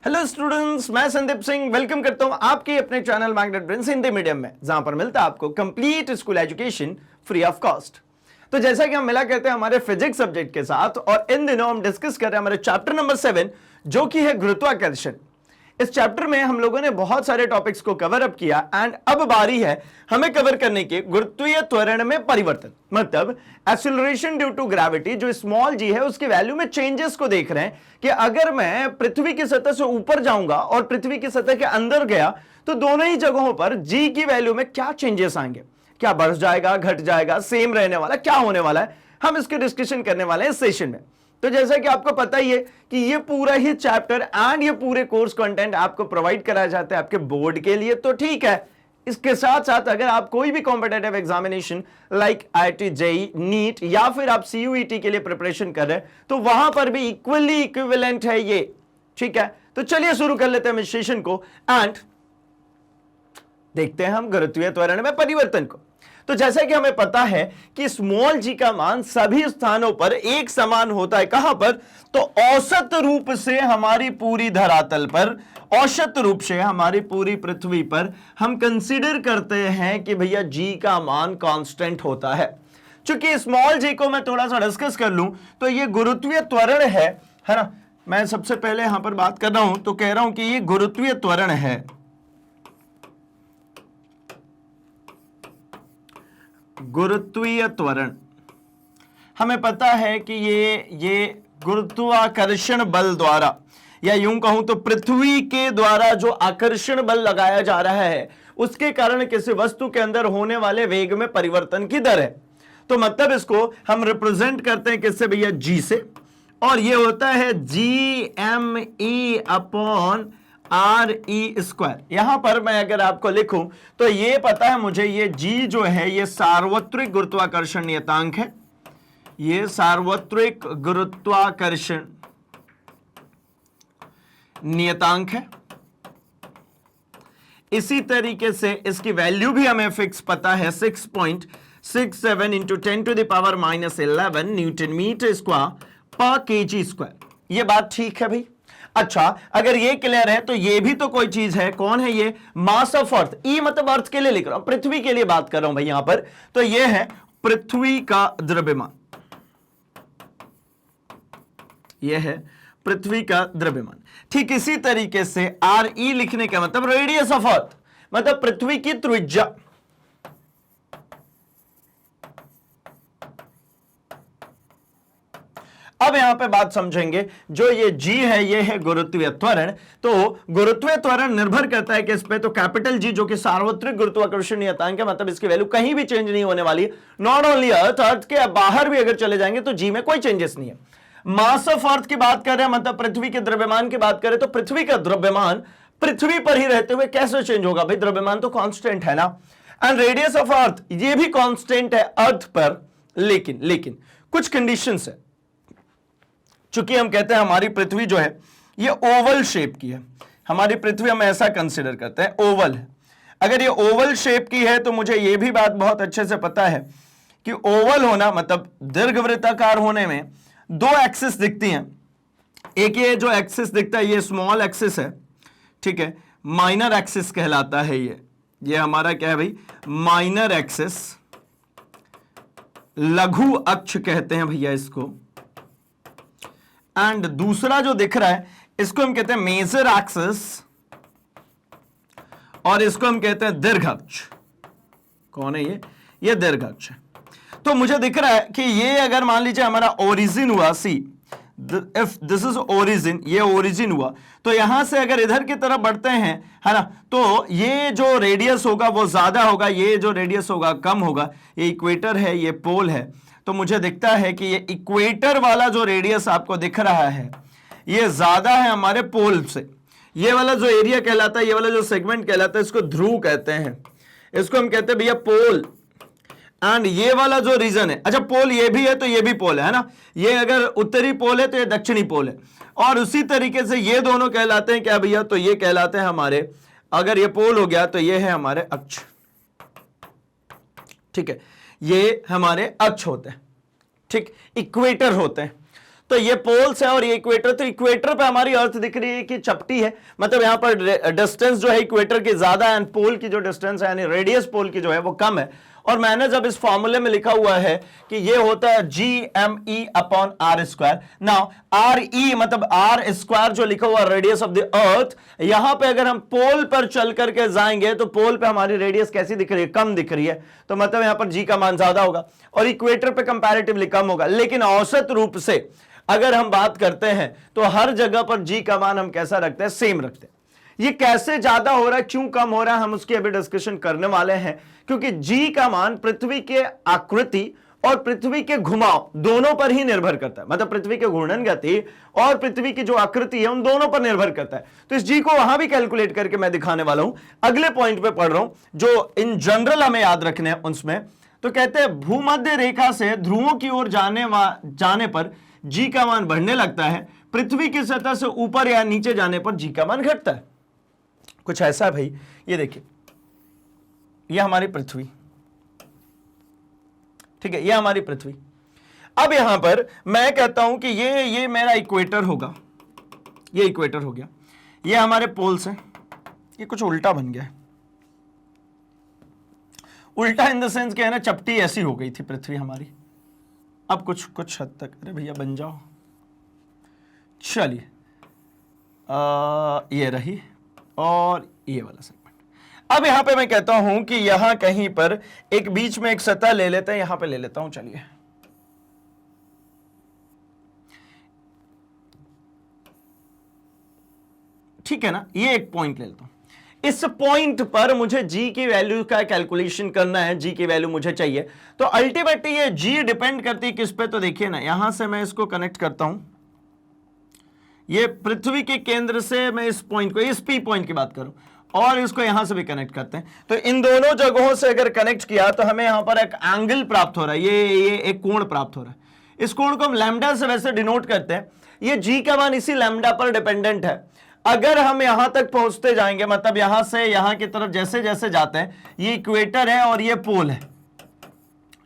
Hello students, मैं Sandeep Singh welcome करता हूं आपके अपने channel magnet brains Hindi medium में, जहां पर मिलता है आपको complete school education free of cost. तो जैसा कि हम मिला करते हैं हमारे फिजिक्स सब्जेक्ट के साथ, और इन दिनों हम डिस्कस कर रहे हैं हमारे चैप्टर नंबर 7 जो कि है गुरुत्वाकर्षण। इस चैप्टर में हम लोगों ने बहुत सारे टॉपिक्स को कवर अप किया एंड अब बारी है हमें कवर करने के गुरुत्वीय त्वरण में परिवर्तन, मतलब एक्सीलरेशन ड्यू टू ग्रेविटी। जो स्मॉल जी है उसकी वैल्यू में चेंजेस को देख रहे हैं कि अगर मैं पृथ्वी की सतह से ऊपर जाऊंगा और पृथ्वी की सतह के अंदर गया तो दोनों ही जगहों पर जी की वैल्यू में क्या चेंजेस आएंगे, क्या बढ़ जाएगा, घट जाएगा, सेम रहने वाला, क्या होने वाला है, हम इसकी डिस्कशन करने वाले हैं इस सेशन में। तो जैसा कि आपको पता ही है कि ये पूरा ही चैप्टर एंड ये पूरे कोर्स कंटेंट आपको प्रोवाइड कराया जाता है आपके बोर्ड के लिए, तो ठीक है। इसके साथ साथ अगर आप कोई भी competitive examination like IIT, JEE, NEET या फिर आप सीयूईटी के लिए प्रिपरेशन कर रहे हैं तो वहां पर भी इक्वली इक्विवेलेंट है ये, ठीक है। तो चलिए शुरू कर लेते हैं इस सेशन को एंड देखते हैं हम गुरुत्वीय त्वरण में परिवर्तन को। तो जैसा कि हमें पता है कि स्मॉल जी का मान सभी स्थानों पर एक समान होता है। कहां पर? तो औसत रूप से हमारी पूरी धरातल पर, औसत रूप से हमारी पूरी पृथ्वी पर हम कंसीडर करते हैं कि भैया जी का मान कांस्टेंट होता है। चूंकि स्मॉल जी को मैं थोड़ा सा डिस्कस कर लूं तो ये गुरुत्वीय त्वरण है ना। मैं सबसे पहले यहां पर बात कर रहा हूं तो कह रहा हूं कि ये गुरुत्वीय त्वरण है। गुरुत्वीय त्वरण हमें पता है कि ये गुरुत्वाकर्षण बल द्वारा, या यूं कहूं तो पृथ्वी के द्वारा जो आकर्षण बल लगाया जा रहा है उसके कारण किसी वस्तु के अंदर होने वाले वेग में परिवर्तन की दर है। तो मतलब इसको हम रिप्रेजेंट करते हैं किससे भैया? जी से, और ये होता है GME अपॉन RE स्क्वायर। यहां पर मैं अगर आपको लिखूं तो ये पता है मुझे, ये G जो है ये सार्वत्रिक गुरुत्वाकर्षण नियतांक है, ये सार्वत्रिक गुरुत्वाकर्षण नियतांक है। इसी तरीके से इसकी वैल्यू भी हमें फिक्स पता है, 6.67 इंटू 10⁻⁻11 न्यूटन मीटर स्क्वायर पर केजी स्क्वायर। ये बात ठीक है भाई? अच्छा, अगर ये क्लियर है तो ये भी तो कोई चीज है। कौन है ये? Mass of earth. ई मतलब अर्थ के लिए लिख रहा हूं, पृथ्वी के लिए बात कर रहा हूं भाई यहां पर। तो ये है पृथ्वी का द्रव्यमान, ये है पृथ्वी का द्रव्यमान। ठीक इसी तरीके से RE लिखने का मतलब रेडियस ऑफ अर्थ, मतलब पृथ्वी की त्रिज्या। अब यहां पे बात समझेंगे, जो ये G है ये है गुरुत्वीय त्वरण। तो गुरुत्वीय त्वरण निर्भर करता है किस पे? तो कैपिटल G जो कि सार्वत्रिक गुरुत्वाकर्षण नियतांक है, मतलब इसकी वैल्यू कहीं भी चेंज नहीं होने वाली है। नॉट ओनली अर्थ, अर्थ के बाहर भी अगर चले जाएंगे तो G में कोई चेंजेस नहीं है। मास ऑफ अर्थ की बात कर रहे हैं, मतलब पृथ्वी के द्रव्यमान की बात करें तो पृथ्वी का द्रव्यमान पृथ्वी पर ही रहते हुए कैसे चेंज होगा भाई? द्रव्यमान तो कांस्टेंट है ना। एंड रेडियस ऑफ अर्थ ये भी कांस्टेंट है अर्थ पर, लेकिन कुछ कंडीशंस है। चूंकि हम कहते हैं हमारी पृथ्वी जो है ये ओवल शेप की है, हमारी पृथ्वी हम ऐसा कंसिडर करते हैं ओवल है। अगर ये ओवल शेप की है तो मुझे ये भी बात बहुत अच्छे से पता है कि ओवल होना मतलब दीर्घवृत्ताकार होने में दो एक्सिस दिखती हैं। एक ये जो एक्सिस दिखता है ये स्मॉल एक्सिस है, ठीक है, माइनर एक्सिस कहलाता है। ये हमारा क्या है भाई? माइनर एक्सिस, लघु अक्ष कहते हैं भैया इसको। एंड दूसरा जो दिख रहा है इसको हम कहते हैं मेजर एक्सिस, और इसको हम कहते हैं दीर्घ अक्ष। कौन है ये? ये दीर्घ अक्ष है। तो मुझे दिख रहा है कि ये अगर मान लीजिए हमारा ओरिजिन हुआ, see if this is origin, ये ओरिजिन हुआ, तो यहां से अगर इधर की तरफ बढ़ते हैं, है ना, तो ये जो रेडियस होगा वो ज्यादा होगा, ये जो रेडियस होगा कम होगा। ये इक्वेटर है, ये पोल है। तो मुझे दिखता है कि ये इक्वेटर वाला जो रेडियस आपको दिख रहा है ये ज्यादा है हमारे पोल से। ये वाला जो एरिया कहलाता है, ये वाला जो सेगमेंट कहलाता है, इसको ध्रुव कहते हैं। इसको हम कहते हैं भैया पोल। एंड ये वाला जो रीजन है, अच्छा पोल ये भी है तो ये भी पोल है ना। ये अगर उत्तरी पोल है तो ये दक्षिणी पोल है। और उसी तरीके से ये दोनों कहलाते हैं क्या भैया? तो ये कहलाते हैं हमारे, अगर ये पोल हो गया तो ये है हमारे अक्ष, ठीक है, ये हमारे अक्ष होते हैं, ठीक, इक्वेटर होते हैं। तो ये पोल्स है और ये इक्वेटर, तो इक्वेटर पे हमारी अर्थ दिख रही है कि चपटी है, मतलब यहां पर डिस्टेंस जो है इक्वेटर की ज्यादा है, पोल की जो डिस्टेंस है यानी रेडियस पोल की जो है वो कम है। और मैंने जब इस फॉर्मूले में लिखा हुआ है कि ये होता है GME upon R square. Now RE मतलब आर स्क्वायर जो लिखा हुआ रेडियस ऑफ द अर्थ, यहां पे अगर हम पोल पर चल करके जाएंगे तो पोल पे हमारी रेडियस कैसी दिख रही है, कम दिख रही है, तो मतलब यहां पर G का मान ज्यादा होगा और इक्वेटर पे कंपैरेटिवली कम होगा। लेकिन औसत रूप से अगर हम बात करते हैं तो हर जगह पर G का मान हम कैसा रखते हैं, सेम रखते हैं। ये कैसे ज्यादा हो रहा है, क्यों कम हो रहा है, हम उसकी अभी डिस्कशन करने वाले हैं, क्योंकि G का मान पृथ्वी के आकृति और पृथ्वी के घुमाव दोनों पर ही निर्भर करता है, मतलब पृथ्वी के घूर्णन गति और पृथ्वी की जो आकृति है उन दोनों पर निर्भर करता है। तो इस G को वहां भी कैलकुलेट करके मैं दिखाने वाला हूं, अगले पॉइंट पे पढ़ रहा हूं जो इन जनरल हमें याद रखने हैं उसमें। तो कहते हैं भूमध्य रेखा से ध्रुवों की ओर जाने पर G का मान बढ़ने लगता है, पृथ्वी की सतह से ऊपर या नीचे जाने पर G का मान घटता है। कुछ ऐसा है भाई, ये देखिए, ये हमारी पृथ्वी, ठीक है, ये हमारी पृथ्वी। अब यहां पर मैं कहता हूं कि ये मेरा इक्वेटर होगा, ये इक्वेटर हो गया, ये हमारे पोल्स हैं, ये कुछ उल्टा बन गया है। उल्टा इन द सेंस क्या है ना, चपटी ऐसी हो गई थी पृथ्वी हमारी, अब कुछ हद तक, अरे भैया बन जाओ, चलिए ये रही और ये वाला सेगमेंट। अब यहां पे मैं कहता हूं कि यहां कहीं पर एक बीच में एक सतह ले लेते हैं, यहां पे ले लेता हूं, चलिए ठीक है ना, ये एक पॉइंट ले लेता हूं। इस पॉइंट पर मुझे G की वैल्यू का कैलकुलेशन करना है, G की वैल्यू मुझे चाहिए, तो अल्टीमेटली ये G डिपेंड करती है किस पे, तो देखिए ना, यहां से मैं इसको कनेक्ट करता हूं, ये पृथ्वी के केंद्र से मैं इस पॉइंट को, इस P पॉइंट की बात करूं, और इसको यहां से भी कनेक्ट करते हैं, तो इन दोनों जगहों से अगर कनेक्ट किया तो हमें यहां पर एक एंगल प्राप्त हो रहा है, ये एक कोण प्राप्त हो रहा है। इस कोण को हम लैम्डा से वैसे डिनोट करते हैं। ये G का मान इसी लैम्डा पर डिपेंडेंट है। अगर हम यहां तक पहुंचते जाएंगे, मतलब यहां से यहां की तरफ जैसे जैसे जाते हैं, ये इक्वेटर है और ये पोल है,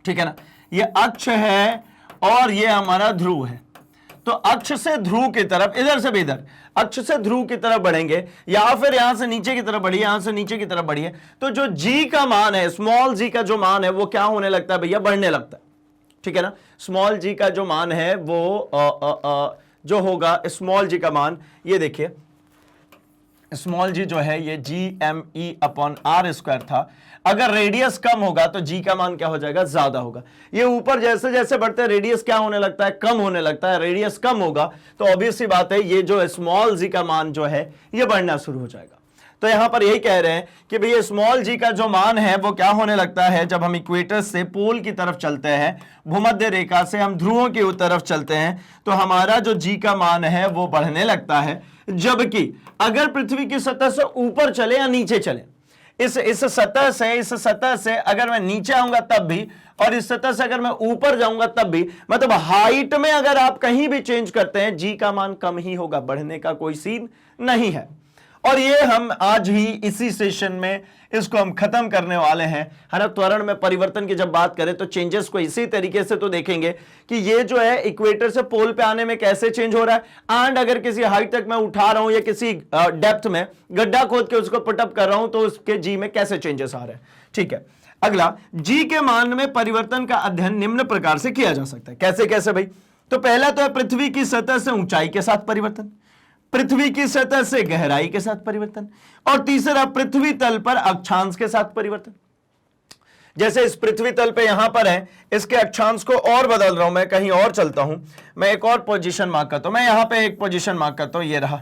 ठीक है ना, ये अक्ष है और ये हमारा ध्रुव है। तो अक्ष से ध्रुव की तरफ, इधर से भी इधर, अक्ष से ध्रुव की तरफ बढ़ेंगे या फिर यहां से नीचे की तरफ बढ़िए, यहां से नीचे की तरफ बढ़िए, तो जो G का मान है, स्मॉल g का जो मान है वो क्या होने लगता है भैया, बढ़ने लगता है, ठीक है ना। स्मॉल g का जो मान है वो जो होगा, स्मॉल g का मान, ये देखिए स्मॉल g जो है ये GME अपॉन आर स्क्वायर था। अगर रेडियस कम होगा तो G का मान क्या हो जाएगा, ज्यादा होगा। ये ऊपर जैसे जैसे बढ़ते हैं रेडियस क्या होने लगता है, कम होने लगता है। रेडियस कम होगा तो ऑब्वियस सी बात है ये जो स्मॉल g का मान जो है ये बढ़ना शुरू हो जाएगा। तो यहां पर यही कह रहे हैं कि भैया स्मॉल g का जो मान है वो क्या होने लगता है, जब हम इक्वेटर से पोल की तरफ चलते हैं, भूमध्य रेखा से हम ध्रुवों की तरफ चलते हैं, तो हमारा जो G का मान है वो बढ़ने लगता है। जबकि अगर पृथ्वी की सतह से ऊपर चले या नीचे चले, इस सतह से अगर मैं नीचे आऊंगा तब भी, और इस सतह से अगर मैं ऊपर जाऊंगा तब भी, मतलब हाइट में अगर आप कहीं भी चेंज करते हैं G का मान कम ही होगा, बढ़ने का कोई सीन नहीं है। और ये हम आज ही इसी सेशन में इसको हम खत्म करने वाले हैं, है ना। त्वरण में परिवर्तन की जब बात करें तो चेंजेस को इसी तरीके से तो देखेंगे कि ये जो है इक्वेटर से पोल पे आने में कैसे चेंज हो रहा है, एंड अगर किसी हाइट तक मैं उठा रहा हूं या किसी डेप्थ में गड्ढा खोद के उसको पुटअप कर रहा हूं तो उसके G में कैसे चेंजेस आ रहे हैं, ठीक है। अगला, G के मान में परिवर्तन का अध्ययन निम्न प्रकार से किया जा सकता है। कैसे कैसे भाई, तो पहला तो है पृथ्वी की सतह से ऊंचाई के साथ परिवर्तन, पृथ्वी की सतह से गहराई के साथ परिवर्तन, और तीसरा पृथ्वी तल पर अक्षांश के साथ परिवर्तन। जैसे इस पृथ्वी तल पे यहां पर है, इसके अक्षांश को और बदल रहा हूं, मैं कहीं और चलता हूं, मैं एक और पोजीशन मार्क करता हूं, मैं यहां पे एक पोजीशन मार्क करता हूं, ये रहा।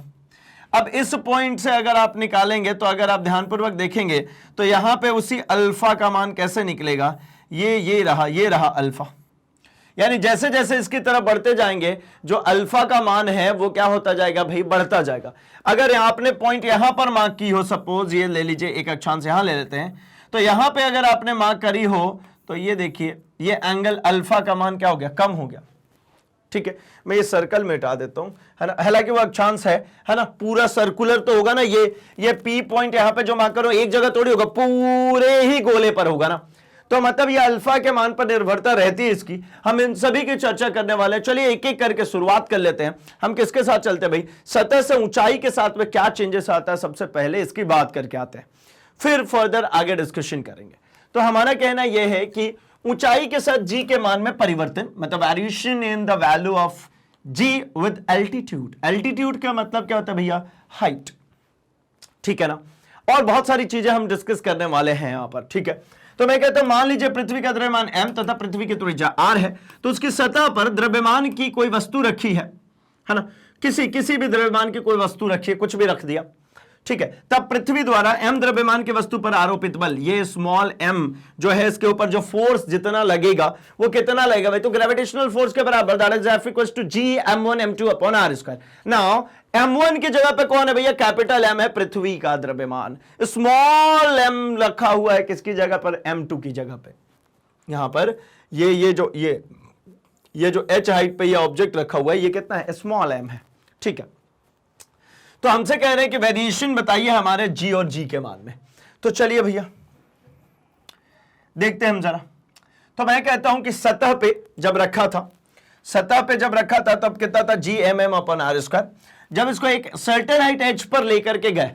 अब इस पॉइंट से अगर आप निकालेंगे तो अगर आप ध्यानपूर्वक देखेंगे तो यहां पे उसी अल्फा का मान कैसे निकलेगा, ये रहा अल्फा। यानी जैसे जैसे इसकी तरफ बढ़ते जाएंगे जो अल्फा का मान है वो क्या होता जाएगा भाई, बढ़ता जाएगा। अगर आपने पॉइंट यहां पर मार्क की हो, सपोज ये ले लीजिए, एक अक्षांश यहां ले लेते हैं, तो यहां पे अगर आपने मार्क करी हो तो ये देखिए ये एंगल अल्फा का मान क्या हो गया, कम हो गया, ठीक है। मैं ये सर्कल में हटा देता हूं, है ना, हालांकि वो अक्षांश है ना, पूरा सर्कुलर तो होगा ना, ये P पॉइंट यहां पे जो मार्क करो एक जगह थोड़ी होगा, पूरे ही गोले पर होगा ना। तो मतलब ये अल्फा के मान पर निर्भरता रहती है इसकी। हम इन सभी की चर्चा करने वाले हैं। चलिए एक एक करके शुरुआत कर लेते हैं। हम किसके साथ चलते हैं भाई, सतह से ऊंचाई के साथ में क्या चेंजेस आता है, सबसे पहले इसकी बात करके आते हैं, फिर फर्दर आगे डिस्कशन करेंगे। तो हमारा कहना यह है कि ऊंचाई के साथ जी के मान में परिवर्तन, मतलब variation in the value of G with altitude. Altitude का मतलब क्या होता है भैया, हाइट, ठीक है ना। और बहुत सारी चीजें हम डिस्कस करने वाले हैं यहां पर, ठीक है। तो मैं कहता हूं मान लीजिए पृथ्वी का द्रव्यमान m तथा पृथ्वी की त्रिज्या r है, तो उसकी सतह पर द्रव्यमान की कोई वस्तु रखी है ना, किसी भी द्रव्यमान की कोई वस्तु रखी है, कुछ भी रख दिया, ठीक है। तब पृथ्वी द्वारा m द्रव्यमान की वस्तु पर आरोपित बल, ये स्मॉल m जो है इसके ऊपर जो फोर्स जितना लगेगा वो कितना लगेगा भाई, तो ग्रेविटेशनल फोर्स के बराबर, that is F equals to G m1 m2 upon r square. Now m1 की जगह पे कौन है भैया, कैपिटल M है पृथ्वी का द्रव्यमान, स्मॉल m रखा हुआ है किसकी जगह पर, m2 की जगह पे। यहां पर ये जो h हाइट पे ये ऑब्जेक्ट रखा हुआ है ये कितना है, स्मॉल m है, ठीक है। तो हमसे कह रहे हैं कि वेरिएशन बताइए हमारे g और g के मान में। तो चलिए भैया देखते हैं हम जरा। तो मैं कहता हूं कि सतह पे जब रखा था तब कितना था, G M M upon R square. जब इसको एक सर्टेन हाइट एच पर लेकर के गए,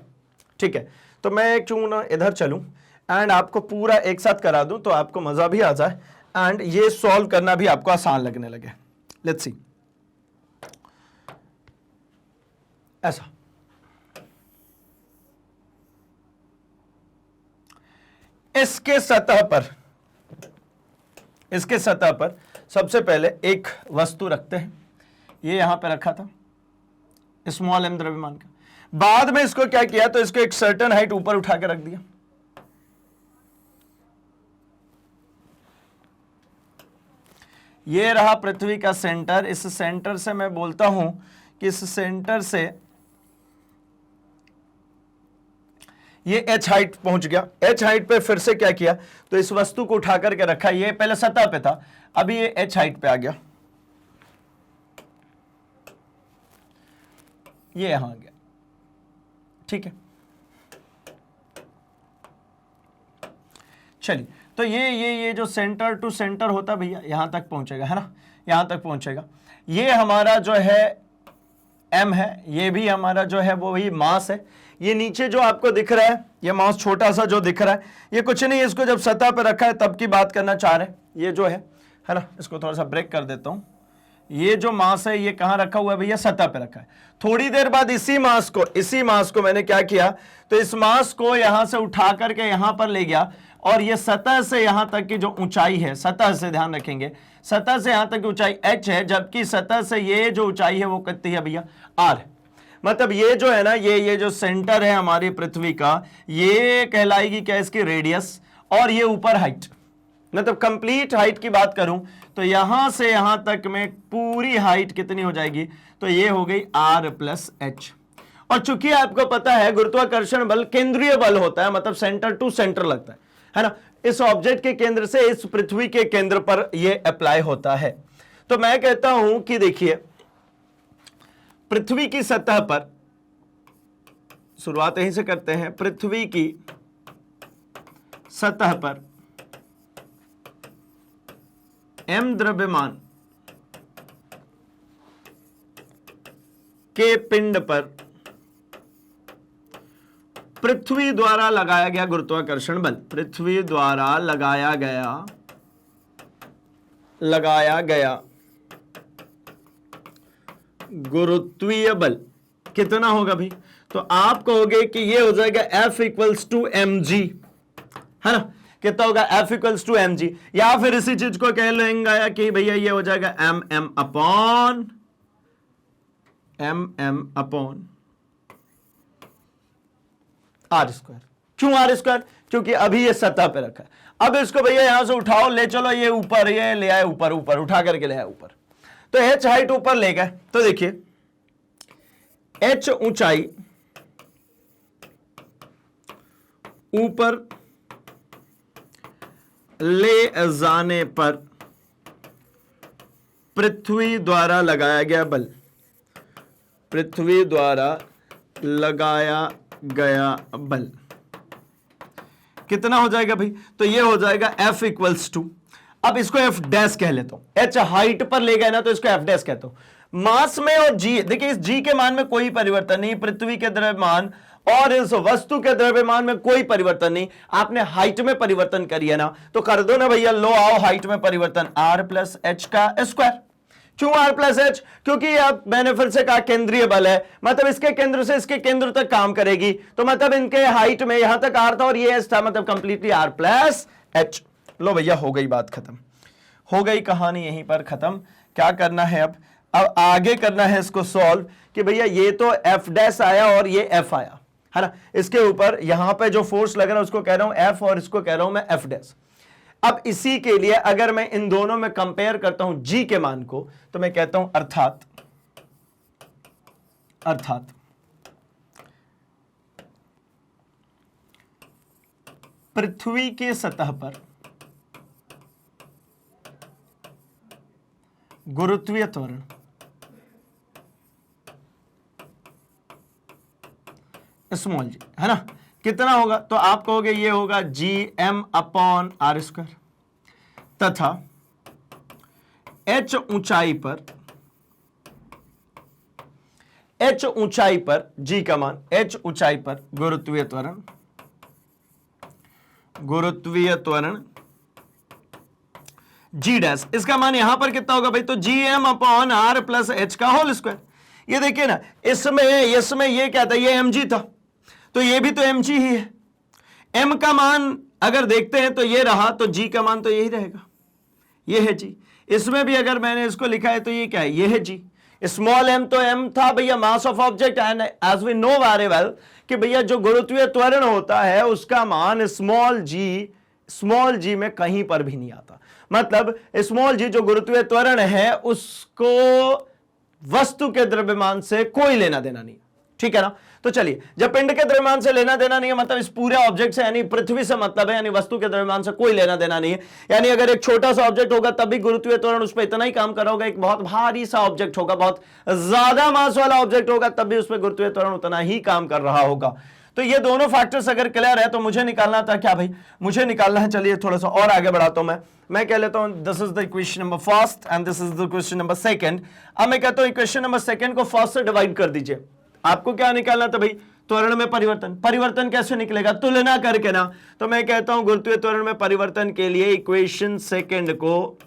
ठीक है, तो मैं क्यों ना इधर चलूं एंड आपको पूरा एक साथ करा दूं तो आपको मजा भी आ जाए एंड ये सॉल्व करना भी आपको आसान लगने लगे। लेट्स सी, ऐसा इसके सतह पर सबसे पहले एक वस्तु रखते हैं, ये यहां पे रखा था स्मॉल m द्रव्यमान का। बाद में इसको क्या किया, तो इसको एक सर्टेन हाइट ऊपर उठा के रख दिया। ये रहा पृथ्वी का सेंटर। इस सेंटर से मैं बोलता हूं कि इस सेंटर से ये h हाइट पहुंच गया। h हाइट पे फिर से क्या किया, तो इस वस्तु को उठा करके रखा। ये पहले सतह पे था, अभी ये h हाइट पे आ गया, ये यहां आ गया, ठीक है। चलिए, तो ये जो सेंटर टू सेंटर होता भैया यहां तक पहुंचेगा, है ना, यहां तक पहुंचेगा। ये हमारा जो है m है, ये भी हमारा जो है वो वही मास है। ये नीचे जो आपको दिख रहा है, ये मास छोटा सा जो दिख रहा है, ये कुछ नहीं, इसको जब सतह पर रखा है तब की बात करना चाह रहे हैं। ये जो है ना, इसको थोड़ा सा ब्रेक कर देता हूं। ये जो मास है ये कहां रखा हुआ है भैया, सतह पे रखा है। थोड़ी देर बाद इसी मास को मैंने क्या किया, तो इस मास को यहां से उठा करके यहां पर ले गया और ये सतह से यहां तक की जो ऊंचाई है, सतह से ध्यान रखेंगे, सतह से यहां तक की ऊंचाई h है, जबकि सतह से ये जो ऊंचाई है वो कितनी है भैया, r है। मतलब ये जो है ना, ये जो सेंटर है हमारी पृथ्वी का, ये कहलाएगी क्या, इसकी रेडियस, और ये ऊपर हाइट। मतलब कंप्लीट हाइट की बात करूं तो यहां से यहां तक में पूरी हाइट कितनी हो जाएगी, तो ये हो गई r प्लस h। और चूंकि आपको पता है गुरुत्वाकर्षण बल केंद्रीय बल होता है, मतलब सेंटर टू सेंटर लगता है ना, इस ऑब्जेक्ट के केंद्र से इस पृथ्वी के केंद्र पर यह अप्लाई होता है। तो मैं कहता हूं कि देखिए पृथ्वी की सतह पर, शुरुआत यहीं से करते हैं, पृथ्वी की सतह पर m द्रव्यमान के पिंड पर पृथ्वी द्वारा लगाया गया गुरुत्वाकर्षण बल, पृथ्वी द्वारा लगाया गया गुरुत्वीय बल कितना होगा भाई, तो आप कहोगे कि ये हो जाएगा F इक्वल्स टू mg, है ना, कितना होगा F इक्वल्स टू mg, या फिर इसी चीज को कह लेंगे कि भैया ये हो जाएगा mm अपॉन r स्क्वायर। क्यों r स्क्वायर, क्योंकि अभी ये सतह पे रखा है। अब इसको भैया यहां से उठाओ, ले चलो, ये ऊपर, ये ले आए ऊपर, उठा करके ले आए ऊपर, तो h हाइट ऊपर ले गए। तो देखिए h ऊंचाई ऊपर ले जाने पर पृथ्वी द्वारा लगाया गया बल, पृथ्वी द्वारा लगाया गया बल कितना हो जाएगा भाई, तो ये हो जाएगा F इक्वल्स टू, अब इसको F डैश कह लेता हूं, H हाइट पर ले गए ना तो इसको F डैश कहता हूं। मास में और G, देखिए इस G के मान में कोई परिवर्तन नहीं, पृथ्वी के द्रव्यमान और इस वस्तु के द्रव्यमान में कोई परिवर्तन नहीं, आपने हाइट में परिवर्तन करिए ना, तो कर दो ना भैया, लो आओ हाइट में परिवर्तन, R प्लस H का स्क्वायर। क्यों R प्लस H? क्योंकि अब मैंने फिर से कहा केंद्रीय बल है, मतलब इसके केंद्र से इसके केंद्र तक काम करेगी, तो मतलब इनके हाइट में यहां तक R था और ये H था, मतलब कंप्लीटली R प्लस H। लो भैया हो गई बात खत्म, हो गई कहानी यहीं पर खत्म। क्या करना है अब आगे करना है इसको सॉल्व, कि भैया ये तो F डैश आया और ये F आया है ना, इसके ऊपर यहां पे जो फोर्स लग रहा है उसको कह रहा हूं F और इसको कह रहा हूं मैं F डैश। अब इसी के लिए अगर मैं इन दोनों में कंपेयर करता हूं G के मान को, तो मैं कहता हूं अर्थात पृथ्वी के सतह पर गुरुत्वीय त्वरण स्मॉल जी है ना, कितना होगा, तो आप कहोगे ये होगा GM अपॉन R स्क्वायर, तथा H ऊंचाई पर G का मान, H ऊंचाई पर गुरुत्वीय त्वरण G डैश, इसका मान यहां पर कितना होगा भाई, तो GM upon R plus H का होल स्क्वायर। ये देखिए ना, इसमें ये क्या था, ये mg था, तो ये भी तो mg ही है। m का मान अगर देखते हैं तो ये रहा, तो g का मान तो यही रहेगा, ये है g। इसमें भी अगर मैंने इसको लिखा है तो ये क्या है, ये है g। स्मॉल m तो m था भैया, mass of object, and as we know very well कि भैया जो गुरुत्वीय त्वरण होता है उसका मान स्मॉल g में कहीं पर भी नहीं आता, मतलब स्मॉल g जो गुरुत्वीय त्वरण है उसको वस्तु के द्रव्यमान से कोई लेना देना नहीं, ठीक है ना। तो चलिए, जब पिंड के द्रव्यमान से लेना देना नहीं है, मतलब इस पूरे ऑब्जेक्ट से यानी पृथ्वी से मतलब है, यानी वस्तु के द्रव्यमान से कोई लेना देना नहीं है, यानी अगर एक छोटा सा ऑब्जेक्ट होगा तब भी गुरुत्वीय त्वरण उस पर इतना ही काम कर रहा होगा, एक बहुत भारी सा ऑब्जेक्ट होगा, बहुत ज्यादा मास वाला ऑब्जेक्ट होगा, तब भी उस पर गुरुत्वीय त्वरण उतना ही काम कर रहा होगा। तो ये दोनों फैक्टर्स अगर क्लियर है तो मुझे निकालना था क्या भाई, मुझे निकालना है, चलिए थोड़ा सा और आगे बढ़ाता हूं मैं कह लेता हूं this is the equation number first and this is the question number second. अब मैं कहता हूं इक्वेशन नंबर सेकंड को फर्स्ट से डिवाइड कर दीजिए। आपको क्या निकालना था भाई, त्वरण में परिवर्तन कैसे निकलेगा, तुलना करके ना। तो मैं कहता हूं गुरुत्वीय त्वरण में परिवर्तन के लिए इक्वेशन सेकंड को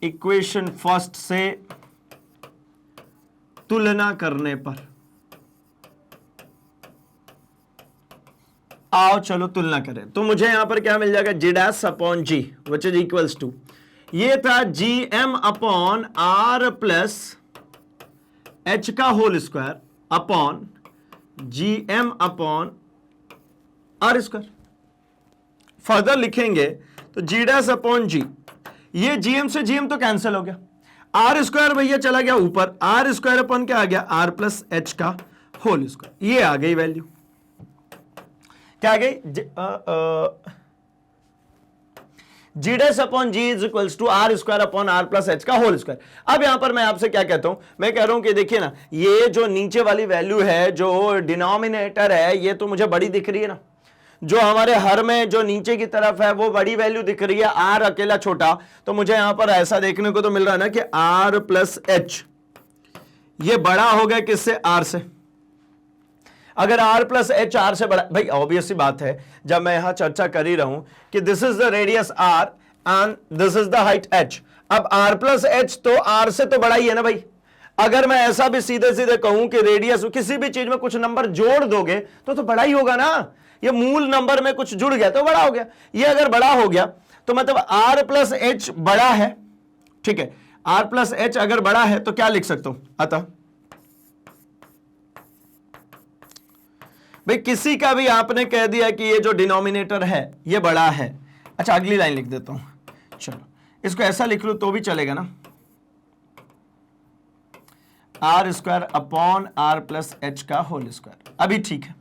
इक्वेशन फर्स्ट से तुलना करने पर, आओ चलो तुलना करें, तो मुझे यहां पर क्या मिल जाएगा, G dash upon G which is equals to, ये था GM upon R plus H का whole square upon GM upon R square. Further लिखेंगे तो G डैश अपॉन G, ये GM से GM तो कैंसिल हो गया, R स्क्वायर भैया चला गया ऊपर, R स्क्वायर अपॉन क्या आ गया, R प्लस H का होल स्क्वायर, ये आ गई वैल्यू, क्या आ गई, G dash upon G is equals to R square upon R plus H का होल स्क्वायर। अब यहां पर मैं आपसे क्या कहता हूं, मैं कह रहा हूं कि देखिए ना, ये जो नीचे वाली वैल्यू है, जो डिनोमिनेटर है, ये तो मुझे बड़ी दिख रही है ना, जो हमारे हर में जो नीचे की तरफ है वो बड़ी वैल्यू दिख रही है, R अकेला छोटा, तो मुझे यहां पर ऐसा देखने को तो मिल रहा है ना कि R प्लस H ये बड़ा हो गया किससे, R से। अगर R प्लस H R से बड़ा, भाई ऑब्वियस सी बात है, जब मैं यहां चर्चा कर ही रहा हूं कि this is the radius R and this is the height H, अब R प्लस H तो R से तो बड़ा ही है ना भाई। अगर मैं ऐसा भी सीधे सीधे कहूं कि रेडियस, किसी भी चीज में कुछ नंबर जोड़ दोगे तो बड़ा ही होगा ना, ये मूल नंबर में कुछ जुड़ गया तो बड़ा हो गया, ये अगर बड़ा हो गया तो मतलब R प्लस H बड़ा है, ठीक है, R प्लस H अगर बड़ा है तो क्या लिख सकता हूं, अतः भाई किसी का भी आपने कह दिया कि ये जो डिनोमिनेटर है ये बड़ा है। अच्छा अगली लाइन लिख देता हूं, चलो इसको ऐसा लिख लो तो भी चलेगा ना, R square upon R plus H का होल स्क्वायर, अभी ठीक है।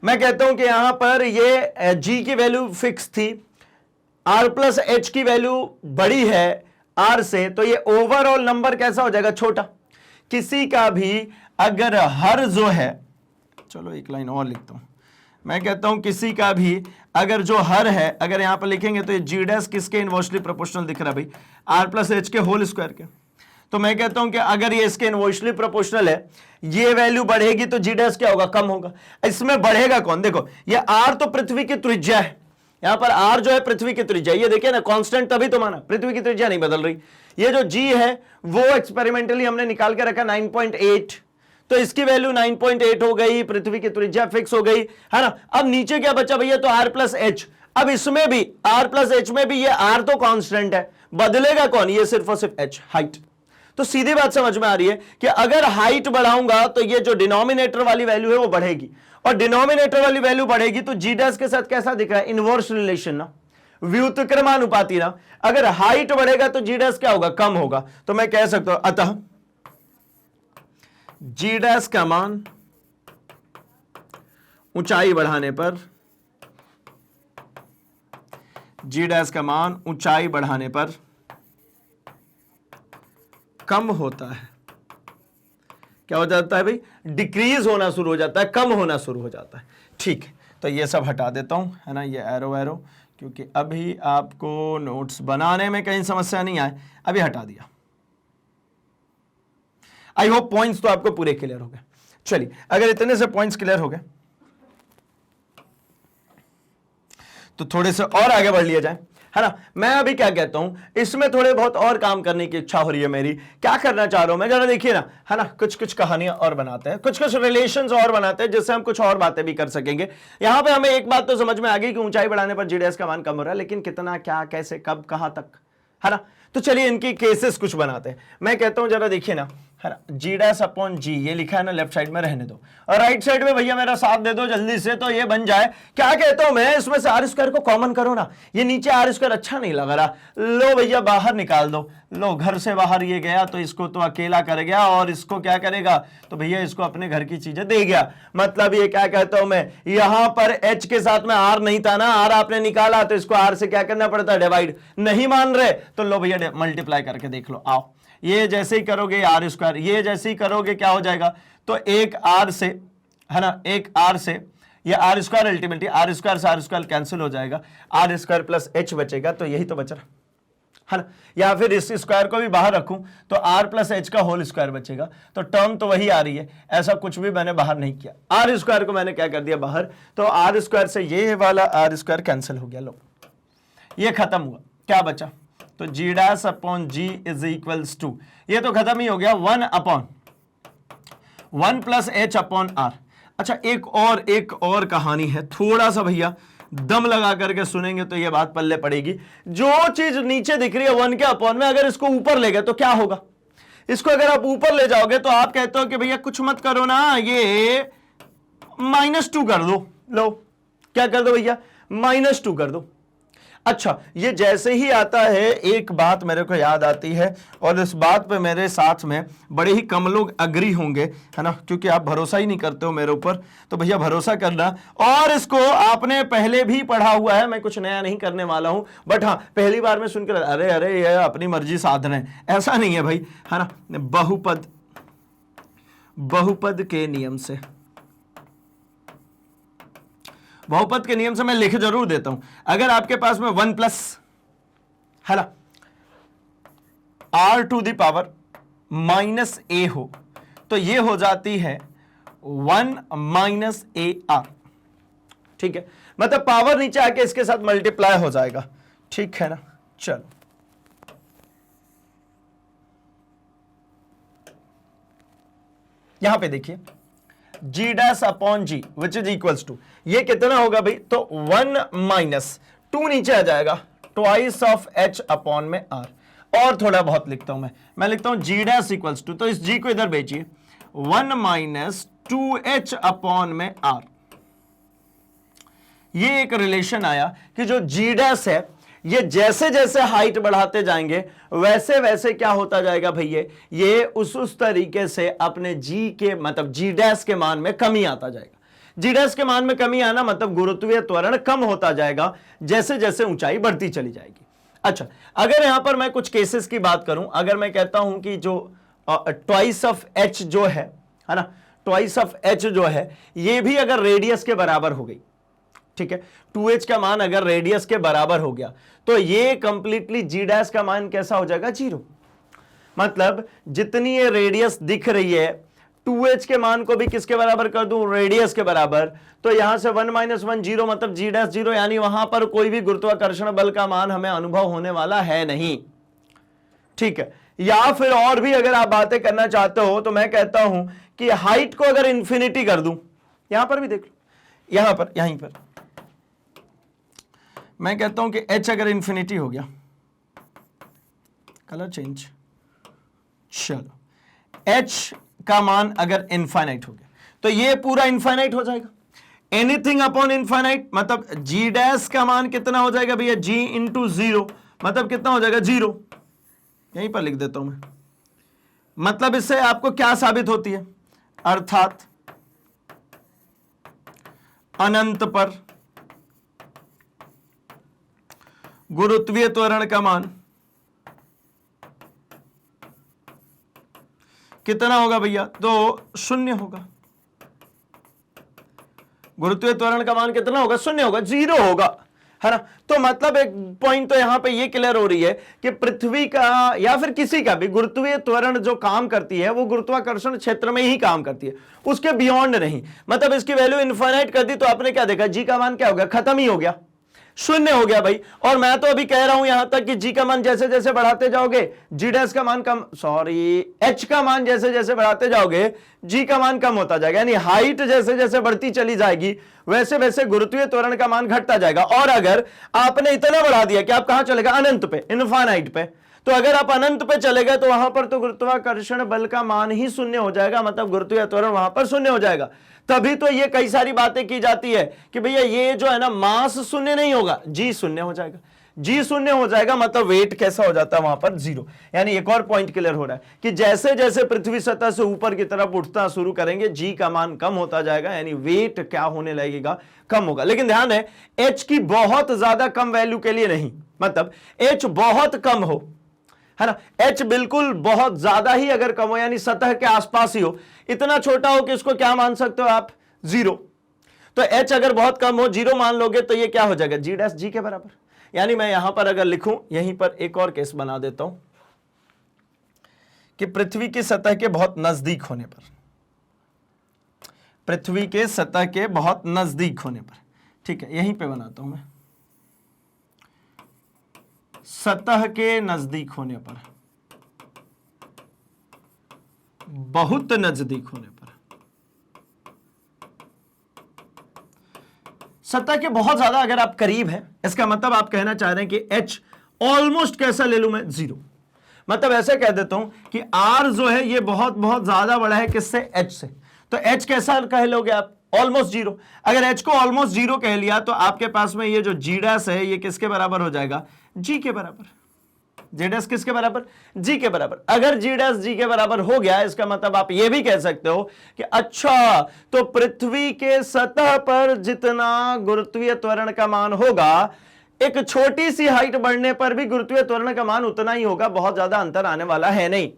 मैं कहता हूं कि यहां पर ये G की वैल्यू फिक्स थी, R प्लस H की वैल्यू बड़ी है R से, तो ये ओवरऑल नंबर कैसा हो जाएगा, छोटा। किसी का भी अगर हर जो है चलो एक लाइन और लिखता हूं, मैं कहता हूं किसी का भी अगर जो हर है, अगर यहां पर लिखेंगे तो ये जी डैश किसके इनवर्सली प्रोपोर्शनल दिख रहा है भाई, आर प्लस एच के होल स्क्वायर के। तो मैं कहता हूं कि अगर ये इसके इनवर्सली प्रोपोर्शनल है, ये वैल्यू बढ़ेगी तो जी डैश क्या होगा, कम होगा। इसमें बढ़ेगा कौन, देखो ये आर तो पृथ्वी की त्रिज्या है, यहां पर आर जो है पृथ्वी की त्रिज्या, ये देखिए ना कांस्टेंट तभी तो माना, पृथ्वी की त्रिज्या नहीं बदल रही। ये जो जी है वो एक्सपेरिमेंटली हमने निकाल के रखा 9.8, तो इसकी वैल्यू 9.8 हो गई, पृथ्वी की त्रिज्या फिक्स हो गई, है ना। अब नीचे क्या बचा भैया, तो आर प्लस एच। अब इसमें भी आर प्लस एच में भी ये आर तो कांस्टेंट है, बदलेगा कौन, ये सिर्फ और सिर्फ एच, हाइट। तो सीधी बात समझ में आ रही है कि अगर हाइट बढ़ाऊंगा तो ये जो डिनोमिनेटर वाली वैल्यू है वो बढ़ेगी, और डिनोमिनेटर वाली वैल्यू बढ़ेगी तो जी डैश के साथ कैसा दिख रहा है, इनवर्स रिलेशन ना, व्युत्क्रमानुपाती ना। अगर हाइट बढ़ेगा तो जी डैश क्या होगा, कम होगा। तो मैं कह सकता हूं अतः जी डैश का मान ऊंचाई बढ़ाने पर, जी डैश का मान ऊंचाई बढ़ाने पर कम होता है। क्या हो जाता है भाई, डिक्रीज होना शुरू हो जाता है, कम होना शुरू हो जाता है। ठीक है, तो ये सब हटा देता हूं, है ना, ये एरो एरो, क्योंकि अभी आपको नोट्स बनाने में कहीं समस्या नहीं आए, अभी हटा दिया। आई होप पॉइंट्स तो आपको पूरे क्लियर हो गए। चलिए, अगर इतने से पॉइंट्स क्लियर हो गए तो थोड़े से और आगे बढ़ लिया जाए, है ना। मैं अभी क्या कहता हूं, इसमें थोड़े बहुत और काम करने की इच्छा हो रही है मेरी। क्या करना चाह रहा हूं मैं, जरा देखिए ना, है ना, कुछ कुछ कहानियां और बनाते हैं, कुछ कुछ रिलेशंस और बनाते हैं, जिससे हम कुछ और बातें भी कर सकेंगे। यहां पे हमें एक बात तो समझ में आ गई कि ऊंचाई बढ़ाने पर जी डैश का मान कम हो रहा है, लेकिन कितना, क्या, कैसे, कब, कहां तक, है ना। तो चलिए इनकी केसेस कुछ बनाते हैं। मैं कहता हूं जरा देखिए ना, है ना, जी डैश अपॉन जी, ये लिखा है ना, लेफ्ट साइड में रहने दो, और राइट साइड में भैया मेरा साथ दे दो जल्दी से, तो ये बन जाए। क्या कहता हूं मैं, इसमें से आर स्क्वायर को कॉमन करो ना, ये नीचे आर स्क्वायर अच्छा नहीं लग रहा, लो भैया बाहर निकाल दो, लो घर से बाहर ये गया तो इसको तो अकेला कर गया, और इसको क्या करेगा, तो भैया इसको अपने घर की चीजें दे गया। मतलब ये क्या कहता हूं मैं, यहां पर एच के साथ में आर नहीं था ना, आर आपने निकाला तो इसको आर से क्या करना पड़ता है, डिवाइड। नहीं मान रहे तो लो भैया मल्टीप्लाई करके देख लो, आओ, ये जैसे ही करोगे आर स्क्वायर, ये जैसे ही करोगे क्या हो जाएगा, तो एक आर से, है ना, एक आर से ये R square, ultimately R square से आर स्क्वायर कैंसिल हो जाएगा, आर स्क्वायर प्लस एच बचेगा, तो यही तो बच रहा है ना। या फिर इस स्क्वायर को भी बाहर रखूं तो आर प्लस एच का होल स्क्वायर बचेगा, तो टर्म तो वही आ रही है, ऐसा कुछ भी मैंने बाहर नहीं किया। आर स्क्वायर को मैंने क्या कर दिया बाहर, तो आर स्क्वायर से ये वाला आर स्क्वायर कैंसिल हो गया, लो ये खत्म हुआ, क्या बचा, तो G dash upon G is equals to, ये तो खत्म ही हो गया, 1 upon 1 plus H upon R. अच्छा एक और कहानी है, थोड़ा सा भैया दम लगा करके सुनेंगे तो ये बात पल्ले पड़ेगी। जो चीज नीचे दिख रही है 1 के अपॉन में, अगर इसको ऊपर ले गए तो क्या होगा, इसको अगर आप ऊपर ले जाओगे तो आप कहते हो कि भैया कुछ मत करो ना, ये -2 कर दो, लो क्या कर दो भैया, -2 कर दो। अच्छा, ये जैसे ही आता है एक बात मेरे को याद आती है, और इस बात पे मेरे साथ में बड़े ही कम लोग अग्री होंगे, है ना, क्योंकि आप भरोसा ही नहीं करते हो मेरे ऊपर, तो भैया भरोसा करना। और इसको आपने पहले भी पढ़ा हुआ है, मैं कुछ नया नहीं करने वाला हूं, बट हाँ पहली बार में सुनकर अरे अरे ये अपनी मर्जी साध रहे हैं, ऐसा नहीं है भाई, है ना। बहुपद के नियम से, बहुपद के नियम से मैं लिख जरूर देता हूं, अगर आपके पास में 1 प्लस, है ना, r to the power -a हो, तो ये हो जाती है 1 माइनस ए आर, ठीक है, मतलब पावर नीचे आके इसके साथ मल्टीप्लाई हो जाएगा, ठीक है ना। चलो यहां पे देखिए, G dash upon G which is equals to, ये कितना होगा भाई, तो 1 माइनस 2 नीचे आ जाएगा, ट्वाइस ऑफ एच अपॉन में आर। और थोड़ा बहुत लिखता हूं मैं लिखता हूं जी डैश इक्वल्स टू, तो इस जी को इधर भेजिए, 1 माइनस 2h अपॉन में आर। ये एक रिलेशन आया कि जो जी डैश है, ये जैसे जैसे हाइट बढ़ाते जाएंगे वैसे वैसे क्या होता जाएगा भैया, ये उस तरीके से अपने जी के, मतलब जी डैश के मान में कमी आता जाएगा। जी डैश के मान में कमी आना मतलब गुरुत्वीय त्वरण कम होता जाएगा जैसे जैसे ऊंचाई बढ़ती चली जाएगी। अच्छा, अगर यहां पर मैं कुछ केसेस की बात करूं, अगर मैं कहता हूं कि जो ट्वाइस ऑफ एच जो है ना, ट्वाइस ऑफ एच जो है ये भी अगर रेडियस के बराबर हो गई, ठीक है, 2h का मान अगर रेडियस के बराबर हो गया तो ये कंप्लीटली जी डैश का मान कैसा हो जाएगा, 0। मतलब जितनी ये रेडियस दिख रही है 2h के मान को भी किसके बराबर कर दूं, रेडियस के बराबर, तो यहां से 1 - 1 0, मतलब जी डैश 0, यानी वहां पर कोई भी गुरुत्वाकर्षण बल का मान हमें अनुभव होने वाला है नहीं, ठीक है। या फिर और भी अगर आप बातें करना चाहते हो तो मैं कहता हूं कि हाइट को अगर इंफिनिटी कर दूं, यहां पर भी देख लो, यहीं पर मैं कहता हूं कि h अगर इंफिनिटी हो गया, कलर चेंज, चलो h का मान अगर इनफाइनाइट हो गया तो ये पूरा इनफाइनाइट हो जाएगा, एनीथिंग अपॉन इनफाइनाइट, मतलब g डैश का मान कितना हो जाएगा भैया, g इंटू 0, मतलब कितना हो जाएगा, 0। यहीं पर लिख देता हूं मैं, मतलब इससे आपको क्या साबित होती है, अर्थात अनंत पर गुरुत्वीय त्वरण का मान कितना होगा भैया, तो 0 होगा। गुरुत्वीय त्वरण का मान कितना होगा, 0 होगा, 0 होगा, है ना। तो मतलब एक पॉइंट तो यहां पे ये क्लियर हो रही है कि पृथ्वी का या फिर किसी का भी गुरुत्वीय त्वरण जो काम करती है वो गुरुत्वाकर्षण क्षेत्र में ही काम करती है, उसके बियॉन्ड नहीं। मतलब इसकी वैल्यू इनफाइनाइट कर दी तो आपने क्या देखा, जी का मान क्या हो गया, खत्म ही हो गया, 0 हो गया भाई। और मैं तो अभी कह रहा हूं यहां तक कि जी का मान जैसे जैसे बढ़ाते जाओगे, जी डैश का मान कम, एच का मान जैसे जैसे बढ़ाते जाओगे जी का मान कम होता जाएगा, यानी हाइट जैसे जैसे बढ़ती चली जाएगी वैसे वैसे गुरुत्वीय त्वरण का मान घटता जाएगा। और अगर आपने इतना बढ़ा दिया कि आप कहां चले गए, अनंत पे, इनफाइनाइट पे, तो अगर आप अनंत पे चले गए तो वहां पर तो गुरुत्वाकर्षण बल का मान ही 0 हो जाएगा, मतलब गुरुत्वीय त्वरण वहां पर 0 हो जाएगा। तभी तो ये कई सारी बातें की जाती है कि भैया ये जो है ना मास 0 नहीं होगा, जी 0 हो जाएगा, जी 0 हो जाएगा, मतलब वेट कैसा हो जाता है वहां पर, 0। यानी एक और पॉइंट क्लियर हो रहा है कि जैसे जैसे पृथ्वी सतह से ऊपर की तरफ उठना शुरू करेंगे जी का मान कम होता जाएगा, यानी वेट क्या होने लगेगा, कम होगा। लेकिन ध्यान है एच की बहुत ज्यादा कम वैल्यू के लिए नहीं, मतलब एच बहुत कम हो, है ना, एच बिल्कुल बहुत ज्यादा ही अगर कम हो, यानी सतह के आसपास ही हो, इतना छोटा हो कि इसको क्या मान सकते हो आप, 0। तो एच अगर बहुत कम हो, 0 मान लोगे तो ये क्या हो जाएगा, जी डैश जी के बराबर। यानी मैं यहां पर अगर लिखूं, यहीं पर एक और केस बना देता हूं कि पृथ्वी की सतह के बहुत नजदीक होने पर, पृथ्वी के सतह के बहुत नजदीक होने पर, ठीक है, यहीं पे बनाता हूं मैं, सतह के नजदीक होने पर, बहुत नजदीक होने पर, सतह के बहुत ज्यादा अगर आप करीब हैं, इसका मतलब आप कहना चाह रहे हैं कि h ऑलमोस्ट कैसा ले लूं मैं, 0। मतलब ऐसे कह देता हूं कि r जो है ये बहुत बहुत ज्यादा बड़ा है किससे, h से, तो h कैसा कह लोगे आप, ऑलमोस्ट 0। अगर h को ऑलमोस्ट 0 कह लिया तो आपके पास में ये जो g डैश है ये किसके बराबर हो जाएगा, g के बराबर। जी डैश किसके बराबर, जी के बराबर। अगर जी डैश जी के बराबर हो गया, इसका मतलब आप ये भी कह सकते हो कि अच्छा तो पृथ्वी के सतह पर जितना गुरुत्वीय त्वरण का मान होगा, एक छोटी सी हाइट बढ़ने पर भी गुरुत्वीय त्वरण का मान उतना ही होगा, बहुत ज्यादा अंतर आने वाला है नहीं।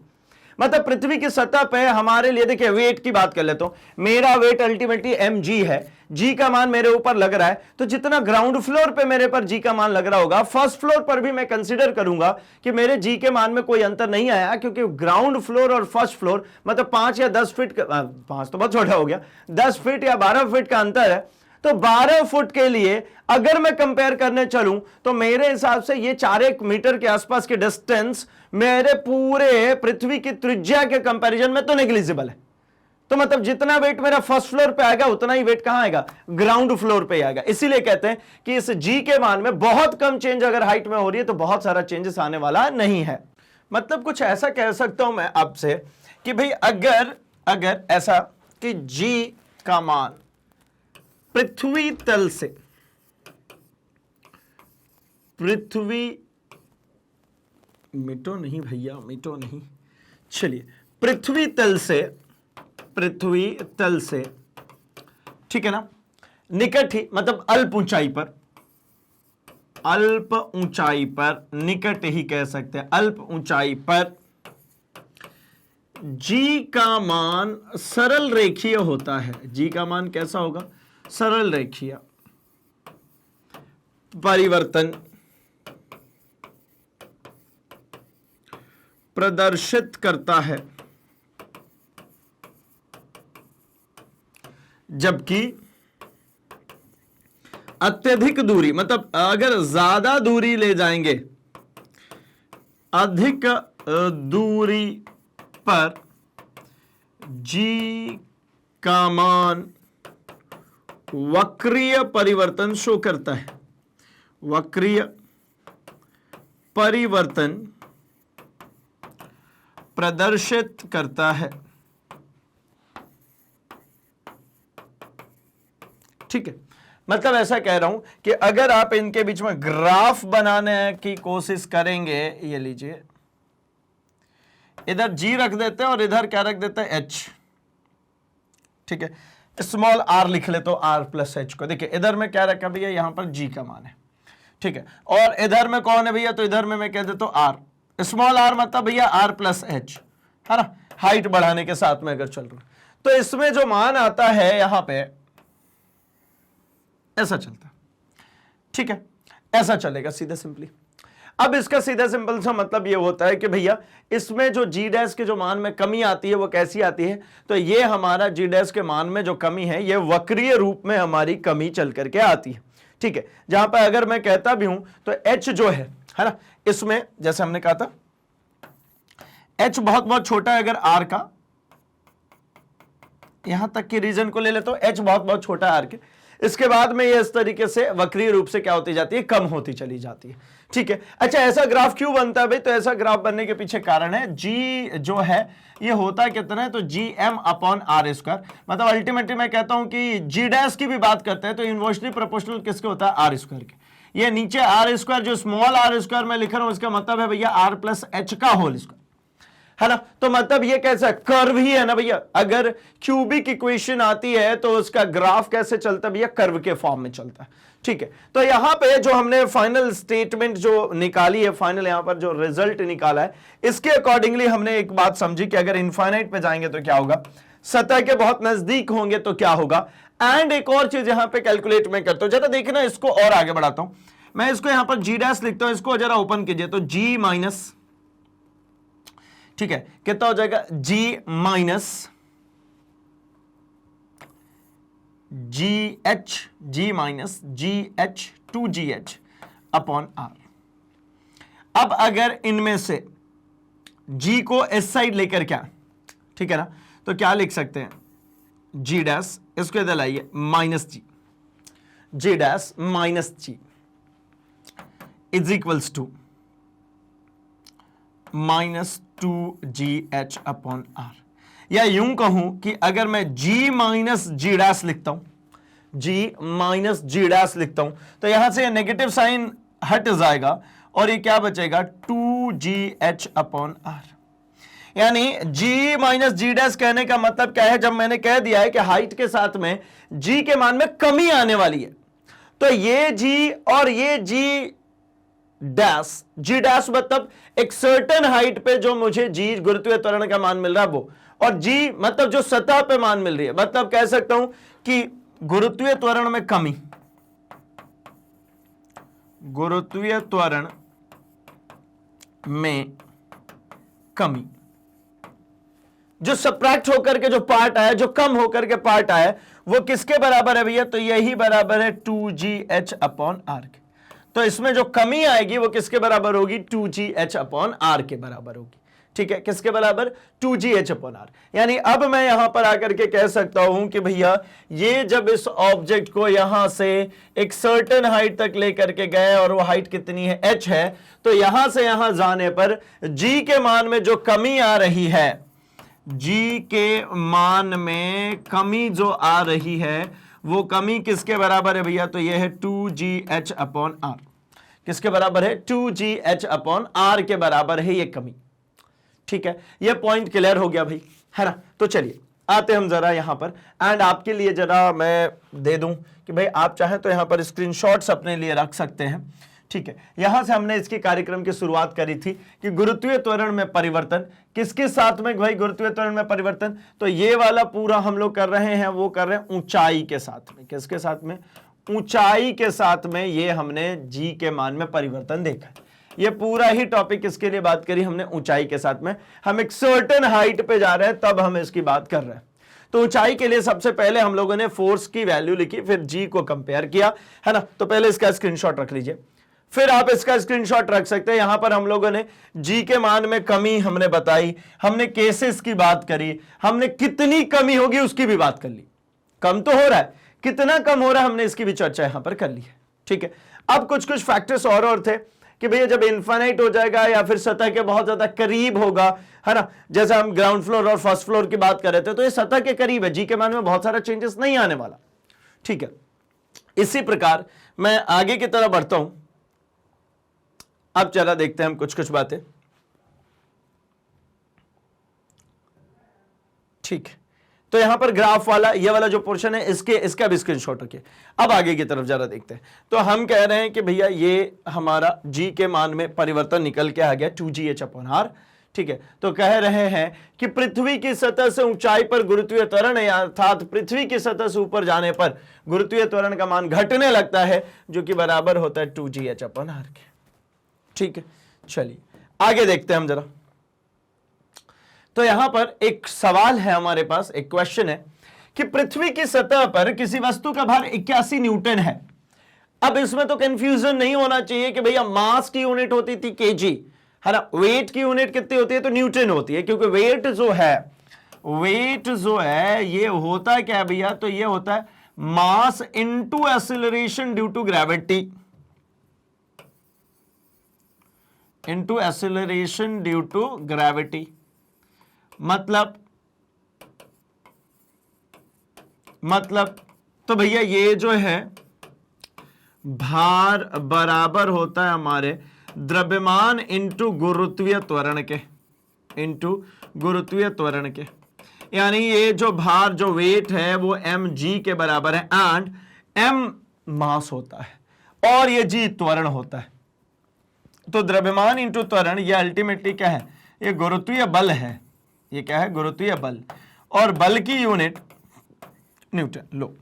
मतलब पृथ्वी की सतह पे हमारे लिए, देखिए वेट की बात कर लेता हूं, मेरा वेट अल्टीमेटली mg है, जी का मान मेरे ऊपर लग रहा है, तो जितना ग्राउंड फ्लोर पे मेरे पर जी का मान लग रहा होगा, फर्स्ट फ्लोर पर भी मैं कंसीडर करूंगा कि मेरे जी के मान में कोई अंतर नहीं आया, क्योंकि ग्राउंड फ्लोर और फर्स्ट फ्लोर मतलब 5 या 10 फीट, 5 तो बहुत छोटा हो गया, 10 फीट या 12 फीट का अंतर है। तो 12 फुट के लिए अगर मैं कंपेयर करने चलूं तो मेरे हिसाब से ये 4 मीटर के आसपास के डिस्टेंस मेरे पूरे पृथ्वी की त्रिज्या के कंपैरिजन में तो नेग्लिजिबल है। तो मतलब जितना वेट मेरा फर्स्ट फ्लोर पे आएगा उतना ही वेट कहां आएगा, ग्राउंड फ्लोर पे आएगा। इसीलिए कहते हैं कि इस जी के मान में बहुत कम चेंज अगर हाइट में हो रही है तो बहुत सारा चेंजेस आने वाला नहीं है। मतलब कुछ ऐसा कह सकता हूं मैं आपसे कि भाई अगर ऐसा कि जी का मान पृथ्वी तल से, पृथ्वी मिटो नहीं भैया, मिटो नहीं, चलिए पृथ्वी तल से ठीक है ना, निकट ही मतलब अल्प ऊंचाई पर, निकट ही कह सकते हैं, अल्प ऊंचाई पर जी का मान सरल रेखीय होता है। जी का मान कैसा होगा? सरल रेखीय। परिवर्तन प्रदर्शित करता है, जबकि अत्यधिक दूरी, मतलब अगर ज्यादा दूरी ले जाएंगे, अधिक दूरी पर जी का मान वक्रीय परिवर्तन शो करता है। वक्रीय परिवर्तन प्रदर्शित करता है। ठीक है, मतलब ऐसा कह रहा हूं कि अगर आप इनके बीच में ग्राफ बनाने की कोशिश करेंगे, ये लीजिए, इधर जी रख देते हैं और इधर क्या रख देते हैं? एच। ठीक है, स्मॉल आर लिख ले तो आर प्लस एच को। देखिए इधर में क्या रखा भैया? यहां पर जी का मान है। ठीक है, और इधर में कौन है भैया? तो इधर में मैं कह देता हूं आर। स्मॉल आर मतलब भैया आर प्लस एच, है ना, हाइट बढ़ाने के साथ में अगर चल रहा, तो इसमें जो मान आता है यहां पे ऐसा चलता है। ठीक है, ऐसा चलेगा सीधे सिंपली। अब इसका सीधा सिंपल सा मतलब ये होता है कि भैया इसमें जो जी डैश के जो मान में कमी आती है वो कैसी आती है? तो ये हमारा जी डैश के मान में जो कमी है ये वक्रीय रूप में हमारी कमी चल करके आती है। ठीक है, जहां पर अगर मैं कहता भी हूं तो एच जो है ना, इसमें जैसे हमने कहा था एच बहुत बहुत छोटा है अगर आर का, यहां तक के रीजन को ले लेता हूं, एच बहुत बहुत छोटा है आर के, इसके बाद में ये इस तरीके से वक्रीय रूप से क्या होती जाती है? कम होती चली जाती है। ठीक है, अच्छा ऐसा ग्राफ क्यों बनता है भाई? तो ऐसा ग्राफ बनने के पीछे कारण है, जी जो है ये होता है कितना है? तो G M upon R square. मतलब अल्टीमेटली मैं कहता हूं कि जी डैश की भी बात करते हैं तो इनवर्सली प्रोपोर्शनल किसके होता है? आर स्क्वायर के। ये नीचे आर स्क्वायर जो स्मॉल आर स्क्वायर में लिख रहा हूं, इसका मतलब है भैया आर प्लस एच का होल स्क्वायर, है ना। तो मतलब ये कैसा कर्व ही है ना भैया। अगर क्यूबिक इक्वेशन आती है तो उसका ग्राफ कैसे चलता है भैया? कर्व के फॉर्म में चलता है। ठीक है, तो यहां पे जो हमने फाइनल स्टेटमेंट जो निकाली है, फाइनल यहां पर जो रिजल्ट निकाला है, इसके अकॉर्डिंगली हमने एक बात समझी कि अगर इनफाइनाइट पे जाएंगे तो क्या होगा, सतह के बहुत नजदीक होंगे तो क्या होगा। एंड एक और चीज यहां पे कैलकुलेट में करता हूं, जरा देखना, इसको और आगे बढ़ाता हूं मैं, इसको यहां पर जी डैश लिखता हूं, इसको जरा ओपन कीजिए तो जी माइनस, ठीक है, कितना हो जाएगा? G minus G H, G minus G H 2GH upon R. अब अगर इनमें से जी को इस साइड लेकर क्या, ठीक है ना, तो क्या लिख सकते हैं? जी डैश, इसको इधर लाइए, minus G, G dash minus G is equals to minus 2GH upon R. या यूं कहूं कि अगर मैं जी माइनस जी डैश लिखता हूं, जी माइनस जी डैश लिखता हूं, तो यहां से नेगेटिव साइन हट जाएगा और ये क्या बचेगा? 2GH upon are. यानी जी माइनस जी डैश कहने का मतलब क्या है? जब मैंने कह दिया है कि हाइट के साथ में जी के मान में कमी आने वाली है, तो ये जी और ये जी डैश, जी डैश मतलब एक सर्टेन हाइट पे जो मुझे जी गुरुत्वीय त्वरण का मान मिल रहा है वो, और जी मतलब जो सतह पे मान मिल रही है, मतलब कह सकता हूं कि गुरुत्वीय त्वरण में कमी, गुरुत्वीय त्वरण में कमी, जो सब्ट्रैक्ट होकर के जो पार्ट आया, जो कम होकर के पार्ट आया, वो किसके बराबर है भैया? तो यही बराबर है 2GH अपॉन आर के। तो इसमें जो कमी आएगी वो किसके बराबर होगी? 2GH अपॉन आर के बराबर होगी। ठीक है, किसके बराबर? 2GH upon are. यानी अब मैं यहां पर आकर के कह सकता हूं कि भैया ये जब इस ऑब्जेक्ट को यहां से एक सर्टेन हाइट तक लेकर के गए और वो हाइट कितनी है? h है, तो यहां से यहां जाने पर g के मान में जो कमी आ रही है, g के मान में कमी जो आ रही है, वो कमी किसके बराबर है भैया? तो ये है 2GH अपॉन आर। किसके बराबर है? 2GH अपॉन आर के बराबर है ये कमी। ठीक है, ये पॉइंट क्लियर हो गया भाई, है ना। तो चलिए आते हम जरा यहां पर, एंड आपके लिए जरा मैं दे दूं कि भाई आप चाहें तो यहां पर स्क्रीनशॉट्स अपने लिए रख सकते हैं। ठीक है, यहां से हमने इसकी कार्यक्रम की शुरुआत करी थी कि गुरुत्वीय त्वरण में परिवर्तन किसके साथ में भाई, गुरुत्वीय त्वरण में परिवर्तन, तो ये वाला पूरा हम लोग कर रहे हैं, वो कर रहे हैं ऊंचाई के साथ में। किसके साथ में? ऊंचाई के साथ में। ये हमने जी के मान में परिवर्तन देखा है। ये पूरा ही टॉपिक इसके लिए बात करी हमने ऊंचाई के साथ में। हम एक सर्टेन हाइट पे जा रहे हैं तब हम इसकी बात कर रहे हैं। तो ऊंचाई के लिए सबसे पहले हम लोगों ने फोर्स की वैल्यू लिखी, फिर जी को कंपेयर किया, है ना। तो पहले इसका स्क्रीनशॉट रख लीजिए, फिर आप इसका स्क्रीनशॉट रख सकते हैं। यहां पर हम लोगों ने जी के मान में कमी हमने बताई, हमने केसेस की बात करी, हमने कितनी कमी होगी उसकी भी बात कर ली। कम तो हो रहा है, कितना कम हो रहा है हमने इसकी भी चर्चा यहां पर कर ली है, ठीक है। अब कुछ कुछ फैक्टर्स और थे कि भैया जब इनफाइनाइट हो जाएगा या फिर सतह के बहुत ज्यादा करीब होगा, है ना, जैसे हम ग्राउंड फ्लोर और फर्स्ट फ्लोर की बात कर रहे थे, तो ये सतह के करीब है, जी के मान में बहुत सारा चेंजेस नहीं आने वाला, ठीक है। इसी प्रकार मैं आगे की तरफ बढ़ता हूं। अब चला देखते हैं हम कुछ कुछ बातें, ठीक है। तो यहां पर ग्राफ वाला ये वाला जो पोर्शन है इसका भी स्क्रीनशॉट रखिए। अब आगे की तरफ जरा देखते हैं। तो हम कह रहे हैं कि भैया ये हमारा जी के मान में परिवर्तन निकल के आ गया 2gh/r, ठीक है। तो कह रहे हैं कि पृथ्वी की सतह से ऊंचाई पर गुरुत्वीय त्वरण, अर्थात पृथ्वी की सतह से ऊपर जाने पर गुरुत्वीय त्वरण का मान घटने लगता है, जो कि बराबर होता है 2gh/r के, ठीक है। चलिए आगे देखते हैं हम जरा। तो यहां पर एक सवाल है हमारे पास, एक क्वेश्चन है कि पृथ्वी की सतह पर किसी वस्तु का भार 81 न्यूटन है। अब इसमें तो कंफ्यूजन नहीं होना चाहिए कि भैया मास की यूनिट होती थी केजी, है ना, वेट की यूनिट कितनी होती है, तो न्यूटन होती है, क्योंकि वेट जो है ये होता है क्या है भैया, तो ये होता है mass into acceleration due to gravity, into acceleration due to gravity. मतलब तो भैया ये जो है भार बराबर होता है हमारे द्रव्यमान इंटू गुरुत्वीय त्वरण के, यानी ये जो भार जो वेट है वो mg के बराबर है, एंड m मास होता है और ये g त्वरण होता है। तो द्रव्यमान इंटू त्वरण ये अल्टीमेटली क्या है, ये गुरुत्वीय बल है। ये क्या है, गुरुत्वीय बल, और बल की यूनिट न्यूटन। लो,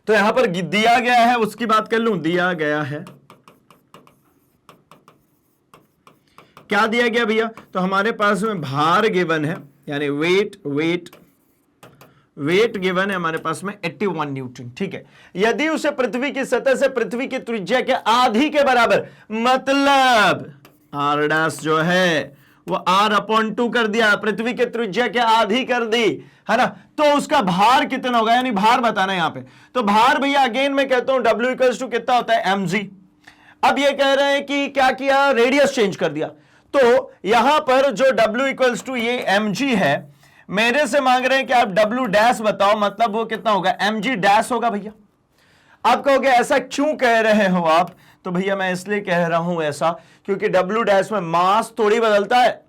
तो यहां पर दिया गया है, उसकी बात कर लूं, दिया गया है, क्या दिया गया भैया, तो हमारे पास में भार गिवन है, यानी वेट गिवन है हमारे पास में 81 न्यूटन, ठीक है। यदि उसे पृथ्वी की सतह से पृथ्वी की त्रिज्या के आधी के बराबर, मतलब r डैश जो है वो r/2 कर दिया, पृथ्वी के त्रिज्या के आधी कर दी, है ना, तो उसका भार कितना होगा, यानी भार बताना है यहां पे। तो भार भैया अगेन मैं कहता हूं W इक्वल्स टू कितना होता है, mg। अब ये कह रहे हैं कि क्या किया, रेडियस चेंज कर दिया। तो यहां पर जो W इक्वल्स टू ये mg है, मेरे से मांग रहे हैं कि आप W डैश बताओ, मतलब वो कितना होगा, mg डैश होगा भैया। आप कहोगे ऐसा क्यों कह रहे हो आप, तो भैया मैं इसलिए कह रहा हूं ऐसा क्योंकि W डैश में मास थोड़ी बदलता है,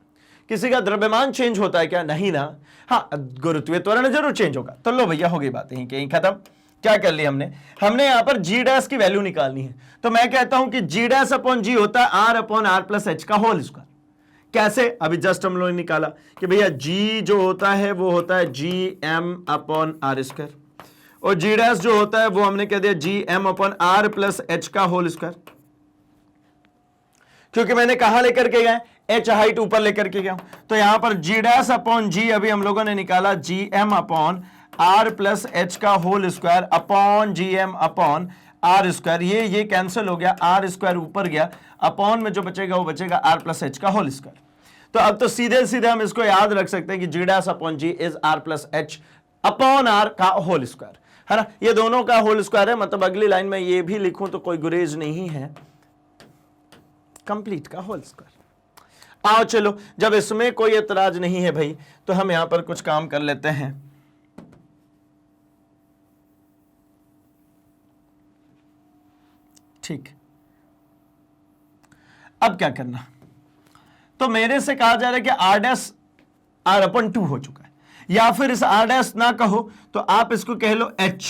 किसी का द्रव्यमान चेंज होता है क्या, नहीं ना। हाँ, गुरुत्वीय त्वरण जरूर चेंज होगा। तो लो भैया हो गई बात यहीं खत्म। क्या कर लिया हमने यहां पर G डैश की वैल्यू निकालनी है। तो मैं कहता हूं कि G डैश अपॉन G होता है R/R+H का होल स्क्वायर। कैसे, अभी जस्ट हम लोग ने निकाला कि भैया G जो होता है वो होता है Gm/r², और G डैश जो होता है वो हमने कह दिया Gm/r+H का होल स्क्वायर, क्योंकि मैंने कहां लेकर के गए, H हाइट ऊपर लेकर के गया। तो यहां पर G डैश अपॉन G अभी हम लोगों ने निकाला Gm/r+H का होल स्क्वायर अपॉन Gm/r²। ये कैंसिल हो गया, r² ऊपर गया, अपॉन में जो बचेगा वो बचेगा r+H का होल स्क्वायर। तो अब तो सीधे सीधे हम इसको याद रख सकते हैं कि G dash upon G is r+H upon r का होल स्क्वायर, है ना। ये दोनों का होल स्क्वायर है, मतलब अगली लाइन में ये भी लिखूं तो कोई गुरेज नहीं है, कंप्लीट का होल स्क्वायर। आओ चलो, जब इसमें कोई एतराज नहीं है भाई, तो हम यहां पर कुछ काम कर लेते हैं। ठीक, अब क्या करना, तो मेरे से कहा जा रहा है कि r डैश r/2 हो चुका है, या फिर इस r डैश ना कहो तो आप इसको कह लो h,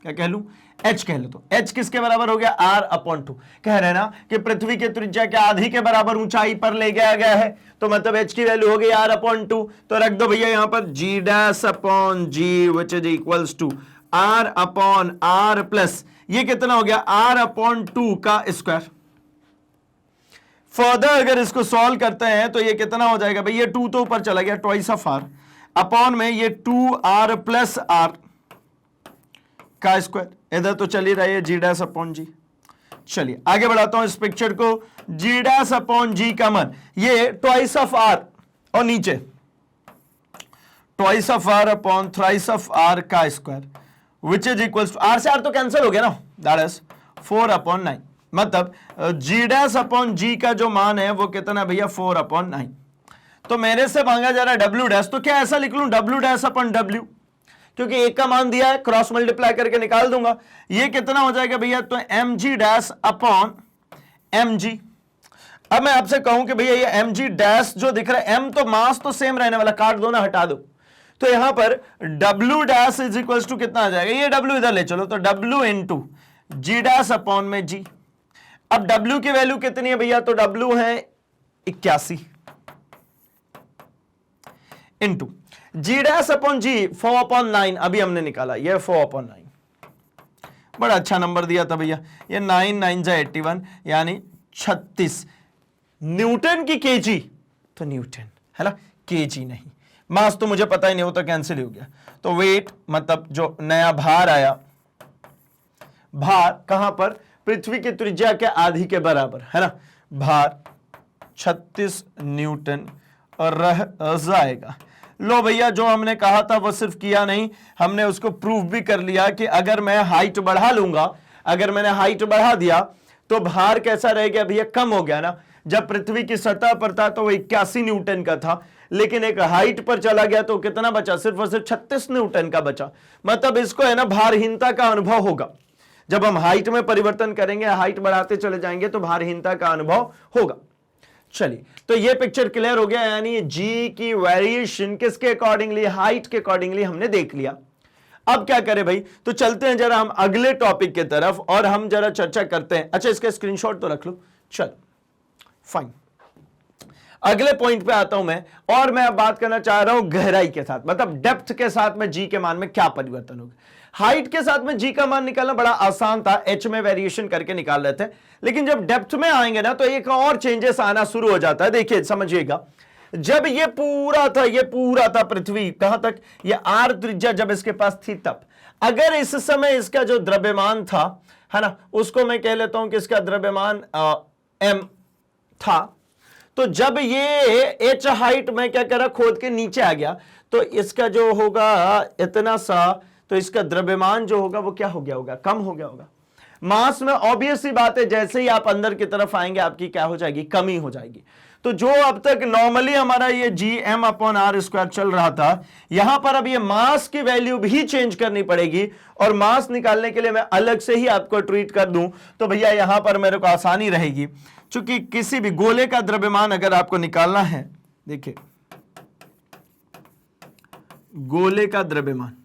क्या कह लूं, h कह लो तो h किसके बराबर हो गया r/2। कह रहे ना कि पृथ्वी के त्रिज्या के आधी के बराबर ऊंचाई पर ले गया गया है, तो मतलब h की वैल्यू हो गई r/2। तो रख दो भैया यहां पर g' which is equals to r/r plus ये कितना हो गया r/2 का स्क्वायर। फर्दर अगर इसको सॉल्व करते हैं तो ये कितना हो जाएगा भाई, ये 2 तो ऊपर चला गया, ट्वाइस ऑफ r अपॉन में ये 2r प्लस r का स्क्वायर, इधर तो चली रही है g'/g। चलिए आगे बढ़ाता हूं इस पिक्चर को, g' का मन ये ट्वाइस ऑफ r और नीचे twice of r upon thrice of r का square which is equals to r से r तो कैंसिल हो गया ना, दैट इज 4/9। मतलब g' का जो मान है वो कितना भैया 4/9। तो मेरे से मांगा जा रहा है w', तो क्या ऐसा लिख लूं w'/w, क्योंकि एक का मान दिया है, क्रॉस मल्टीप्लाई करके निकाल दूंगा। ये कितना हो जाएगा भैया, तो mg'/mg। अब मैं आपसे कहूं कि भैया ये mg' जो दिख रहा है, m तो मास तो सेम रहने वाला, काट दो ना, हटा दो, तो यहां पर w' इज इक्वल्स टू कितना आ जाएगा, ये w इधर ले चलो, तो w इंटू g' में g। अब w की वैल्यू कितनी है भैया, तो w है 81 इंटू g' 4/9, अभी हमने निकाला ये 4/9। बड़ा अच्छा नंबर दिया था भैया, ये 9 9 जा 81 यानी 36 न्यूटन की केजी, तो न्यूटन है ना, केजी नहीं, मास तो मुझे पता ही नहीं, वो तो कैंसिल ही हो गया। तो वेट मतलब जो नया भार आया, भार कहां पर, पृथ्वी की त्रिज्या के आधी के बराबर है ना, भार 36 न्यूटन और रह जाएगा। लो भैया जो हमने कहा था वो सिर्फ किया नहीं, हमने उसको प्रूफ भी कर लिया कि अगर मैं हाइट बढ़ा लूंगा, अगर मैंने हाइट बढ़ा दिया तो भार कैसा रह गया भैया, कम हो गया ना। जब पृथ्वी की सतह पर था तो वो 81 न्यूटन का था, लेकिन एक हाइट पर चला गया तो कितना बचा, सिर्फ और सिर्फ 36 न्यूटन का बचा। मतलब इसको है ना भारहीनता का अनुभव होगा, जब हम हाइट में परिवर्तन करेंगे, हाइट बढ़ाते चले जाएंगे तो भारहीनता का अनुभव होगा। चलिए तो ये पिक्चर क्लियर हो गया, यानी जी की वेरिएशन किसके अकॉर्डिंगली, हाइट के अकॉर्डिंगली हमने देख लिया। अब क्या करें भाई, तो चलते हैं जरा हम अगले टॉपिक की तरफ और हम जरा चर्चा करते हैं। अच्छा इसका स्क्रीनशॉट तो रख लो, चल फाइन। अगले पॉइंट पे आता हूं मैं, और मैं अब बात करना चाह रहा हूं गहराई के साथ, मतलब डेप्थ के साथ में जी के मान में क्या परिवर्तन होगा। हाइट के साथ में जी का मान निकालना बड़ा आसान था, एच में वेरिएशन करके निकाल रहे थे, लेकिन जब डेप्थ में आएंगे ना तो एक और चेंजेस आना शुरू हो जाता है। देखिए समझिएगा, जब ये पूरा था पृथ्वी कहां तक, ये आर त्रिज्या जब इसके पास थी, तब अगर इस समय इसका जो द्रव्यमान था है ना, उसको मैं कह लेता हूं कि इसका द्रव्यमान एम था, तो जब ये एच हाइट में क्या करा, खोद के नीचे आ गया, तो इसका जो होगा इतना सा, तो इसका द्रव्यमान जो होगा वो क्या हो गया होगा, कम हो गया होगा। मास में ऑब्वियस सी बात है, जैसे ही आप अंदर की तरफ आएंगे आपकी क्या हो जाएगी, कमी हो जाएगी। तो जो अब तक नॉर्मली हमारा ये gm/r² चल रहा था, यहां पर अब ये मास की वैल्यू भी चेंज करनी पड़ेगी, और मास निकालने के लिए मैं अलग से ही आपको ट्रीट कर दूं तो भैया यहां पर मेरे को आसानी रहेगी। चूंकि किसी भी गोले का द्रव्यमान अगर आपको निकालना है, देखिए गोले का द्रव्यमान,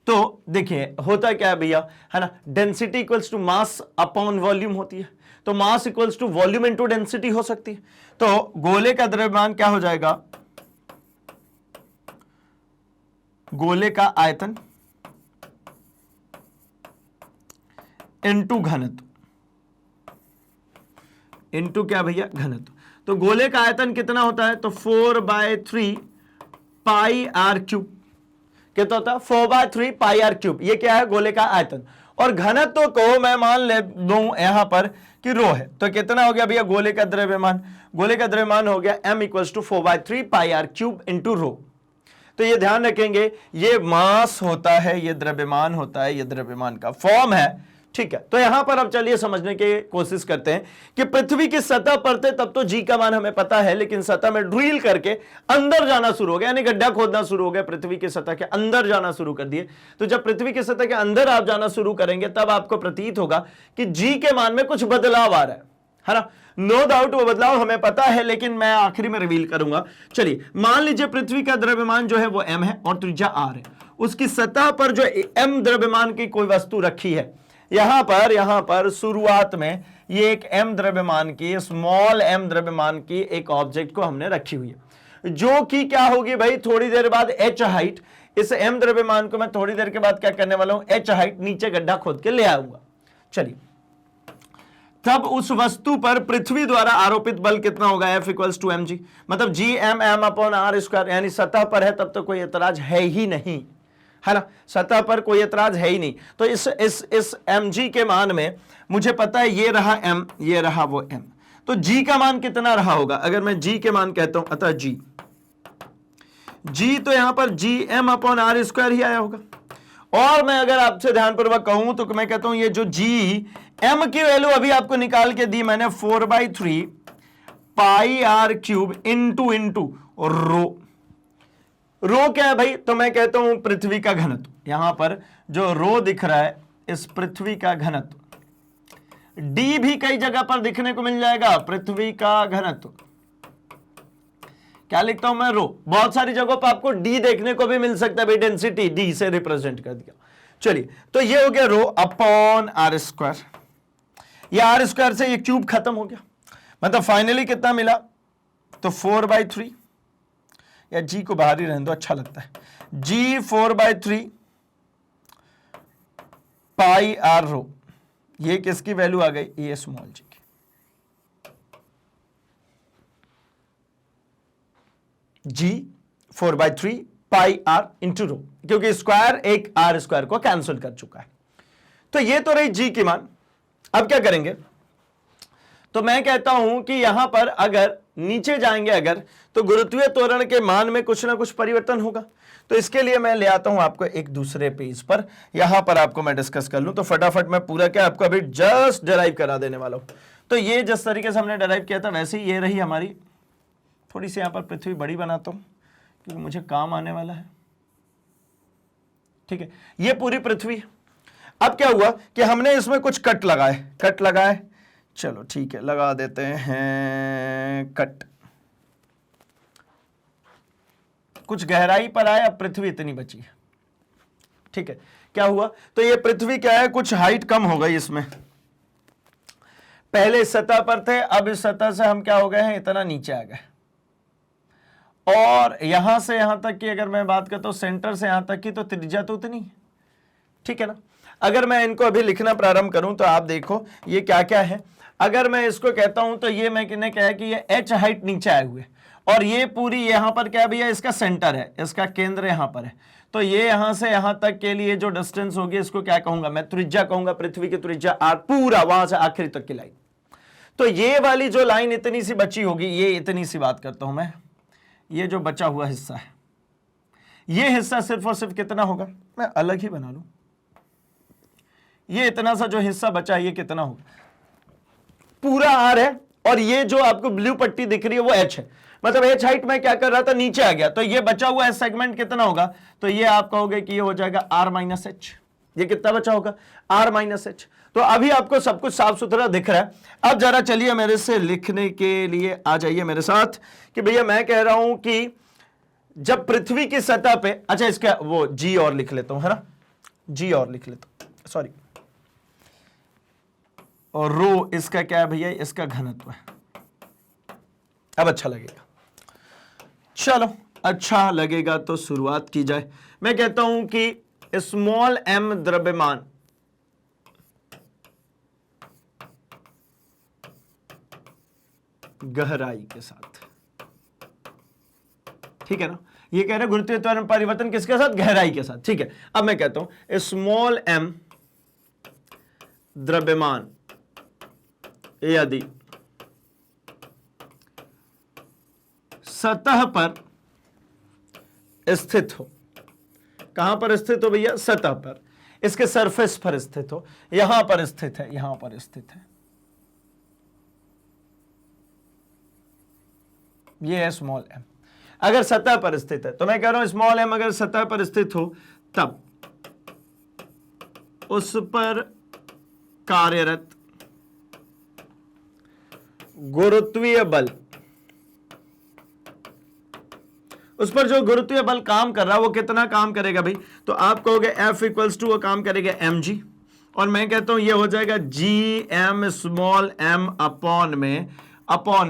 तो देखिए होता क्या है भैया, है ना, density equals to mass upon volume होती है, तो mass equals to volume into density हो सकती है। तो गोले का द्रव्यमान क्या हो जाएगा, गोले का आयतन इनटू घनत्व, इनटू क्या भैया, घनत्व। तो गोले का आयतन कितना होता है, तो 4/3 पाई आर क्यूब, कितना होता है 4/3 पाई आर क्यूब, ये क्या है, गोले का आयतन। और घनत्व को मैं मान ले दूं यहां पर कि रो है, तो कितना हो गया भैया गोले का द्रव्यमान, गोले का द्रव्यमान हो गया m equals to 4/3 pi R cube into rho. तो ये ध्यान रखेंगे, ये मास होता है, ये द्रव्यमान होता है, ये द्रव्यमान का फॉर्म है, ठीक है। तो यहां पर अब चलिए समझने की कोशिश करते हैं कि पृथ्वी की सतह पर थे तब तो जी का मान हमें पता है, लेकिन सतह में ड्रिल करके अंदर जाना शुरू हो गया, यानी गड्ढा खोदना शुरू हो गया, पृथ्वी की सतह के अंदर जाना शुरू कर दिए। तो जब पृथ्वी की सतह के अंदर आप जाना शुरू करेंगे तब आपको प्रतीत होगा कि जी के मान में कुछ बदलाव आ रहा है ना। नो डाउट वो बदलाव हमें पता है, लेकिन मैं आखिरी में रिवील करूंगा। चलिए मान लीजिए पृथ्वी का द्रव्यमान जो है वो m है और त्रिज्या r है, उसकी सतह पर जो m द्रव्यमान की कोई वस्तु रखी है, यहां पर शुरुआत में ये एक m द्रव्यमान की, स्मॉल m द्रव्यमान की एक ऑब्जेक्ट को हमने रखी हुई है, जो कि क्या होगी भाई, थोड़ी देर बाद h हाइट, इस m द्रव्यमान को मैं थोड़ी देर के बाद क्या करने वाला हूं, h हाइट नीचे गड्ढा खोद के ले आऊंगा। चलिए, तब उस वस्तु पर पृथ्वी द्वारा आरोपित बल कितना होगा, F इक्वल्स टू mg, मतलब G M M upon R square, यानी सतह पर है तब तो कोई एतराज है ही नहीं, है ना, सतह पर कोई एतराज है ही नहीं। तो इस mg के मान में मुझे पता है ये रहा m, ये रहा वो m, तो g का मान कितना रहा होगा, अगर मैं g के मान कहता हूं, अतः g तो यहां पर G M upon R square ही आया होगा। और मैं अगर आपसे ध्यानपूर्वक कहूं तो मैं कहता हूं ये जो जी एम की वैल्यू अभी आपको निकाल के दी मैंने 4/3 पाई आर क्यूब इंटू रो क्या है भाई, तो मैं कहता हूं पृथ्वी का घनत्व, यहां पर जो रो दिख रहा है इस पृथ्वी का घनत्व, डी भी कई जगह पर दिखने को मिल जाएगा, पृथ्वी का घनत्व, क्या लिखता हूं मैं, रो, बहुत सारी जगहों पर आपको डी देखने को भी मिल सकता है भाई, डेंसिटी डी से रिप्रेजेंट कर दिया। चलिए, तो ये हो गया रो अपॉन आर स्क्वायर, ये आर स्क्वायर से ये क्यूब खत्म हो गया, मतलब फाइनली कितना मिला, तो 4/3, या जी को बाहर ही रहने दो, अच्छा लगता है, जी 4/3 पाई आर रो, ये किसकी वैल्यू आ गई, ये स्मॉल जी की, जी 4/3 पाई आर इंटू रो, क्योंकि स्क्वायर एक आर स्क्वायर को कैंसिल कर चुका है। तो ये तो रही जी की मान। अब क्या करेंगे, तो मैं कहता हूं कि यहां पर अगर नीचे जाएंगे अगर, तो गुरुत्वीय त्वरण के मान में कुछ ना कुछ परिवर्तन होगा। तो इसके लिए मैं ले आता हूं आपको एक दूसरे पेज पर, यहां पर आपको मैं डिस्कस कर लूं, तो फटाफट मैं पूरा क्या आपको अभी जस्ट डिराइव करा देने वाला हूं। तो ये जिस तरीके से हमने डिराइव किया था वैसे ही ये रही हमारी, थोड़ी सी यहां पर पृथ्वी बड़ी बनाता हूं क्योंकि मुझे काम आने वाला है, ठीक है, ये पूरी पृथ्वी। अब क्या हुआ कि हमने इसमें कुछ कट लगाए, चलो ठीक है, लगा देते हैं कट, कुछ गहराई पर आए, अब पृथ्वी इतनी बची है, ठीक है, क्या हुआ, तो ये पृथ्वी क्या है, कुछ हाइट कम हो गई इसमें, पहले इस सतह पर थे, अब इस सतह से हम क्या हो गए हैं, इतना नीचे आ गए, और यहां से यहां तक की अगर मैं बात करता हूं, सेंटर से यहां तक की तो त्रिज्या तो उतनी, ठीक है ना। अगर मैं इनको अभी लिखना प्रारंभ करूं तो आप देखो ये क्या क्या है, अगर मैं इसको कहता हूं तो ये मैंने कहा कि ये h हाइट नीचे आए हुए, और ये पूरी यहां पर क्या भैया, इसका सेंटर है, इसका केंद्र यहां पर है, तो ये यहां से यहां तक के लिए जो डिस्टेंस होगी इसको क्या कहूंगा मैं, त्रिज्या कहूंगा, पृथ्वी की त्रिज्या r, पूरा वहां से आखिरी तक की लाइन। तो ये वाली जो लाइन इतनी सी बची होगी, ये इतनी सी बात करता हूं मैं, ये जो बचा हुआ हिस्सा है, ये हिस्सा सिर्फ और सिर्फ कितना होगा, मैं अलग ही बना लूं, ये इतना सा जो हिस्सा बचा है ये कितना होगा, पूरा आर है, और ये जो आपको ब्लू पट्टी दिख रही है वो एच है, मतलब एच हाइट में क्या कर रहा था, नीचे आ गया, तो ये बचा हुआ है सेगमेंट कितना होगा, तो ये आप कहोगे कि ये हो जाएगा आर माइनस एच, ये कितना बचा होगा, आर माइनस एच। तो अभी आपको सब कुछ साफ सुथरा दिख रहा है। अब जरा चलिए मेरे से लिखने के लिए आ जाइए मेरे साथ, कि भैया मैं कह रहा हूं कि जब पृथ्वी की सतह पे, अच्छा इसका वो जी और लिख लेता हूं, है ना, जी और लिख लेता हूं, सॉरी, और रो इसका क्या है भैया, इसका घनत्व है। अब अच्छा लगेगा, चलो अच्छा लगेगा तो शुरुआत की जाए। मैं कहता हूं कि स्मॉल m द्रव्यमान गहराई के साथ, ठीक है ना, ये कह रहे गुरुत्वीय त्वरण परिवर्तन किसके साथ, गहराई के साथ, ठीक है। अब मैं कहता हूं स्मॉल m द्रव्यमान यदि सतह पर स्थित हो, कहां पर स्थित हो भैया, सतह पर, इसके सरफेस पर स्थित हो, यहां पर स्थित है, यहां पर स्थित है, ये है स्मॉल m, अगर सतह पर स्थित है, तो मैं कह रहा हूं स्मॉल m अगर सतह पर स्थित हो तब उस पर कार्यरत गुरुत्वीय बल उस पर जो गुरुत्वीय बल काम कर रहा है वो कितना काम करेगा भाई, तो आप कहोगे F इक्वल्स टू वो काम करेगा mg, और मैं कहता हूं ये हो जाएगा gm स्मॉल m अपॉन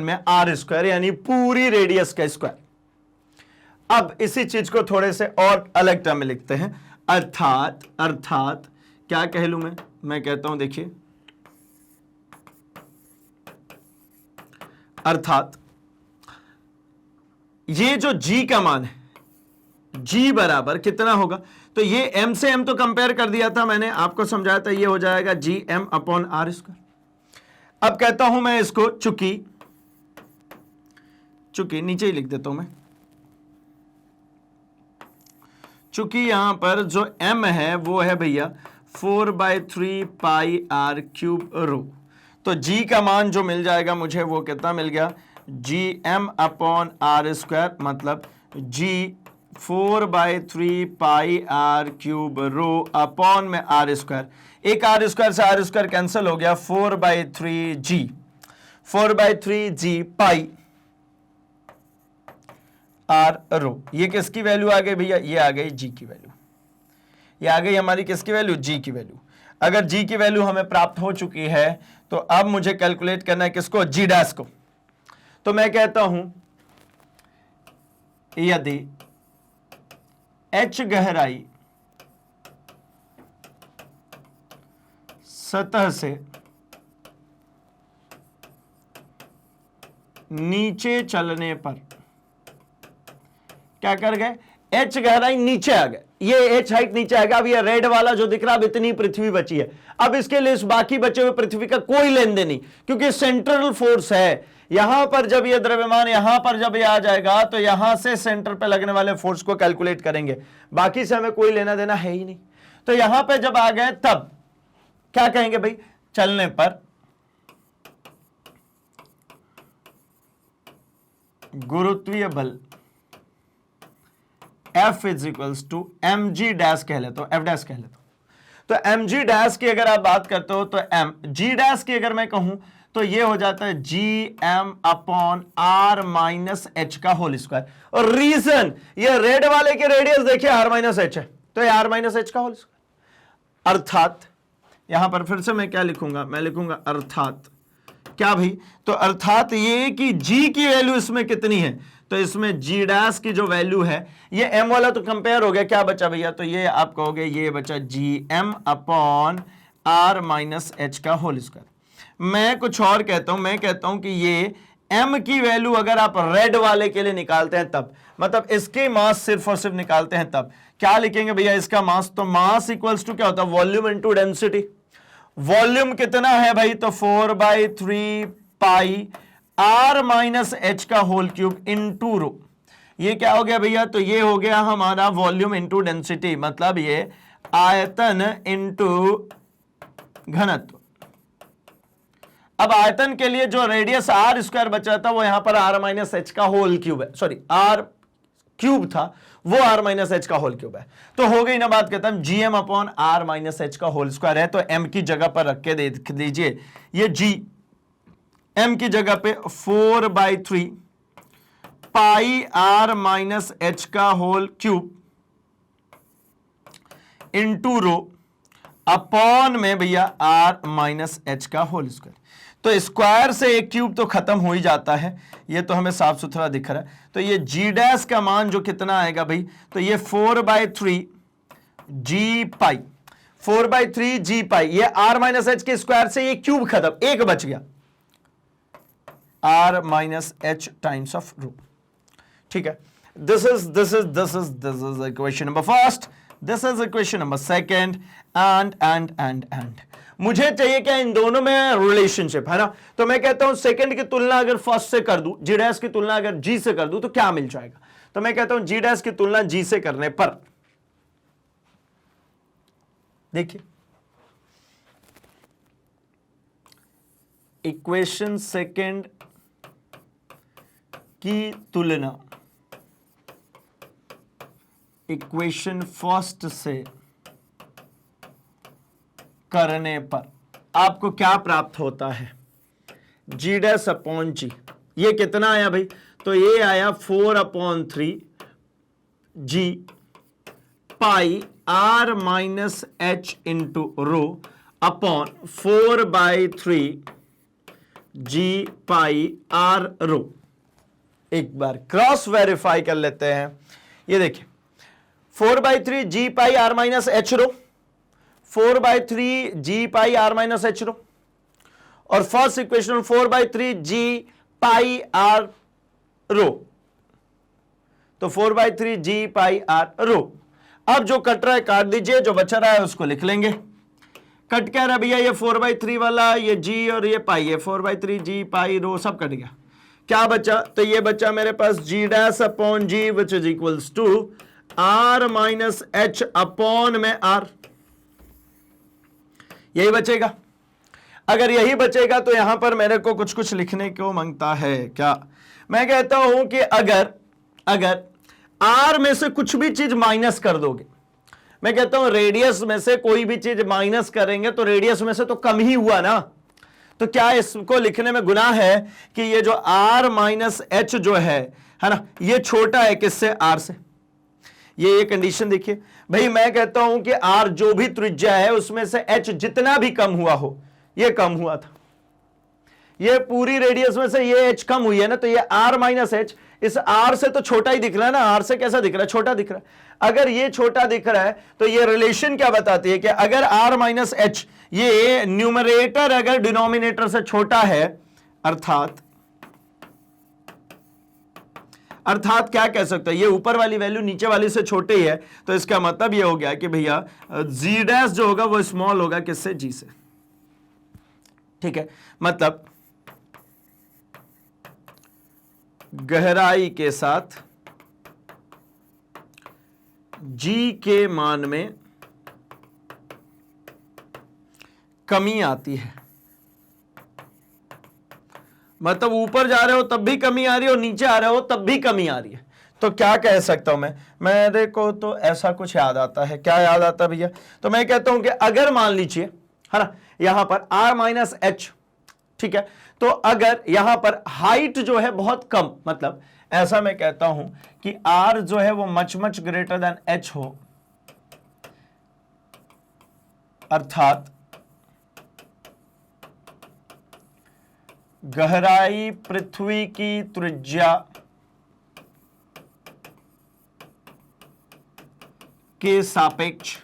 में r स्क्वायर, यानी पूरी रेडियस का स्क्वायर। अब इसी चीज को थोड़े से और अलग टर्म में लिखते हैं, अर्थात क्या कह लूं मैं कहता हूं देखिए, अर्थात ये जो g का मान है, g बराबर कितना होगा, तो ये m से m तो कंपेयर कर दिया था मैंने, आपको समझाया था, ये हो जाएगा gm अपॉन r स्क्वायर। अब कहता हूं मैं इसको चूंकि नीचे ही लिख देता हूं मैं, चूंकि यहां पर जो m है वो है भैया 4/3 पाई r क्यूब रो, तो g का मान जो मिल जाएगा मुझे वो कितना मिल गया, gm अपॉन r स्क्वायर, मतलब g 4/3 पाई r क्यूब रो अपॉन में r स्क्वायर, एक r स्क्वायर से r स्क्वायर कैंसिल हो गया, 4/3g पाई r रो। ये किसकी वैल्यू आ गई भैया, ये आ गई g की वैल्यू, ये आ गई हमारी किसकी वैल्यू, g की वैल्यू। अगर g की वैल्यू हमें प्राप्त हो चुकी है तो अब मुझे कैलकुलेट करना है किसको, g डैश को। तो मैं कहता हूं यदि h गहराई सतह से नीचे चलने पर क्या कर गए, h गहराई नीचे आ गए, ये h हाइट नीचे आएगा। अब ये रेड वाला जो दिख रहा है, अब इतनी पृथ्वी बची है, अब इसके लिए इस बाकी बचे हुए पृथ्वी का कोई लेन देन नहीं, क्योंकि सेंट्रल फोर्स है। यहां पर जब ये द्रव्यमान यहां पर जब ये आ जाएगा तो यहां से सेंटर पे लगने वाले फोर्स को कैलकुलेट करेंगे, बाकी से हमें कोई लेना देना है ही नहीं। तो यहां पे जब आ गए तब क्या कहेंगे भाई, चलने पर गुरुत्वीय बल F is equals to mg dash कह लेता हूं, F डैश कह लेता हूं। तो mg डैश की अगर आप बात करते हो तो g डैश की अगर मैं कहूं तो ये हो जाता है gm upon r minus h का होल स्क्वायर। और रीजन, ये रेड वाले के रेडियस देखिए r माइनस h है, तो ये r माइनस h का होल स्क्वायर। अर्थात यहां पर फिर से मैं क्या लिखूंगा, मैं लिखूंगा अर्थात क्या भाई, तो अर्थात ये कि g की वैल्यू इसमें कितनी है, तो इसमें g डैश की जो वैल्यू है, ये m वाला तो कंपेयर हो गया, क्या बचा भैया, तो ये आप कहोगे ये बचा gm upon r minus h का होल स्क्वायर। मैं कुछ और कहता हूं, मैं कहता हूं कि ये m की वैल्यू अगर आप रेड वाले के लिए निकालते हैं तब, मतलब इसके मास सिर्फ और सिर्फ निकालते हैं तब क्या लिखेंगे भैया, इसका मास, तो मास इक्वल्स टू क्या होता है, वॉल्यूम इनटू डेंसिटी। वॉल्यूम कितना है भाई, तो 4/3 पाई r माइनस h का होल क्यूब इनटू रो। ये क्या हो गया भैया, तो ये हो गया हमारा वॉल्यूम इनटू डेंसिटी, मतलब ये आयतन इनटू घनत्व। अब आयतन के लिए जो रेडियस r स्क्वायर बचा था वो यहां पर r माइनस h का होल क्यूब है, सॉरी r क्यूब था वो r माइनस h का होल क्यूब है। तो हो गई ना बात, कहता हूं gm upon r minus h का होल स्क्वायर है, तो m की जगह पर रख के देख दीजिए, ये g m की जगह पे 4/3 पाई r माइनस h का whole cube into rho upon में भैया r माइनस h का होल स्क्वायर। तो स्क्वायर से एक क्यूब तो खत्म हो ही जाता है, ये तो हमें साफ सुथरा दिख रहा है। तो ये g डैश का मान जो कितना आएगा भाई, तो ये 4/3 g पाई, 4/3 g पाई, ये r माइनस h के स्क्वायर से ये क्यूब खत्म, एक बच गया, r minus h times of rho. ठीक है, this is equation number first, this is equation number second, and मुझे चाहिए क्या, इन दोनों में रिलेशनशिप है ना। तो मैं कहता हूं सेकंड की तुलना अगर फर्स्ट से कर दूं, जी डैश की तुलना अगर जी से कर दूं तो क्या मिल जाएगा, तो मैं कहता हूं जी डैश की तुलना जी से करने पर, देखिए इक्वेशन सेकंड की तुलना इक्वेशन फर्स्ट से करने पर आपको क्या प्राप्त होता है, g डैश अपॉन जी। ये कितना आया भाई, तो ये आया 4/3 G pi R minus H into rho upon 4/3 G pi R rho. एक बार क्रॉस वेरीफाई कर लेते हैं। ये देखिए 4/3 G pi R minus H rho, 4/3 G pi R minus H rho, और first equation 4/3 G pi R rho, तो 4/3 G pi R रो। अब जो कट रहा है काट दीजिए, जो बचा रहा है उसको लिख लेंगे। कट क्या रहा भैया, ये 4/3 वाला, ये जी और ये पाई है, 4/3 जी पाई रो सब कट गया। क्या बचा, तो ये बचा मेरे पास G dash upon G which is equals to R minus H upon में आर, यही बचेगा। अगर यही बचेगा तो यहां पर मेरे को कुछ कुछ लिखने को मांगता है। क्या मैं कहता हूं कि अगर आर में से कुछ भी चीज माइनस कर दोगे, मैं कहता हूं रेडियस में से कोई भी चीज माइनस करेंगे तो रेडियस में से तो कम ही हुआ ना, तो क्या इसको लिखने में गुनाह है कि ये जो आर माइनस एच जो है ना, ये छोटा है किससे, आर से। ये कंडीशन देखिए भाई, मैं कहता हूं कि आर जो भी त्रिज्या है उसमें से एच जितना भी कम हुआ हो, ये कम हुआ था, ये पूरी रेडियस में से ये एच कम हुई है ना, तो ये आर माइनस एच इस आर से तो छोटा ही दिख रहा है ना, आर से कैसा दिख रहा है, छोटा दिख रहा है। अगर ये छोटा दिख रहा है तो ये रिलेशन क्या बताती है कि अगर आर माइनस एच ये न्यूमरेटर अगर डिनोमिनेटर से छोटा है, अर्थात क्या कह सकते हैं, ये ऊपर वाली वैल्यू नीचे वाली से छोटी है, तो इसका मतलब ये हो गया कि भैया जी डैश जो होगा वो स्मॉल होगा किससे, जी से। ठीक है, मतलब गहराई के साथ जी के मान में कमी आती है, मतलब ऊपर जा रहे हो तब भी कमी आ रही है और नीचे आ रहे हो तब भी कमी आ रही है। तो क्या कह सकता हूं मैं मेरे को तो ऐसा कुछ याद आता है। क्या याद आता है भैया, तो मैं कहता हूं कि अगर मान लीजिए है ना यहां पर r माइनस एच, ठीक है, तो अगर यहां पर हाइट जो है बहुत कम, मतलब ऐसा मैं कहता हूं कि r जो है वो much much greater than h हो, अर्थात गहराई पृथ्वी की त्रिज्या के सापेक्ष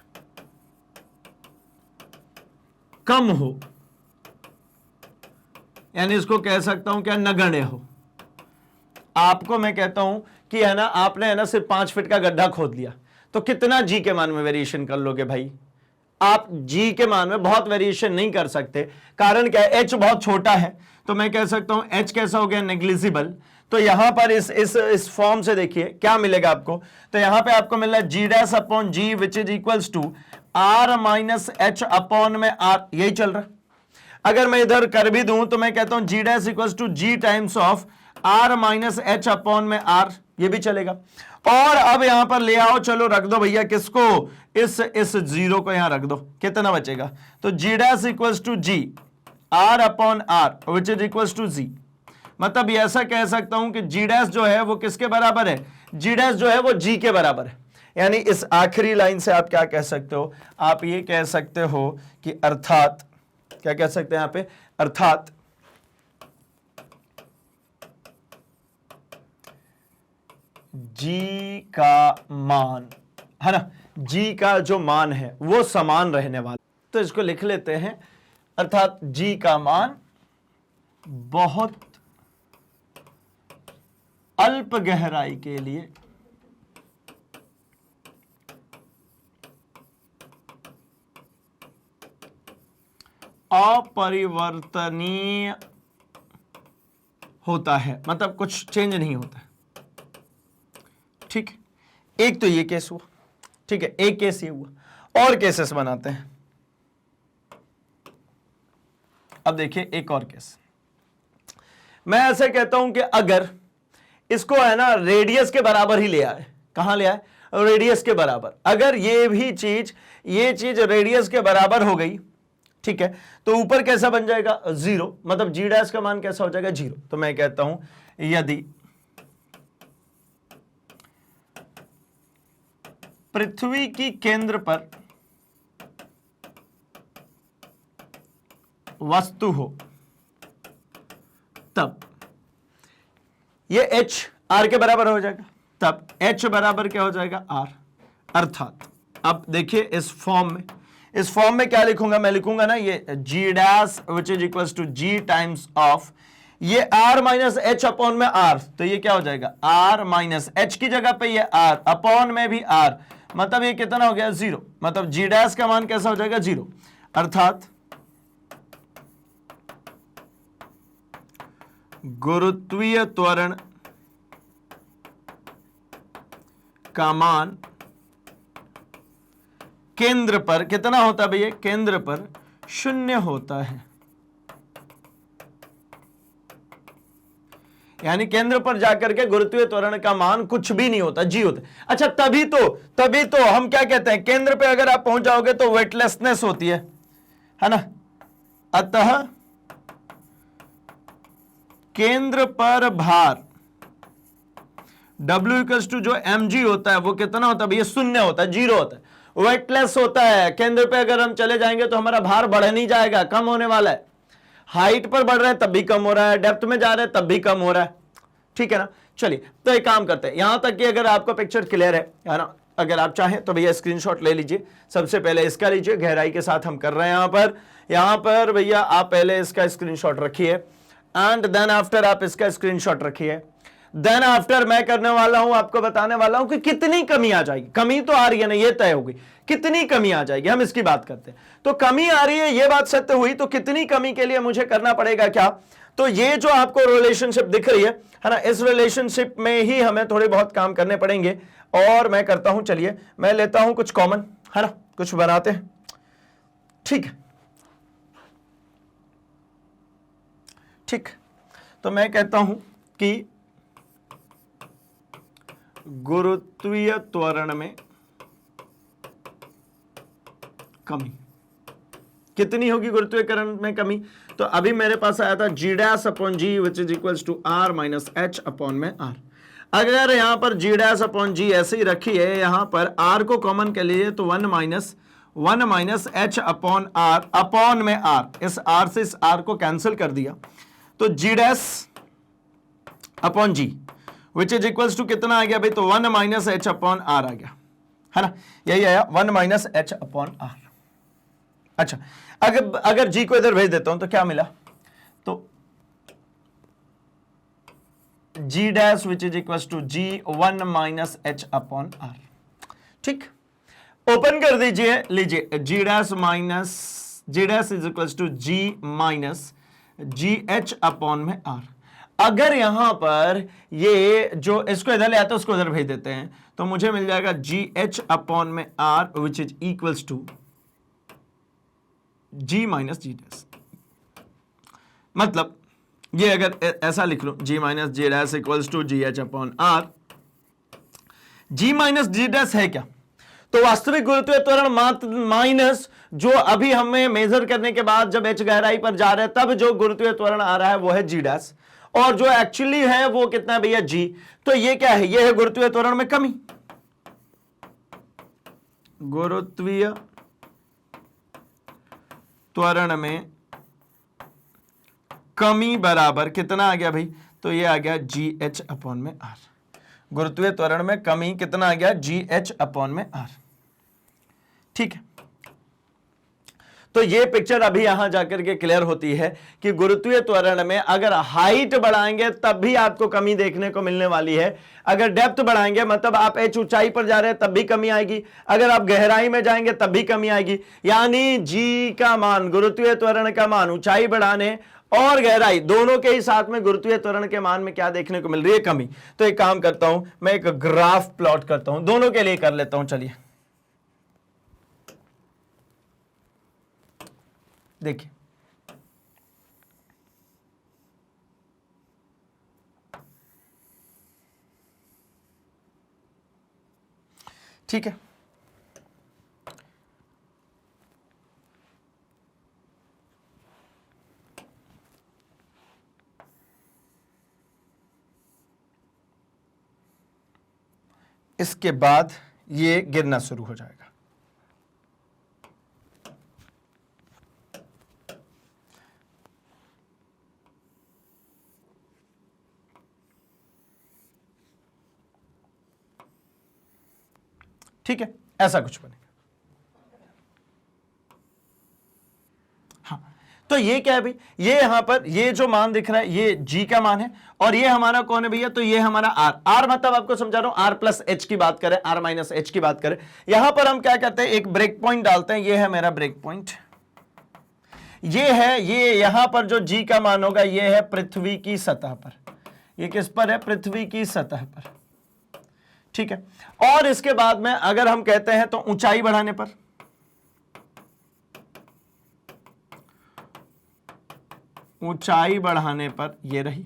कम हो, यानी इसको कह सकता हूं क्या, नगण्य हो। आपको मैं कहता हूं कि है ना, आपने है ना सिर्फ 5 फीट का गड्ढा खोद लिया, तो कितना जी के मान में वेरिएशन कर लोगे भाई, आप जी के मान में बहुत वेरिएशन नहीं कर सकते। कारण क्या है, एच बहुत छोटा है, तो मैं कह सकता हूं एच कैसा हो गया, नेग्लिजिबल। तो यहां पर इस फॉर्म से देखिए क्या मिलेगा आपको, तो यहां पे आपको मिल रहा है G dash upon G which is equals to R minus H upon में आर, यही चल रहा है। अगर मैं इधर कर भी दूं तो मैं कहता हूं G dash equals to G times of R minus H upon में आर, ये भी चलेगा। और अब यहां पर ले आओ, चलो रख दो भैया किसको, इस जीरो को यहां रख दो, कितना बचेगा, तो G dash equals to G R upon R which is equals to G. मतलब ये ऐसा कह सकता हूं कि जी डैश जो है वो किसके बराबर है, जी डैश जो है वो जी के बराबर है। यानी इस आखिरी लाइन से आप क्या कह सकते हो, आप ये कह सकते हो कि अर्थात, क्या कह सकते हैं यहां पे, अर्थात जी का मान है ना, जी का जो मान है वो समान रहने वाला, तो इसको लिख लेते हैं, अर्थात जी का मान बहुत अल्प गहराई के लिए अपरिवर्तनीय होता है, मतलब कुछ चेंज नहीं होता है। ठीक, एक तो ये केस हुआ, ठीक है, एक केस ये हुआ, और केसेस बनाते हैं। अब देखिए एक और केस, मैं ऐसे कहता हूं कि अगर इसको है ना रेडियस के बराबर ही ले आए, कहां ले आए, रेडियस के बराबर, अगर ये चीज रेडियस के बराबर हो गई, ठीक है, तो ऊपर कैसा बन जाएगा, जीरो, मतलब जी डैश का मान कैसा हो जाएगा, जीरो। तो मैं कहता हूं यदि पृथ्वी की केंद्र पर वस्तु हो तब ये h r के बराबर हो जाएगा, तब h बराबर क्या हो जाएगा r। अर्थात अब देखिए इस फॉर्म में क्या लिखूंगा, मैं लिखूंगा ना ये g dash which is equals to g times of ये r माइनस एच अपॉन में r, तो ये क्या हो जाएगा r माइनस एच की जगह पे ये r अपॉन में भी r, मतलब ये कितना हो गया 0, मतलब g डैश का मान कैसा हो जाएगा 0। अर्थात गुरुत्वीय त्वरण का मान केंद्र पर कितना होता है भैया, केंद्र पर 0 होता है, यानी केंद्र पर जाकर के गुरुत्वीय त्वरण का मान कुछ भी नहीं होता, जी होता है। अच्छा तभी तो हम क्या कहते हैं, केंद्र पे अगर आप पहुंच जाओगे तो वेटलेसनेस होती है ना। अतः केंद्र पर भार W इक्वल्स टू जो mg होता है वो कितना होता है भैया, 0 होता है, 0 होता है, वेटलेस होता है। केंद्र पे अगर हम चले जाएंगे तो हमारा भार बढ़ नहीं जाएगा, कम होने वाला है। हाइट पर बढ़ रहे हैं तब भी कम हो रहा है, डेप्थ में जा रहे हैं तब भी कम हो रहा है, ठीक है ना। चलिए तो एक काम करते हैं, यहां तक कि अगर आपको पिक्चर क्लियर है ना, अगर आप चाहें तो भैया स्क्रीनशॉट ले लीजिए। सबसे पहले इसका लीजिए, गहराई के साथ हम कर रहे हैं यहां पर भैया आप पहले इसका स्क्रीनशॉट रखिए एंड देन आफ्टर आप इसका स्क्रीनशॉट रखिए। देन आफ्टर मैं करने वाला हूं, आपको बताने वाला हूं कि कितनी कमी आ जाएगी। कमी तो आ रही है ना, ये तय होगी, कितनी कमी आ जाएगी हम इसकी बात करते हैं। तो कमी आ रही है ये बात सत्य हुई, तो कितनी कमी के लिए मुझे करना पड़ेगा क्या, तो ये जो आपको रिलेशनशिप दिख रही है ना, इस रिलेशनशिप में ही हमें थोड़े बहुत काम करने पड़ेंगे। और मैं करता हूं, चलिए मैं लेता हूं कुछ कॉमन, है ना, कुछ बनाते हैं, ठीक है। ठीक, तो मैं कहता हूं कि गुरुत्वीय त्वरण में कमी कितनी होगी, गुरुत्वीय त्वरण में कमी, तो अभी मेरे पास आया था g dash upon G which is equals to r minus H upon में r। अगर यहां पर g डैश अपॉन जी ऐसे ही रखी है, यहां पर r को कॉमन के लिए तो 1 minus H upon r upon में r, इस r से इस r को कैंसिल कर दिया, तो g dash upon G which is equals to कितना आ गया भाई, तो 1 माइनस एच अपॉन आर आ गया, है ना, यही आया 1 माइनस एच अपॉन आर। अच्छा अगर जी को इधर भेज देता हूं तो क्या मिला, तो G dash which is equals to G 1 minus H upon R. ठीक, ओपन कर दीजिए, लीजिए G dash is equals to G minus G H upon में आर। अगर यहां पर ये जो इसको इधर ले आता है उसको इधर भेज देते हैं, तो मुझे मिल जाएगा जी एच अपॉन में R which is equals to G minus G dash. मतलब ये अगर ऐसा लिख लो, G minus G dash equals to G H upon R. G minus G dash है क्या, तो वास्तविक गुरुत्वीय त्वरण माइनस जो अभी हमें मेजर करने के बाद जब एच गहराई पर जा रहे हैं तब जो गुरुत्वीय त्वरण आ रहा है वो है जी डैश, और जो एक्चुअली है वो कितना है भैया जी। तो ये क्या है, ये है गुरुत्वीय त्वरण में कमी। गुरुत्वीय त्वरण में कमी बराबर कितना आ गया भाई, तो ये आ गया जी एच अपॉन में आर। गुरुत्वीय त्वरण में कमी कितना आ गया, जी एच अपॉन में आर। ठीक है, तो ये पिक्चर अभी यहां जाकर के क्लियर होती है कि गुरुत्वीय त्वरण में अगर हाइट बढ़ाएंगे तब भी आपको कमी देखने को मिलने वाली है, अगर डेप्थ बढ़ाएंगे मतलब आप एच ऊंचाई पर जा रहे हैं तब भी कमी आएगी, अगर आप गहराई में जाएंगे तब भी कमी आएगी। यानी जी का मान, गुरुत्वीय त्वरण का मान ऊंचाई बढ़ाने और गहराई दोनों के ही साथ में गुरुत्वीय त्वरण के मान में क्या देखने को मिल रही है, कमी। तो एक काम करता हूं, मैं एक ग्राफ प्लॉट करता हूं, दोनों के लिए कर लेता हूं। चलिए देखिए, ठीक है, इसके बाद ये गिरना शुरू हो जाएगा। ठीक है, ऐसा कुछ बनेगा। हाँ, तो ये क्या है भाई, ये यहां पर ये जो मान दिख रहा है ये g का मान है, और ये हमारा कौन है भैया, तो ये हमारा r मतलब आपको समझा रहा हूं r प्लस h की बात करें, r माइनस h की बात करें। यहां पर हम क्या करते हैं, एक ब्रेक पॉइंट डालते हैं, ये है मेरा ब्रेक पॉइंट, ये है, ये यहां पर जो g का मान होगा ये है पृथ्वी की सतह पर, ये किस पर है, पृथ्वी की सतह पर, ठीक है। और इसके बाद में अगर हम कहते हैं तो ऊंचाई बढ़ाने पर, ऊंचाई बढ़ाने पर ये रही,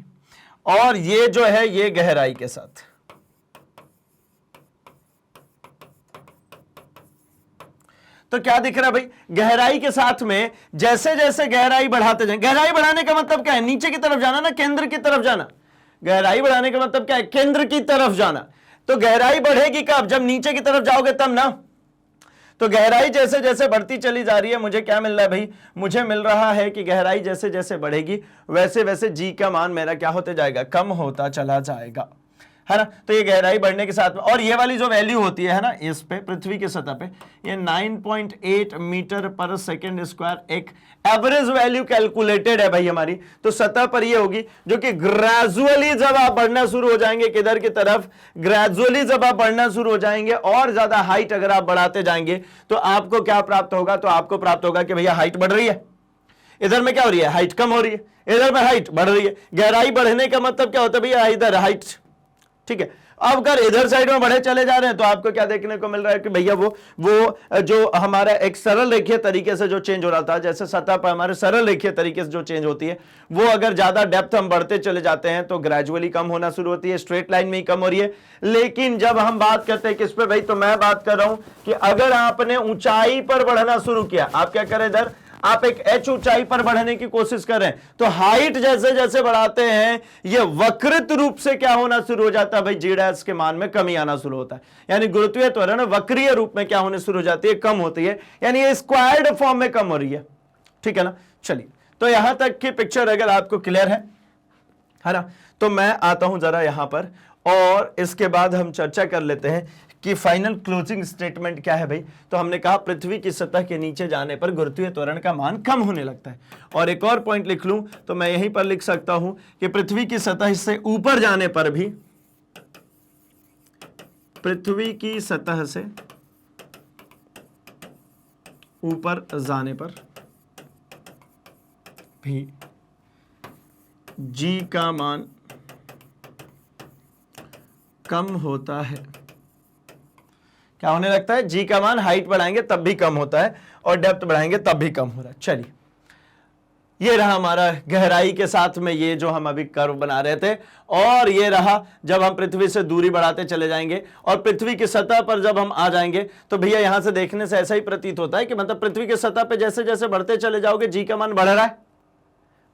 और ये जो है ये गहराई के साथ, तो क्या दिख रहा है भाई, गहराई के साथ में जैसे जैसे गहराई बढ़ाते जाएं, गहराई बढ़ाने का मतलब क्या है, नीचे की तरफ जाना ना, केंद्र की तरफ जाना। गहराई बढ़ाने का मतलब क्या है, केंद्र की तरफ जाना। तो गहराई बढ़ेगी कब, जब नीचे की तरफ जाओगे तब ना। तो गहराई जैसे जैसे बढ़ती चली जा रही है, मुझे क्या मिल रहा है भाई, मुझे मिल रहा है कि गहराई जैसे जैसे बढ़ेगी वैसे वैसे जी का मान मेरा क्या होते जाएगा, कम होता चला जाएगा, है ना। तो ये गहराई बढ़ने के साथ में, और ये वाली जो वैल्यू होती है ना, इस पे पृथ्वी की सतह पे ये 9.8 मीटर पर सेकेंड स्क्वायर एक एवरेज वैल्यू कैलकुलेटेड है भाई हमारी। तो सतह पर ये होगी, जो कि ग्रेजुअली जब आप बढ़ना शुरू हो जाएंगे किधर की तरफ, ग्रेजुअली जब आप बढ़ना शुरू हो जाएंगे और ज्यादा हाइट अगर आप बढ़ाते जाएंगे तो आपको क्या प्राप्त होगा, तो आपको प्राप्त होगा कि भैया हाइट बढ़ रही है, इधर में क्या हो रही है, हाइट कम हो रही है, इधर में हाइट बढ़ रही है। गहराई बढ़ने का मतलब क्या होता है भैया, इधर हाइट, ठीक है। अब अगर इधर साइड में बढ़े चले जा रहे हैं तो आपको क्या देखने को मिल रहा है कि भैया वो जो हमारा एक सरल रेखीय तरीके से जो चेंज हो रहा था, जैसे सतह पर हमारे सरल रेखीय तरीके से जो चेंज होती है, वो अगर ज्यादा डेप्थ हम बढ़ते चले जाते हैं तो ग्रेजुअली कम होना शुरू होती है, स्ट्रेट लाइन में ही कम हो रही है। लेकिन जब हम बात करते हैं किस पे भाई, तो मैं बात कर रहा हूं कि अगर आपने ऊंचाई पर बढ़ना शुरू किया, आप क्या करें, इधर आप एक h ऊंचाई पर बढ़ने की कोशिश करें, तो हाइट जैसे जैसे बढ़ाते हैं ये वक्रित रूप से क्या होना शुरू हो जाता है भाई, जी डैश के मान में कमी आना शुरू होता है। यानी गुरुत्वीय त्वरण वक्रीय रूप में क्या होने शुरू हो जाती है, कम होती है, यानी ये स्क्वायर्ड फॉर्म में कम हो रही है, ठीक है ना। चलिए, तो यहां तक की पिक्चर अगर आपको क्लियर है ना, तो मैं आता हूं जरा यहां पर, और इसके बाद हम चर्चा कर लेते हैं कि फाइनल क्लोजिंग स्टेटमेंट क्या है भाई। तो हमने कहा पृथ्वी की सतह के नीचे जाने पर गुरुत्वीय त्वरण का मान कम होने लगता है। और एक और पॉइंट लिख लूं तो मैं यहीं पर लिख सकता हूं कि पृथ्वी की सतह से ऊपर जाने पर भी, पृथ्वी की सतह से ऊपर जाने पर भी जी का मान कम होता है। क्या होने लगता है, जी का मान हाइट बढ़ाएंगे तब भी कम होता है और डेप्थ बढ़ाएंगे तब भी कम हो रहा है। चलिए, ये रहा हमारा गहराई के साथ में ये जो हम अभी कर्व बना रहे थे, और ये रहा जब हम पृथ्वी से दूरी बढ़ाते चले जाएंगे और पृथ्वी की सतह पर जब हम आ जाएंगे तो भैया यहां से देखने से ऐसा ही प्रतीत होता है कि मतलब पृथ्वी की सतह पर जैसे जैसे बढ़ते चले जाओगे जी का मान बढ़ रहा है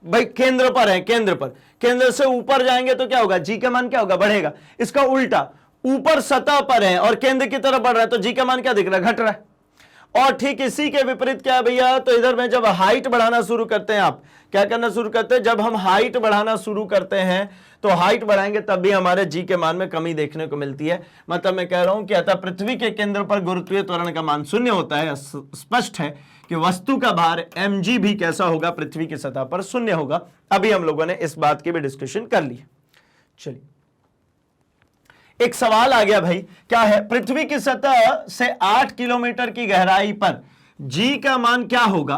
भाई, केंद्र पर है, केंद्र पर, केंद्र से ऊपर जाएंगे तो क्या होगा, जी का मान क्या होगा, बढ़ेगा। इसका उल्टा, ऊपर सतह पर है और केंद्र की तरफ बढ़ रहा है तो जी का मान क्या दिख रहा है, घट रहा है। और ठीक इसी के विपरीत क्या है भैया, तो इधर में जब हाइट बढ़ाना शुरू करते हैं, आप क्या करना शुरू करते हैं, जब हम हाइट बढ़ाना शुरू करते हैं तो हाइट बढ़ाएंगे तब भी हमारे जी के मान में कमी देखने को मिलती है। मतलब मैं कह रहा हूं कि अतः पृथ्वी के केंद्र पर गुरुत्वीय त्वरण का मान शून्य होता है। स्पष्ट है कि वस्तु का भार mg भी कैसा होगा, पृथ्वी की सतह पर शून्य होगा। अभी हम लोगों ने इस बात की भी डिस्कशन कर ली। चलिए, एक सवाल आ गया भाई, क्या है, पृथ्वी की सतह से 8 किलोमीटर की गहराई पर जी का मान क्या होगा।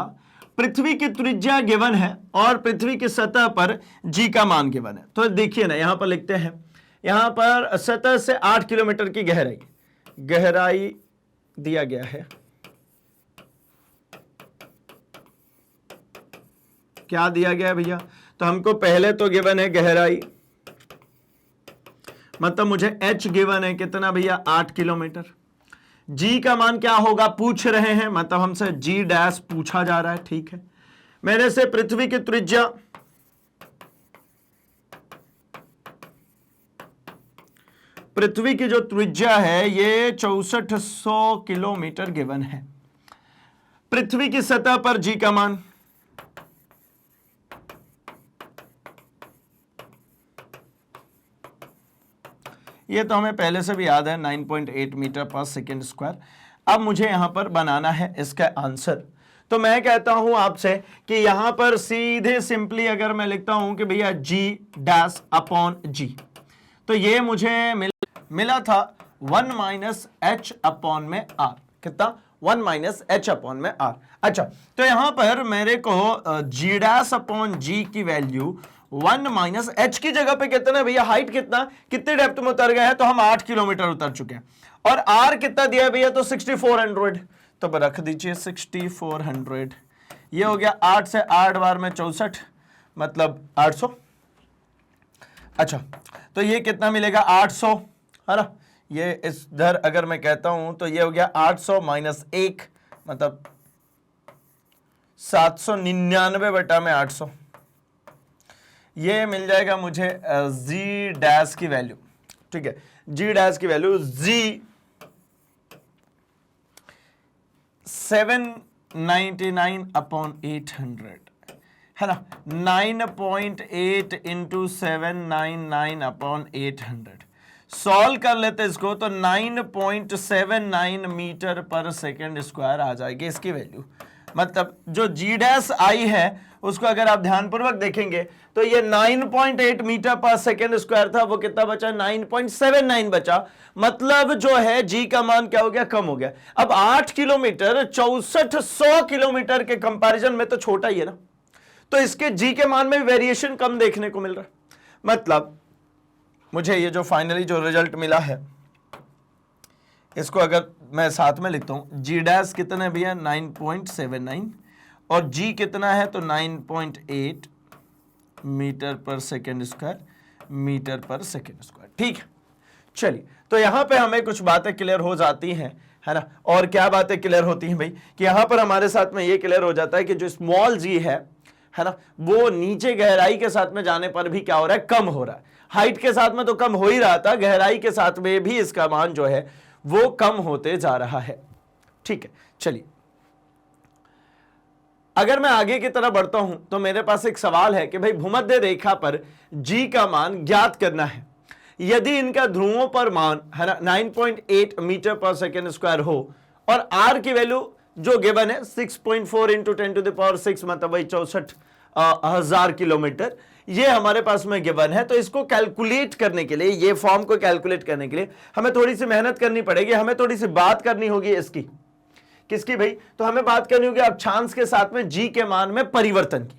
पृथ्वी की त्रिज्या गिवन है और पृथ्वी की सतह पर जी का मान गिवन है। तो देखिए ना, यहां पर लिखते हैं, यहां पर सतह से 8 किलोमीटर की गहराई दिया गया है। क्या दिया गया है भैया, तो हमको पहले तो गिवन है गहराई, मतलब मुझे h गिवन है कितना भैया, 8 किलोमीटर। g का मान क्या होगा पूछ रहे हैं, मतलब हमसे g डैश पूछा जा रहा है, ठीक है। मैंने से पृथ्वी की त्रिज्या पृथ्वी की जो त्रिज्या है ये 6400 किलोमीटर गिवन है। पृथ्वी की सतह पर जी का मान, ये तो हमें पहले से भी याद है 9.8 मीटर पर सेकेंड स्क्वायर। अब मुझे यहां पर बनाना है इसका आंसर। तो मैं कहता हूं आपसे कि यहां पर सीधे सिंपली अगर मैं लिखता हूं कि भैया जी डैश अपॉन जी, तो ये मुझे मिला था 1 माइनस एच अपॉन में आर। कितना? 1 माइनस एच अपॉन में आर। अच्छा, तो यहां पर मेरे को जी डैश अपॉन जी की वैल्यू 1 माइनस एच की जगह पे कितना है भैया? हाइट कितना, कितने डेप्थ में उतर गए हैं? तो हम 8 किलोमीटर उतर चुके हैं। और आर कितना दिया है भैया? तो 6400। तो रख दीजिए 6400। ये हो गया 8 से 8 बार में 64, मतलब 800। अच्छा, तो ये कितना मिलेगा? 800, है ना। ये इधर अगर मैं कहता हूं तो ये हो गया 800 माइनस 1, मतलब 799 बटा में 800। ये मिल जाएगा मुझे जी डैश की वैल्यू। ठीक है, जी डैश की वैल्यू जी 799 अपॉन 800, है ना। 9.8 इंटू 799 अपॉन 800 सॉल्व कर लेते इसको, तो 9.79 मीटर पर सेकेंड स्क्वायर आ जाएगी इसकी वैल्यू। मतलब जो जी डैश आई है उसको अगर आप ध्यानपूर्वक देखेंगे तो ये 9.8 मीटर पर सेकेंड स्क्वायर था, वो कितना बचा? 9.79 बचा। मतलब जो है जी का मान क्या हो गया? कम हो गया। अब 8 किलोमीटर 6400 किलोमीटर के कंपैरिजन में तो छोटा ही है ना, तो इसके जी के मान में वेरिएशन कम देखने को मिल रहा है। मतलब मुझे ये जो फाइनली जो रिजल्ट मिला है, इसको अगर मैं साथ में लिखता हूं, जी डैश कितना है भैया? 9.79, और जी कितना है? तो 9.8 मीटर पर सेकेंड स्क्वायर, मीटर पर सेकेंड स्क्वायर। ठीक है, चलिए, तो यहां पे हमें कुछ बातें क्लियर हो जाती हैं, है ना। और क्या बातें क्लियर होती हैं भाई? कि यहां पर हमारे साथ में ये क्लियर हो जाता है कि जो स्मॉल जी है ना, वो नीचे गहराई के साथ में जाने पर भी क्या हो रहा है? कम हो रहा है। हाइट के साथ में तो कम हो ही रहा था, गहराई के साथ में भी इसका मान जो है वो कम होते जा रहा है। ठीक है, चलिए, अगर मैं आगे की तरफ बढ़ता हूं तो मेरे पास एक सवाल है कि भाई भूमध्य रेखा पर जी का मान ज्ञात करना है। यदि इनका ध्रुवों पर मान, है ना, 9.8 मीटर पर सेकेंड स्क्वायर हो और आर की वैल्यू जो गिवन है 6.4 इंटू 10⁶, मतलब वही 64,000 किलोमीटर, ये हमारे पास में गिवन है। तो इसको कैलकुलेट करने के लिए, ये फॉर्म को कैलकुलेट करने के लिए हमें थोड़ी सी मेहनत करनी पड़ेगी, हमें थोड़ी सी बात करनी होगी इसकी। किसकी भाई? तो हमें बात करनी होगी अक्षांश के साथ में जी के मान में परिवर्तन की।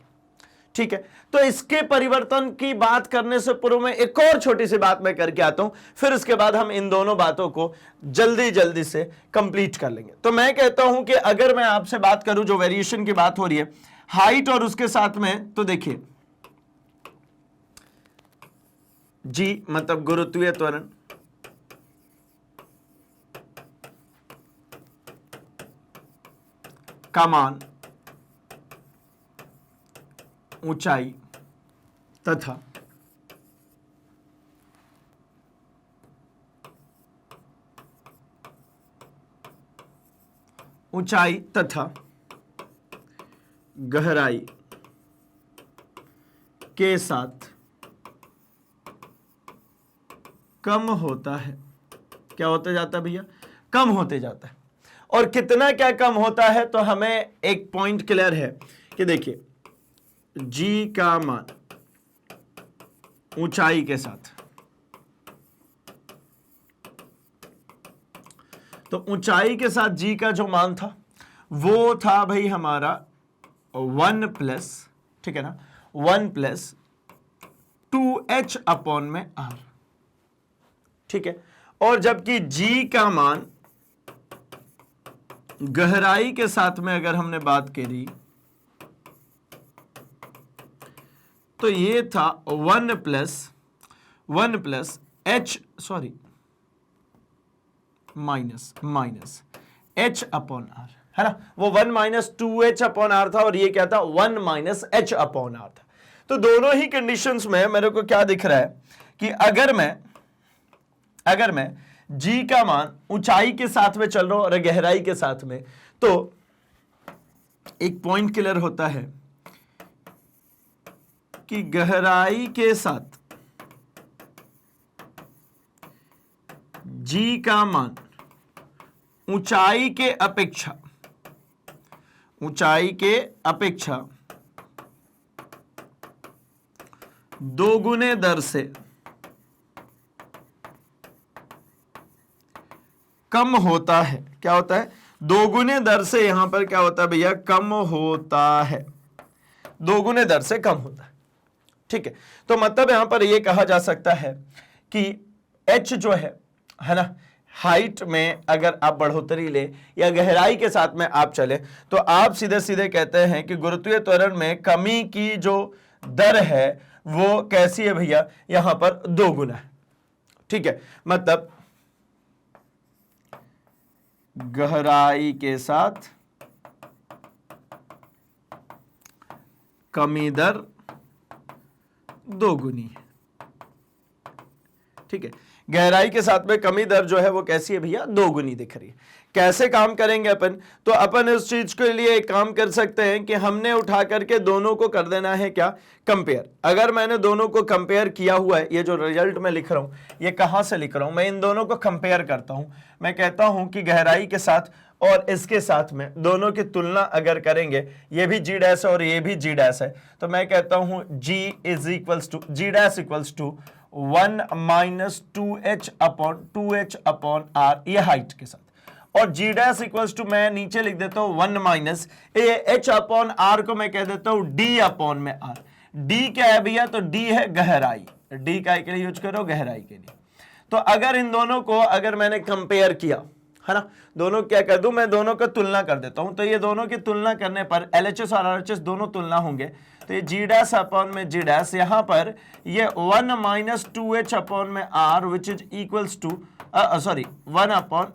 ठीक है, तो इसके परिवर्तन की बात करने से पूर्व में एक और छोटी सी बात मैं करके आता हूं, फिर उसके बाद हम इन दोनों बातों को जल्दी जल्दी से कंप्लीट कर लेंगे। तो मैं कहता हूं कि अगर मैं आपसे बात करूं, जो वेरिएशन की बात हो रही है हाइट और उसके साथ में, तो देखिए जी मतलब गुरुत्वीय त्वरण, का मान, ऊंचाई तथा गहराई के साथ कम होता है। क्या होते जाता है भैया? कम होते जाता है। और कितना क्या कम होता है? तो हमें एक पॉइंट क्लियर है कि देखिए, जी का मान ऊंचाई के साथ, तो ऊंचाई के साथ जी का जो मान था वो था भाई हमारा 1 प्लस, ठीक है ना, 1 प्लस 2h अपॉन में आर। ठीक है, और जबकि जी का मान गहराई के साथ में अगर हमने बात करी तो ये था 1 plus H, sorry minus H upon R, है ना। वो 1 माइनस 2h अपॉन आर था और ये क्या था? 1 माइनस एच अपॉन आर था। तो दोनों ही कंडीशंस में मेरे को क्या दिख रहा है कि अगर मैं अगर मैं g का मान ऊंचाई के साथ में चल रहा हूं और गहराई के साथ में, तो एक पॉइंट क्लियर होता है कि गहराई के साथ g का मान ऊंचाई के अपेक्षा दोगुने दर से कम होता है। क्या होता है? दोगुने दर से यहां पर क्या होता है भैया? कम होता है, दोगुने दर से कम होता है। ठीक है, तो मतलब यहां पर यह कहा जा सकता है कि h जो है ना, हाइट में अगर आप बढ़ोतरी ले या गहराई के साथ में आप चले, तो आप सीधे सीधे कहते हैं कि गुरुत्वीय त्वरण में कमी की जो दर है वो कैसी है भैया? यहां पर दोगुना है। ठीक है, मतलब गहराई के साथ कमी दर दोगुनी है। ठीक है, गहराई के साथ में कमी दर जो है वो कैसी है भैया? दोगुनी दिख रही है। कैसे काम करेंगे अपन? तो अपन इस चीज के लिए एक काम कर सकते हैं कि हमने उठा करके दोनों को कर देना है क्या? कंपेयर। अगर मैंने दोनों को कंपेयर किया हुआ है, ये जो रिजल्ट मैं लिख रहा हूं ये कहां से लिख रहा हूं? मैं इन दोनों को कंपेयर करता हूं। मैं कहता हूं कि गहराई के साथ और इसके साथ में दोनों की तुलना अगर करेंगे, ये भी जी डैश और ये भी जी डैश है, तो मैं कहता हूं G is equals to G dash equals to 1 minus 2h upon r, ये हाइट के साथ, और जी डैश इक्वल्स टू मैं नीचे लिख देता हूं 1 माइनस h अपॉन r को मैं कह देता हूं d अपॉन में r। d क्या है भैया? तो d है गहराई। d का के लिए यूज करो? गहराई के लिए। तो अगर इन दोनों को अगर मैंने कंपेयर किया है ना, दोनों क्या कर दूं? मैं दोनों का तुलना कर देता हूं। तो ये दोनों की तुलना करने पर LHS और RHS दोनों तुलना होंगे, तो ये जी डैश अपॉन में जी डैश, यहां पर ये 1 माइनस 2h अपॉन में r which is equals to 1 upon,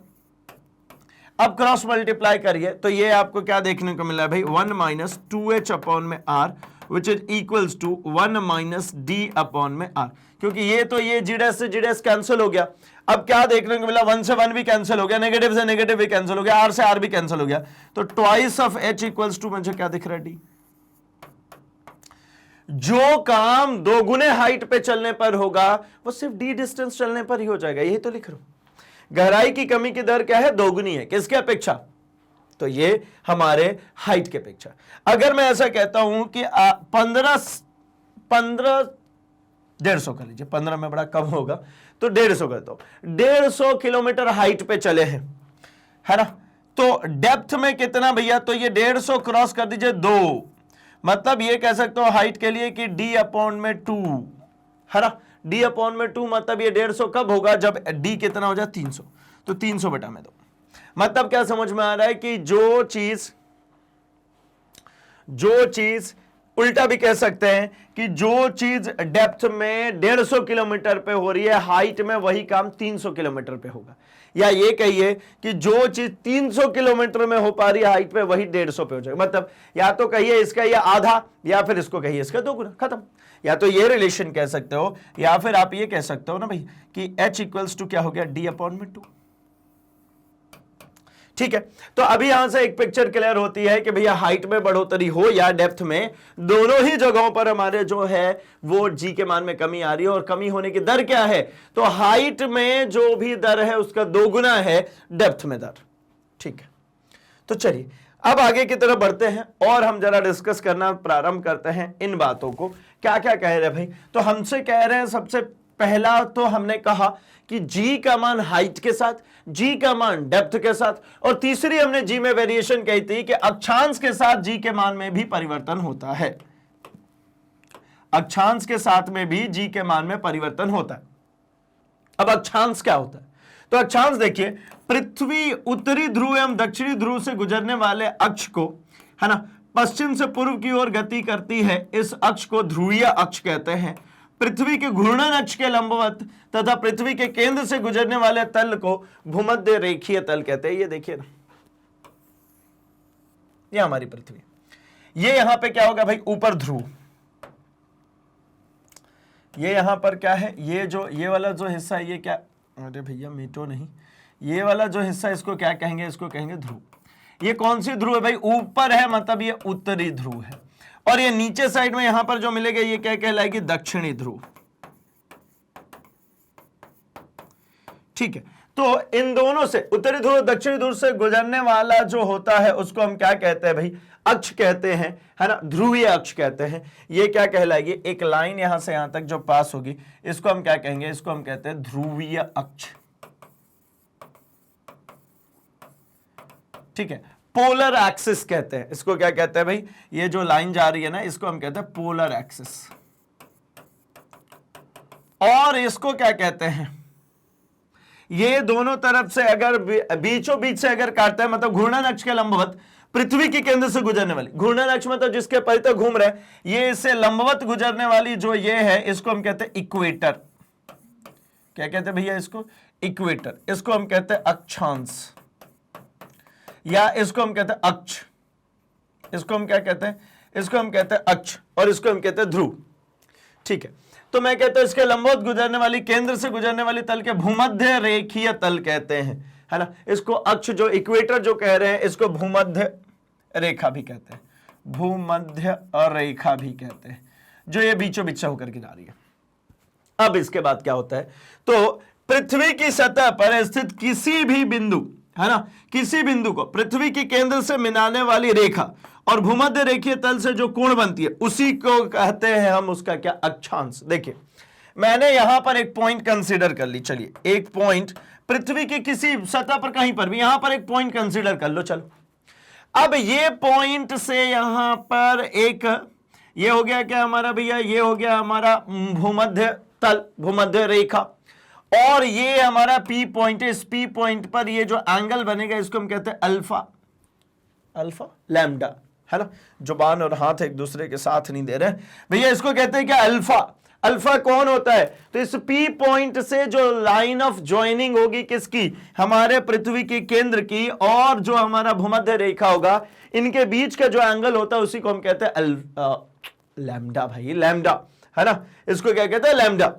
अब क्रॉस मल्टीप्लाई करिए तो ये आपको क्या देखने को मिला है भाई? 1 माइनस 2h अपॉन में r which is equals to 1 minus d upon में r, क्योंकि ये तो ये जी डैश से जी डैश कैंसिल हो गया। अब क्या देखने को मिला? 1 से 1 भी कैंसिल हो गया, नेगेटिव से नेगेटिव भी कैंसिल हो गया, r से r भी कैंसिल हो गया, तो twice of h equals to मुझे क्या दिख रहा है? d। जो काम दोगुने हाइट पे चलने पर होगा वो सिर्फ d डिस्टेंस चलने पर ही हो जाएगा, यही तो लिख रहा हूं। गहराई की कमी की दर क्या है? दोगुनी है। किसके अपेक्षा? तो ये हमारे हाइट के अपेक्षा। अगर मैं ऐसा कहता हूं कि 150 कर लीजिए, 15 में बड़ा कम होगा तो 150 करता हूं, 150 किलोमीटर हाइट पे चले हैं, है ना, तो डेप्थ में कितना भैया? तो ये 150 क्रॉस कर दीजिए 2, मतलब ये कह सकते हो हाइट के लिए कि d अपॉन में 2, है ना, d अपॉन में 2, मतलब ये 150 कब होगा? जब d कितना हो जाए? 300, तो 300 बटा में 2। मतलब क्या समझ में आ रहा है कि जो चीज उल्टा भी कह सकते हैं कि जो चीज डेप्थ में 150 किलोमीटर पे हो रही है, हाइट में वही काम 300 किलोमीटर पे होगा। या ये कहिए कि जो चीज 300 किलोमीटर में हो पा रही है हाइट पे, वही 150 पे हो जाएगा। मतलब या तो कहिए इसका ये आधा, या फिर इसको कहिए इसका दोगुना, खत्म। या तो ये रिलेशन कह सकते हो, या फिर आप ये कह सकते हो ना भाई कि h इक्वल्स टू क्या हो गया? d अपॉन में 2। ठीक है, तो अभी यहां से एक पिक्चर क्लियर होती है कि भैया हाइट में बढ़ोतरी हो या डेप्थ में, दोनों ही जगहों पर हमारे जो है वो जी के मान में कमी आ रही है। और कमी होने की दर क्या है? तो हाइट में जो भी दर है उसका दोगुना है डेप्थ में दर। ठीक है, तो चलिए अब आगे की तरफ बढ़ते हैं और हम जरा डिस्कस करना प्रारंभ करते हैं इन बातों को। क्या क्या कह रहे हैं भाई? तो हमसे कह रहे हैं, सबसे पहला तो हमने कहा कि जी का मान हाइट के साथ, जी का मान डेप्थ के साथ, और तीसरी हमने जी में वेरिएशन कही थी कि अक्षांश के साथ जी के मान में भी परिवर्तन होता है। अक्षांश के साथ में भी जी के मान में परिवर्तन होता है। अब अक्षांश क्या होता है? तो अक्षांश देखिए, पृथ्वी उत्तरी ध्रुव एवं दक्षिणी ध्रुव से गुजरने वाले अक्ष को, है ना, पश्चिम से पूर्व की ओर गति करती है, इस अक्ष को ध्रुवीय अक्ष कहते हैं। पृथ्वी के घूर्णन अक्ष के लंबवत तथा पृथ्वी के केंद्र से गुजरने वाले तल को भूमध्य रेखीय तल कहते हैं। ये देखिए ना, ये हमारी पृथ्वी, ये यहां पे क्या होगा भाई? ऊपर ध्रुव, ये यहां पर क्या है? ये जो ये वाला जो हिस्सा है ये क्या? अरे भैया मीटो नहीं, ये वाला जो हिस्सा इसको क्या कहेंगे, इसको कहेंगे ध्रुव। ये कौन सी ध्रुव है भाई, ऊपर है मतलब ये उत्तरी ध्रुव है, और ये नीचे साइड में यहां पर जो मिलेगा ये क्या कहलाएगी, दक्षिणी ध्रुव। ठीक है, तो इन दोनों से, उत्तरी ध्रुव दक्षिणी ध्रुव से गुजरने वाला जो होता है उसको हम क्या कहते हैं भाई, अक्ष कहते हैं, है ना, ध्रुवीय अक्ष कहते हैं। ये क्या कहलाएगी, एक लाइन यहां से यहां तक जो पास होगी इसको हम क्या कहेंगे, इसको हम कहते हैं ध्रुवीय अक्ष। ठीक है, पोलर एक्सिस कहते हैं इसको, क्या कहते हैं भाई, ये जो लाइन जा रही है ना इसको हम कहते हैं पोलर एक्सिस। और इसको क्या कहते हैं, ये दोनों तरफ से अगर बीचों बीच से अगर काटता है, मतलब घूर्णन अक्ष के लंबवत पृथ्वी के केंद्र से गुजरने वाली, घूर्णन अक्ष में तो जिसके परितः घूम रहे हैं, ये इससे लंबवत गुजरने वाली जो ये है इसको हम कहते हैं इक्वेटर। क्या कहते हैं भैया इसको, इक्वेटर। इसको हम कहते हैं अक्षांश, या इसको हम कहते हैं अक्ष। इसको हम क्या कहते हैं, इसको हम कहते हैं अक्ष, और इसको हम कहते हैं ध्रुव। ठीक है, तो मैं कहता हूं इसके लंबवत गुजरने वाली, केंद्र से गुजरने वाली तल के भूमध्य रेखीय तल कहते हैं, है ना। इसको अक्ष जो इक्वेटर जो कह रहे हैं इसको भूमध्य रेखा भी कहते हैं, भूमध्य रेखा भी कहते हैं, जो ये बीचों बीच से होकर के जा रही है। अब इसके बाद क्या होता है, तो पृथ्वी की सतह पर स्थित किसी भी बिंदु, है ना, किसी बिंदु को पृथ्वी के केंद्र से मिलाने वाली रेखा और भूमध्य रेखीय तल से जो कोण बनती है उसी को कहते हैं हम उसका क्या, अक्षांश। देखिए मैंने यहां पर एक पॉइंट कंसीडर कर ली, चलिए एक पॉइंट पृथ्वी की किसी सतह पर कहीं पर भी यहां पर एक पॉइंट कंसीडर कर लो। चलो अब ये पॉइंट से यहां पर एक, ये हो गया क्या हमारा भैया, ये हो गया हमारा भूमध्य तल, भूमध्य रेखा, और ये हमारा पी पॉइंट है। इस पी पॉइंट पर ये जो एंगल बनेगा इसको हम कहते हैं अल्फा, अल्फा लैम्डा, है ना। जुबान और हाथ एक दूसरे के साथ नहीं दे रहे भैया, इसको कहते हैं क्या, अल्फा। अल्फा कौन होता है, तो इस पी पॉइंट से जो लाइन ऑफ ज्वाइनिंग होगी किसकी, हमारे पृथ्वी के केंद्र की, और जो हमारा भूमध्य रेखा होगा, इनके बीच का जो एंगल होता है उसी को हम कहते हैं लैम्डा भाई, लैम्डा, है ना। इसको क्या कहते हैं, लैम्डा।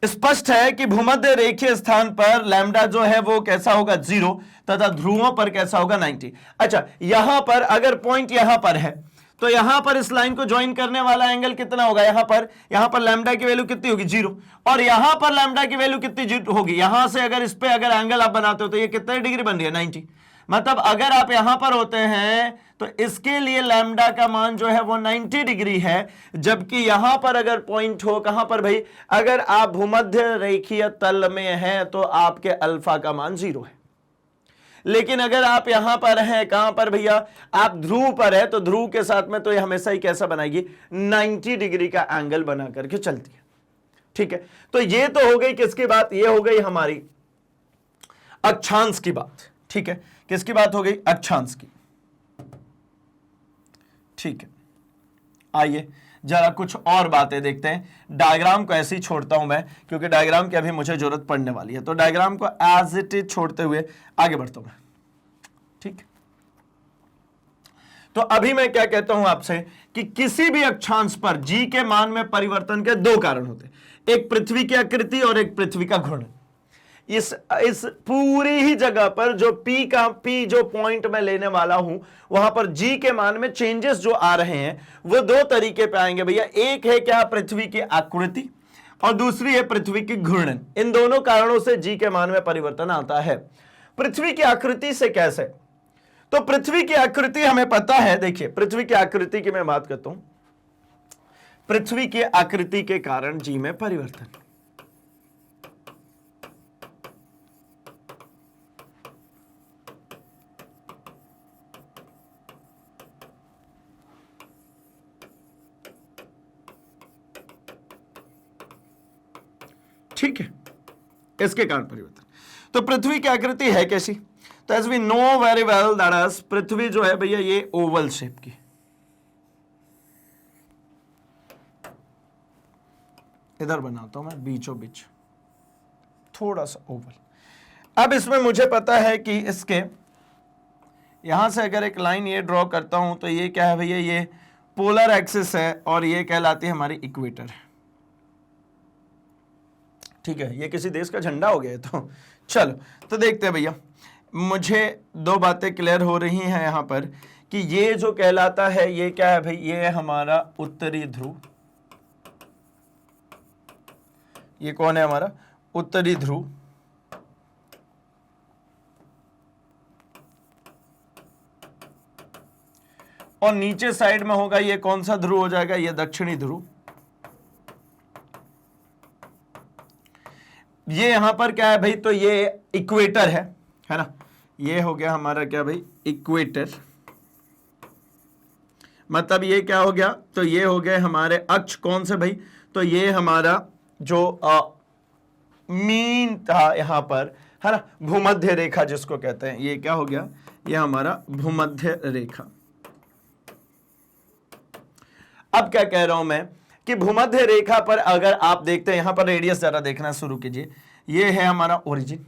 स्पष्ट है कि भूमध्य रेखीय स्थान पर लैम्डा जो है वो कैसा होगा, 0, तथा ध्रुवों पर कैसा होगा, 90। अच्छा, यहां पर अगर पॉइंट यहां पर है तो यहां पर इस लाइन को ज्वाइन करने वाला एंगल कितना होगा, यहां पर लैम्डा की वैल्यू कितनी होगी, 0, और यहां पर लैम्डा की वैल्यू कितनी होगी, यहां से अगर इस पे अगर एंगल आप बनाते हो तो ये कितने डिग्री बन रही है, 90। मतलब अगर आप यहां पर होते हैं तो इसके लिए लैम्डा का मान जो है वो 90 डिग्री है, जबकि यहां पर अगर पॉइंट हो, कहां पर भाई, अगर आप भूमध्य रेखीय तल में हैं तो आपके अल्फा का मान 0 है। लेकिन अगर आप यहां पर हैं, कहां पर भैया, आप ध्रुव पर है, तो ध्रुव के साथ में तो ये हमेशा ही कैसा बनाएगी, 90 डिग्री का एंगल बना करके चलती है। ठीक है, तो ये तो हो गई किसकी बात, ये हो गई हमारी अक्षांश की बात। ठीक है, किसकी बात हो गई, अक्षांश की। ठीक है, आइए जरा कुछ और बातें देखते हैं। डायग्राम को ऐसे ही छोड़ता हूं मैं, क्योंकि डायग्राम की अभी मुझे जरूरत पड़ने वाली है, तो डायग्राम को एज इट इज छोड़ते हुए आगे बढ़ता हूं मैं। ठीक, तो अभी मैं क्या कहता हूं आपसे कि किसी भी अक्षांश पर जी के मान में परिवर्तन के 2 कारण होते हैं, एक पृथ्वी की आकृति और एक पृथ्वी का घूर्णन। इस पूरी ही जगह पर जो पी जो पॉइंट मैं लेने वाला हूं, वहां पर जी के मान में चेंजेस जो आ रहे हैं वो 2 तरीके पे आएंगे भैया। एक है क्या, पृथ्वी की आकृति, और दूसरी है पृथ्वी की घूर्णन। इन दोनों कारणों से जी के मान में परिवर्तन आता है। पृथ्वी की आकृति से कैसे, तो पृथ्वी की आकृति हमें पता है, देखिए पृथ्वी की आकृति की मैं बात करता हूं, पृथ्वी की आकृति के कारण जी में परिवर्तन। ठीक है, इसके कारण परिवर्तन। तो पृथ्वी की आकृति है कैसी, तो as we know very well that is, पृथ्वी जो है भैया ये ओवल शेप की, इधर बनाता हूं मैं बीचों बीच थोड़ा सा ओवल। अब इसमें मुझे पता है कि इसके यहां से अगर एक लाइन ये ड्रॉ करता हूं तो ये क्या है भैया, ये पोलर एक्सिस है, और ये कहलाती है हमारी इक्वेटर। ठीक है, ये किसी देश का झंडा हो गया है। तो चलो तो देखते हैं भैया, मुझे दो बातें क्लियर हो रही हैं यहां पर कि ये जो कहलाता है ये क्या है भाई, ये है हमारा उत्तरी ध्रुव। ये कौन है हमारा उत्तरी ध्रुव। और नीचे साइड में होगा ये कौन सा ध्रुव हो जाएगा, ये दक्षिणी ध्रुव। ये यहां पर क्या है भाई, तो ये इक्वेटर है ना। ये हो गया हमारा क्या भाई, इक्वेटर। मतलब ये क्या हो गया, तो ये हो गए हमारे अक्ष कौन से भाई, तो ये हमारा जो मीन था यहां पर, है ना, भूमध्य रेखा जिसको कहते हैं, ये क्या हो गया, ये हमारा भूमध्य रेखा। अब क्या कह रहा हूं मैं कि भूमध्य रेखा पर अगर आप देखते हैं, यहां पर रेडियस जरा देखना शुरू कीजिए, ये है हमारा ओरिजिन।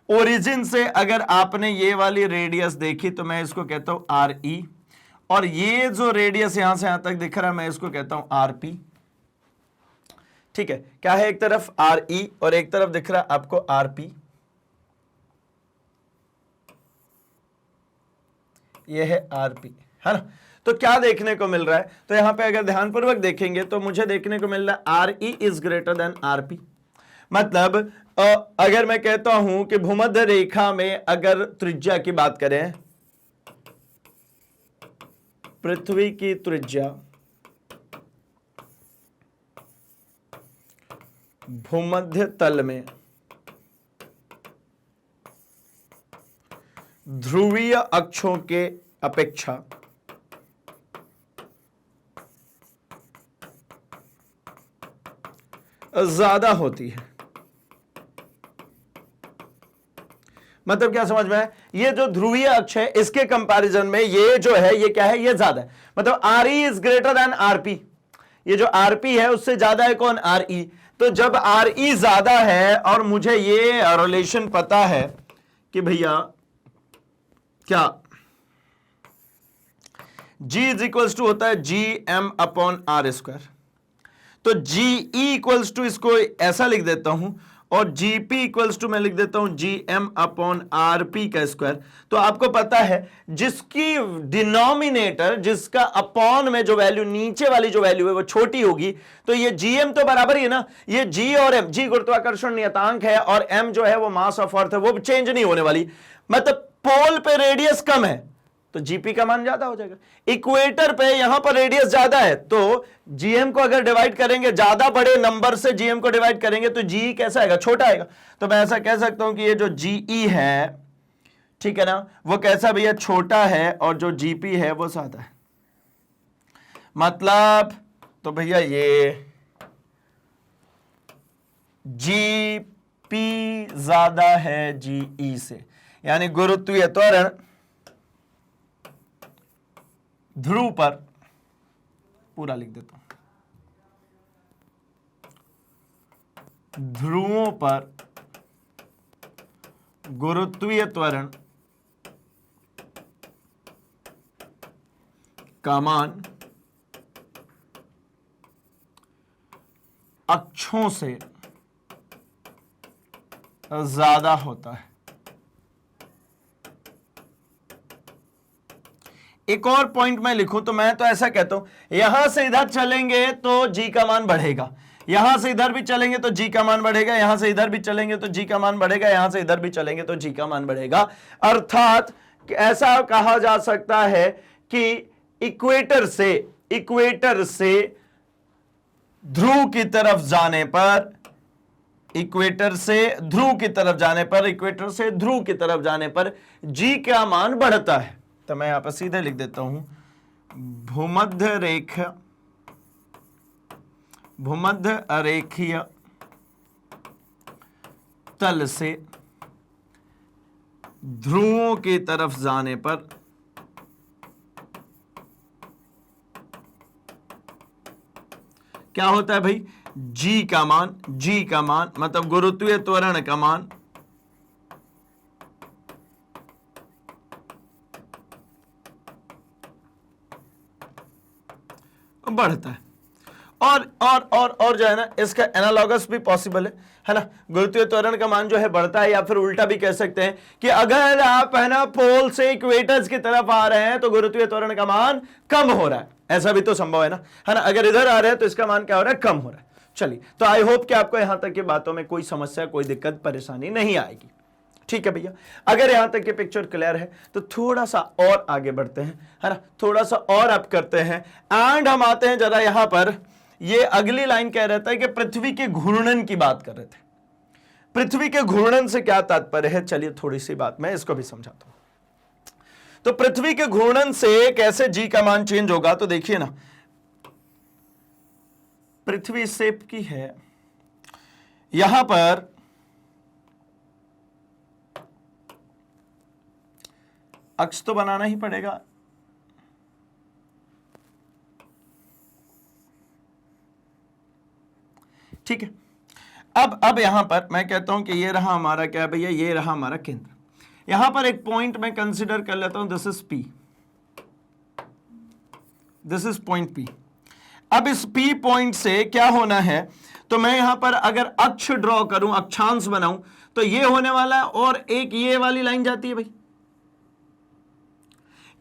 ओरिजिन से अगर आपने ये वाली रेडियस देखी तो मैं इसको कहता हूं आर ई, और ये जो रेडियस यहां से यहां तक दिख रहा है मैं इसको कहता हूं आर पी। ठीक है, क्या है, एक तरफ आर ई और एक तरफ दिख रहा है आपको आर पी। ये है आर पी, है ना। तो क्या देखने को मिल रहा है, तो यहां पे अगर ध्यानपूर्वक देखेंगे तो मुझे देखने को मिल रहा है R E is greater than R P. मतलब अगर मैं कहता हूं कि भूमध्य रेखा में अगर त्रिज्या की बात करें, पृथ्वी की त्रिज्या भूमध्य तल में ध्रुवीय अक्षों के अपेक्षा ज्यादा होती है। मतलब क्या समझ में है, ये जो ध्रुवीय अक्ष है इसके कंपैरिजन में ये जो है ये क्या है, ये ज्यादा है। मतलब R E is greater than R P, ये जो आर पी है उससे ज्यादा है कौन, आर ई। तो जब आर ई ज्यादा है और मुझे ये रिलेशन पता है कि भैया क्या G इज इक्वल्स टू होता है G M upon R square. तो जी ई इक्वल्स टू इसको ऐसा लिख देता हूं, और जी पी इक्वल्स टू मैं लिख देता हूं G M upon R P का स्क्वायर। तो आपको पता है जिसकी डिनोमिनेटर, जिसका अपॉन में जो वैल्यू नीचे वाली जो वैल्यू है वो छोटी होगी, तो ये जी एम तो बराबर ही है ना। ये जी और एम, जी गुरुत्वाकर्षण नियतांक है और एम जो है वो मास ऑफ अर्थ है, वो चेंज नहीं होने वाली। मतलब पोल पे रेडियस कम है तो जीपी का मान ज्यादा हो जाएगा। इक्वेटर पे यहां पर रेडियस ज्यादा है तो जीएम को अगर डिवाइड करेंगे, ज्यादा बड़े नंबर से जीएम को डिवाइड करेंगे तो जी कैसा आएगा, छोटा आएगा। तो मैं ऐसा कह सकता हूं कि ये जो जीई है, ठीक है ना, वो कैसा भैया, छोटा है, और जो जीपी है वो ज्यादा है। मतलब तो भैया ये जीपी ज्यादा है जीई से, यानी गुरुत्वीय त्वरण ध्रुव पर, पूरा लिख देता हूं, ध्रुवों पर गुरुत्वीय त्वरण का मान अक्षों से ज्यादा होता है। एक और पॉइंट मैं लिखूं तो मैं तो ऐसा कहता हूं, यहां से इधर चलेंगे तो जी का मान बढ़ेगा, यहां से इधर भी चलेंगे तो जी का मान बढ़ेगा, यहां से इधर भी चलेंगे तो जी का मान बढ़ेगा, यहां से इधर भी चलेंगे तो जी का मान बढ़ेगा। अर्थात ऐसा कहा जा सकता है कि इक्वेटर से ध्रुव की तरफ जाने पर, इक्वेटर से ध्रुव की तरफ जाने पर, इक्वेटर से ध्रुव की तरफ जाने पर जी का मान बढ़ता है। तो मैं यहां पर सीधे लिख देता हूं, भूमध्य रेखीय तल से ध्रुवों की तरफ जाने पर क्या होता है भाई, जी का मान मतलब गुरुत्वीय त्वरण का मान बढ़ता है। और जो है ना इसका एनालॉगस भी पॉसिबल है ना। गुरुत्वीय त्वरण का मान जो है बढ़ता है, या फिर उल्टा भी कह सकते हैं कि अगर आप है ना पोल से इक्वेटर्स की तरफ आ रहे हैं तो गुरुत्वीय त्वरण का मान कम हो रहा है, ऐसा भी तो संभव है ना, है ना। अगर इधर आ रहे हैं तो इसका मान क्या हो रहा है, कम हो रहा है। चलिए, तो आई होप कि आपको यहां तक की बातों में कोई समस्या, कोई दिक्कत परेशानी नहीं आएगी। ठीक है भैया, अगर यहां तक की पिक्चर क्लियर है तो थोड़ा सा और आगे बढ़ते हैं, है ना, थोड़ा सा और आप करते हैं एंड हम आते हैं जरा यहां पर। ये अगली लाइन कह रहा था कि पृथ्वी के घूर्णन की बात कर रहे थे। पृथ्वी के घूर्णन से क्या तात्पर्य है, चलिए थोड़ी सी बात मैं इसको भी समझाता हूं। तो पृथ्वी के घूर्णन से कैसे जी का मान चेंज होगा, तो देखिए ना, पृथ्वी शेप की है, यहां पर अक्ष तो बनाना ही पड़ेगा। ठीक है, अब यहां पर मैं कहता हूं कि ये रहा हमारा क्या भैया, ये रहा हमारा केंद्र। यहां पर एक पॉइंट मैं कंसीडर कर लेता हूं, this is P, this is point P. अब इस पी पॉइंट से क्या होना है, तो मैं यहां पर अगर अक्ष ड्रॉ करूं, अक्षांश बनाऊं, तो ये होने वाला है और एक ये वाली लाइन जाती है भाई।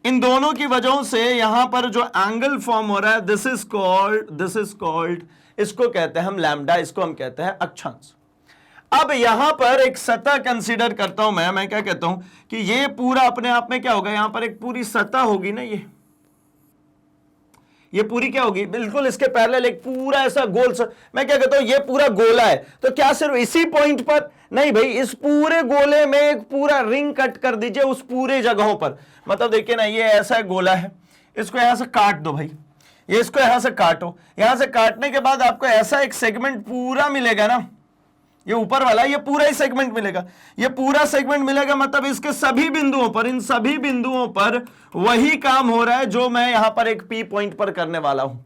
इन दोनों की वजहों से यहां पर जो एंगल फॉर्म हो रहा है, दिस इज कॉल्ड, इसको कहते हैं हम लैम्डा, इसको हम कहते हैं अक्षांश। अब यहां पर एक सतह कंसीडर करता हूं मैं क्या कहता हूं कि ये पूरा अपने आप में क्या होगा, यहां पर एक पूरी सतह होगी ना, ये पूरी क्या होगी, बिल्कुल इसके पैरेलल एक पूरा ऐसा गोल मैं क्या कहता हूं ये पूरा गोला है। तो क्या सिर्फ इसी पॉइंट पर नहीं भाई, इस पूरे गोले में एक पूरा रिंग कट कर दीजिए उस पूरे जगहों पर। मतलब देखिए ना, ये ऐसा गोला है, इसको यहां से काट दो भाई, ये इसको यहां से काटो, यहां से काटने के बाद आपको ऐसा एक सेगमेंट पूरा मिलेगा ना, ये ऊपर वाला, ये पूरा ही सेगमेंट मिलेगा, ये पूरा सेगमेंट मिलेगा। मतलब इसके सभी बिंदुओं पर, इन सभी बिंदुओं पर वही काम हो रहा है जो मैं यहां पर एक पी पॉइंट पर करने वाला हूं,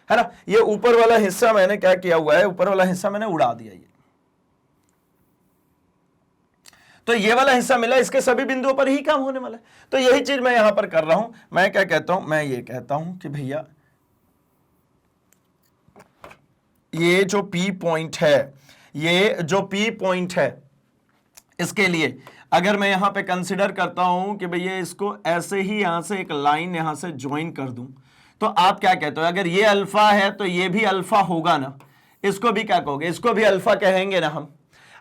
है ना। ये ऊपर वाला हिस्सा मैंने क्या किया हुआ है, ऊपर वाला हिस्सा मैंने उड़ा दिया, ये तो ये वाला हिस्सा मिला, इसके सभी बिंदुओं पर ही काम होने वाला है। तो यही चीज मैं यहां पर कर रहा हूं। मैं क्या कहता हूं, मैं ये कहता हूं कि भैया ये जो पी पॉइंट है, ये जो पी पॉइंट है, इसके लिए अगर मैं यहां पे कंसिडर करता हूं कि भैया इसको ऐसे ही यहां से एक लाइन यहां से ज्वाइन कर दूं, तो आप क्या कहते हो, अगर ये अल्फा है तो ये भी अल्फा होगा ना, इसको भी क्या कहोगे, इसको भी अल्फा कहेंगे ना हम।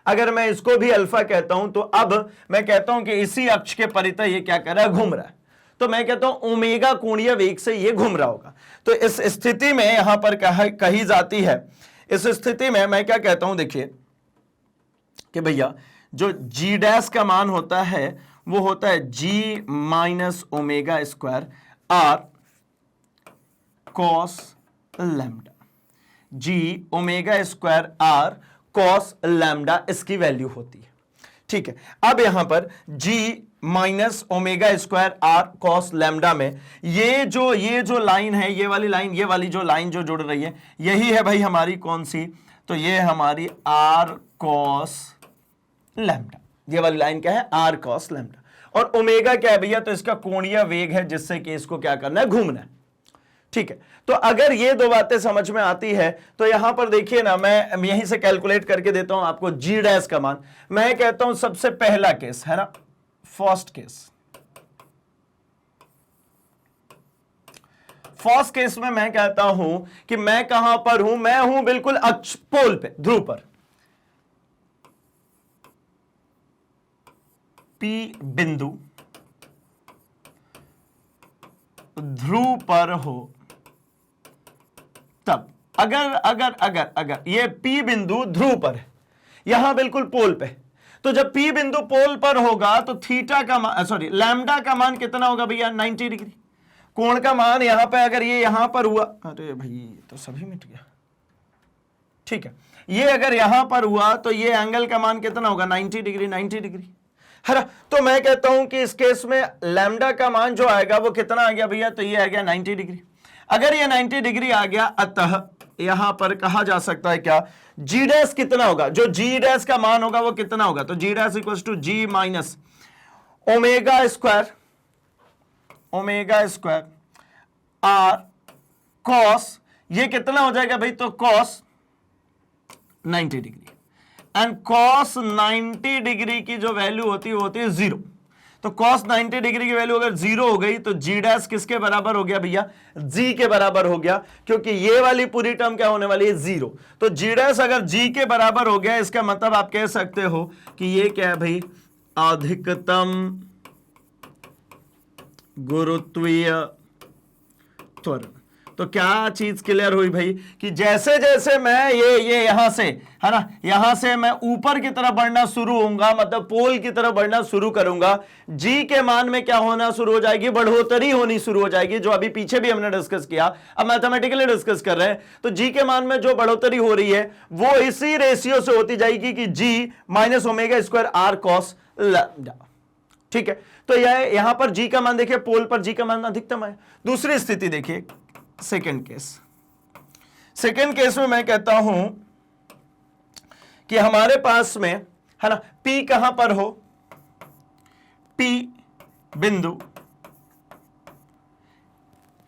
अगर मैं इसको भी अल्फा कहता हूं तो अब मैं कहता हूं कि इसी अक्ष के परितः ये क्या कर रहा है, घूम रहा है। तो मैं कहता हूं ओमेगा कोणीय वेग से ये घूम रहा होगा। तो इस स्थिति में यहां पर कही जाती है, इस स्थिति में मैं क्या कहता हूं, देखिए कि भैया जो जी डैश का मान होता है वो होता है G minus omega square R cos lambda, G omega square R cos lambda इसकी वैल्यू होती है। ठीक है, अब यहां पर G minus omega square R cos lambda में ये जो लाइन है, ये वाली लाइन, ये वाली जो लाइन जो जुड़ रही है, यही है भाई हमारी कौन सी, तो ये हमारी आर कॉस लैम्डा। ये वाली लाइन क्या है, आर कॉस लैम्डा। और ओमेगा क्या है भैया, तो इसका कोणीय वेग है जिससे कि इसको क्या करना है, घूमना है। ठीक है, तो अगर ये दो बातें समझ में आती है तो यहां पर देखिए ना, मैं यहीं से कैलकुलेट करके देता हूं आपको जी डैश का मान। मैं कहता हूं सबसे पहला केस है ना, फर्स्ट केस में मैं कहता हूं कि मैं कहां पर हूं, मैं हूं बिल्कुल अक्ष पोल पे, ध्रुव पर। पी बिंदु ध्रुव पर हो, तब अगर ये P बिंदु ध्रुव पर है, यहां बिल्कुल पोल पे, तो जब P बिंदु पोल पर होगा तो थीटा का मान, सॉरी लैम्डा का मान कितना होगा भैया, 90 डिग्री। कोण का मान यहां पे अगर ये यहां पर हुआ, अरे भाई तो सभी मिट गया। ठीक है, ये अगर यहां पर हुआ तो ये एंगल का मान कितना होगा, 90 डिग्री, 90 डिग्री है ना। तो मैं कहता हूं कि इस केस में लैम्डा का मान जो आएगा वो कितना आ गया भैया, तो ये आ गया 90 डिग्री। अगर ये 90 डिग्री आ गया, अतः यहां पर कहा जा सकता है क्या, जी डैश कितना होगा, जो जी डैश का मान होगा वो कितना होगा, तो G dash equal to G minus omega square R cos, ये कितना हो जाएगा भाई, तो cos 90 degree, and cos 90 degree की जो वैल्यू होती है वो होती है 0। तो cos 90 डिग्री की वैल्यू अगर 0 हो गई तो g डैश किसके बराबर हो गया भैया, g के बराबर हो गया, क्योंकि ये वाली पूरी टर्म क्या होने वाली है, 0। तो g डैश अगर g के बराबर हो गया, इसका मतलब आप कह सकते हो कि ये क्या है भाई, अधिकतम गुरुत्वीय त्वरण। तो क्या चीज क्लियर हुई भाई, कि जैसे जैसे मैं ये यहां से, है ना, यहां से मैं ऊपर की तरफ बढ़ना शुरू होऊंगा, मतलब पोल की तरफ बढ़ना शुरू करूंगा, जी के मान में क्या होना शुरू हो जाएगी, बढ़ोतरी होनी शुरू हो जाएगी, जो अभी पीछे भी हमने डिस्कस किया, अब मैथमेटिकली डिस्कस कर रहे हैं। तो जी के मान में जो बढ़ोतरी हो रही है वो इसी रेशियो से होती जाएगी कि G minus omega square R cos lambda. ठीक है, तो यहां पर जी का मान देखिए, पोल पर जी का मान अधिकतम है। दूसरी स्थिति देखिए, सेकेंड केस। सेकेंड केस में मैं कहता हूं कि हमारे पास में, है ना, P कहां पर हो, P बिंदु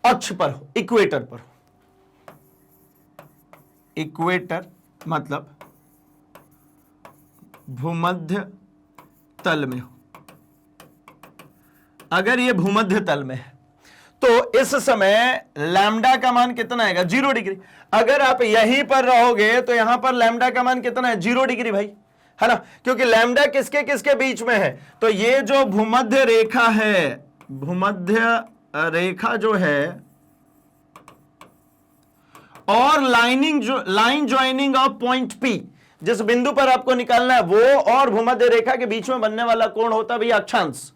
अक्ष पर हो, इक्वेटर पर हो। इक्वेटर मतलब भूमध्य तल में हो। अगर ये भूमध्य तल में है तो इस समय लैम्डा का मान कितना आएगा, 0 डिग्री। अगर आप यहीं पर रहोगे तो यहां पर लैम्डा का मान कितना है, 0 डिग्री भाई, है ना, क्योंकि लैम्डा किसके किसके बीच में है, तो ये जो भूमध्य रेखा है, भूमध्य रेखा जो है, और line joining of point P, जिस बिंदु पर आपको निकालना है वो और भूमध्य रेखा के बीच में बनने वाला कोण होता है भैया अक्षांश।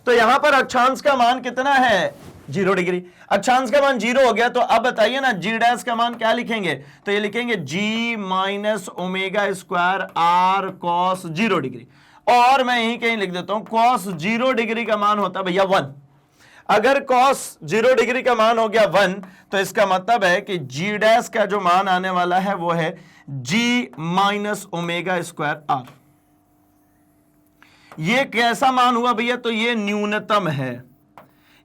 तो यहां पर अक्षांश का मान कितना है, 0 डिग्री। अक्षांश का मान 0 हो गया, तो अब बताइए ना जी डैश का मान क्या लिखेंगे, तो ये लिखेंगे g minus omega square R cos 0 degree. और मैं यहीं कहीं लिख देता हूं कॉस 0 डिग्री का मान होता भैया 1। अगर कॉस 0 डिग्री का मान हो गया 1, तो इसका मतलब है कि जी डैश का जो मान आने वाला है वो है g minus omega square R. ये कैसा मान हुआ भैया, तो ये न्यूनतम है।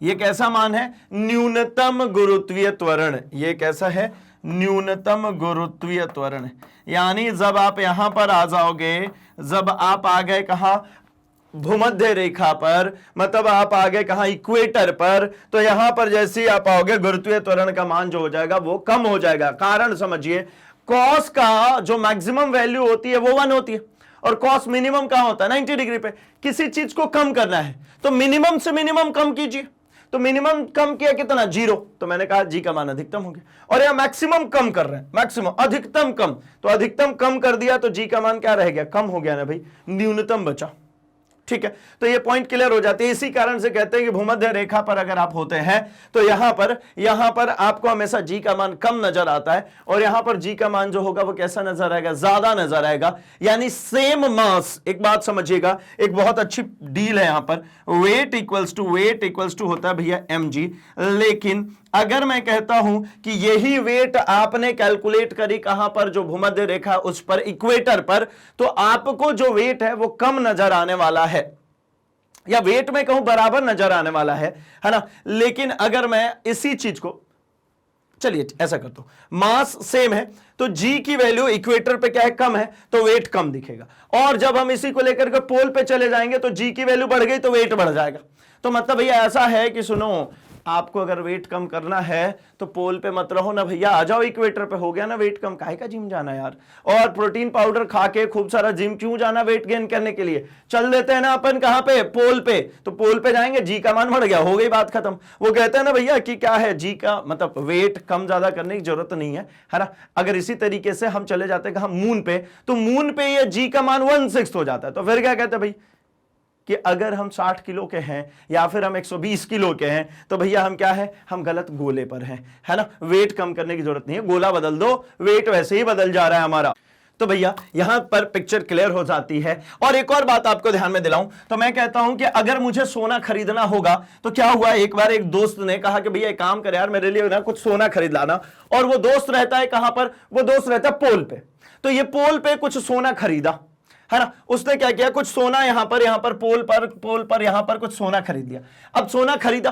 ये कैसा मान है, न्यूनतम गुरुत्वीय त्वरण। ये कैसा है, न्यूनतम गुरुत्वीय त्वरण। यानी जब आप यहां पर आ जाओगे, जब आप आ गए कहां, भूमध्य रेखा पर, मतलब आप आ गए कहां, इक्वेटर पर, तो यहां पर जैसे ही आप आओगे गुरुत्वीय त्वरण का मान जो हो जाएगा वो कम हो जाएगा। कारण समझिए, कॉस का जो मैक्सिमम वैल्यू होती है वो 1 होती है, और कॉस मिनिमम कहां होता है, 90 डिग्री पे। किसी चीज को कम करना है तो मिनिमम से मिनिमम कम कीजिए। तो मिनिमम कम किया कितना, 0, तो मैंने कहा जी का मान अधिकतम हो गया। और यहां मैक्सिमम कम कर रहे हैं, मैक्सिमम, अधिकतम कम, तो अधिकतम कम कर दिया तो जी का मान क्या रह गया, कम हो गया ना भाई, न्यूनतम बचा। ठीक है, तो ये पॉइंट क्लियर हो जाती है। इसी कारण से कहते हैं कि भूमध्य रेखा पर अगर आप होते हैं तो यहां पर आपको हमेशा जी का मान कम नजर आता है, और यहां पर जी का मान जो होगा वो कैसा नजर आएगा, ज्यादा नजर आएगा। यानी सेम मास, एक बात समझिएगा, एक बहुत अच्छी डील है यहां पर, वेट इक्वल्स टू होता है भैया mg। लेकिन अगर मैं कहता हूं कि यही वेट आपने कैलकुलेट करी कहां पर, जो भूमध्य रेखा उस पर, इक्वेटर पर, तो आपको जो वेट है वो कम नजर आने वाला है, या वेट में कहूं बराबर नजर आने वाला है ना। लेकिन अगर मैं इसी चीज को, चलिए ऐसा करता हूं, मास सेम है तो जी की वैल्यू इक्वेटर पे क्या है, कम है, तो वेट कम दिखेगा। और जब हम इसी को लेकर के पोल पे चले जाएंगे तो जी की वैल्यू बढ़ गई तो वेट बढ़ जाएगा। तो मतलब भैया ऐसा है कि सुनो, आपको अगर वेट कम करना है तो पोल पे मत रहो ना भैया, आ जाओ इक्वेटर पे, हो गया ना वेट कम, काहे का जिम जाना यार, और प्रोटीन पाउडर खा के खूब सारा जिम क्यों जाना वेट गेन करने के लिए, चल देते हैं ना अपन कहां पे, पोल पे। तो पोल पे जाएंगे, जी का मान बढ़ गया, हो गई बात खत्म। वो कहते हैं ना भैया कि क्या है, जी का मतलब वेट कम ज्यादा करने की जरूरत नहीं है ना। अगर इसी तरीके से हम चले जाते हैं कहां, मून पे, तो मून पे ये जी का मान 1/6 हो जाता है। तो फिर क्या कहते हैं भाई कि अगर हम 60 किलो के हैं या फिर हम 120 किलो के हैं तो भैया हम क्या है, हम गलत गोले पर हैं, है ना। वेट कम करने की जरूरत नहीं है, गोला बदल दो, वेट वैसे ही बदल जा रहा है हमारा। तो भैया यहां पर पिक्चर क्लियर हो जाती है। और एक और बात आपको ध्यान में दिलाऊं, तो मैं कहता हूं कि अगर मुझे सोना खरीदना होगा तो क्या हुआ, एक बार एक दोस्त ने कहा कि भैया एक काम कर यार, मेरे लिए ना कुछ सोना खरीद लाना। और वो दोस्त रहता है कहां पर, वो दोस्त रहता है पोल पे। तो ये पोल पे कुछ सोना खरीदा, है ना। उसने क्या किया, कुछ सोना यहां पर पोल पर यहां पर कुछ सोना खरीद लिया। अब सोना खरीदा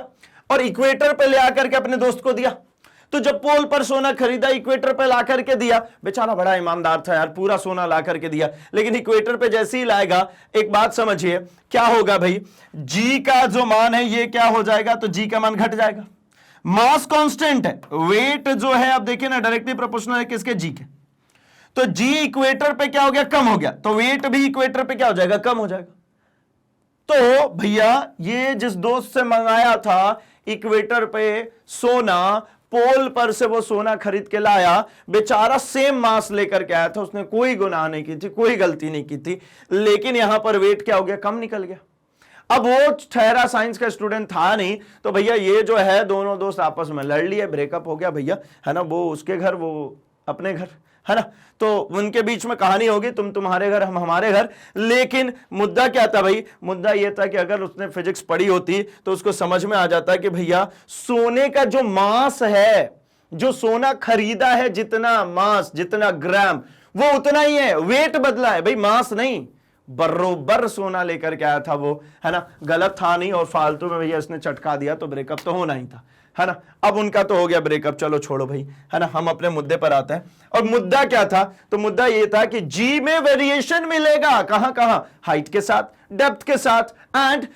और इक्वेटर पे ले आकर के अपने दोस्त को दिया। तो जब पोल पर सोना खरीदा, इक्वेटर पे ला करके दिया, बेचारा बड़ा ईमानदार था यार, पूरा सोना ला करके दिया, लेकिन इक्वेटर पे जैसे ही लाएगा, एक बात समझिए क्या होगा भाई, जी का जो मान है ये क्या हो जाएगा, तो जी का मान घट जाएगा। मास कांस्टेंट है, वेट जो है आप देखिए ना डायरेक्टली प्रोपोर्शनल है किसके, जी के, तो जी इक्वेटर पे क्या हो गया, कम हो गया, तो वेट भी इक्वेटर पे क्या हो जाएगा, कम हो जाएगा। तो भैया ये जिस दोस्त से मंगाया था इक्वेटर पे सोना, पोल पर से वो सोना खरीद के लाया, बेचारा सेम मास लेकर के आया था, उसने कोई गुनाह नहीं की थी, कोई गलती नहीं की थी, लेकिन यहां पर वेट क्या हो गया, कम निकल गया। अब वो ठहरा साइंस का स्टूडेंट था नहीं, तो भैया ये जो है दोनों दोस्त आपस में लड़ लिए, ब्रेकअप हो गया भैया, है ना, वो उसके घर, वो अपने घर, है ना, तो उनके बीच में कहानी होगी, तुम तुम्हारे घर हम हमारे घर। लेकिन मुद्दा क्या था भाई, मुद्दा यह था कि अगर उसने फिजिक्स पढ़ी होती तो उसको समझ में आ जाता कि भैया सोने का जो मास है, जो सोना खरीदा है, जितना मास, जितना ग्राम, वो उतना ही है, वेट बदला है भाई, मास नहीं, बरोबर सोना लेकर के आया था वो, है ना, गलत था नहीं, और फालतू में भैया इसने चटका दिया तो ब्रेकअप तो होना ही था, है ना। अब उनका तो हो गया ब्रेकअप, चलो छोड़ो भाई, है ना, हम अपने मुद्दे पर आते हैं। और मुद्दा क्या था, तो मुद्दा ये था कि जी में वेरिएशन मिलेगा, कहां कहां, हाइट के साथ, डेप्थ के साथ, एंड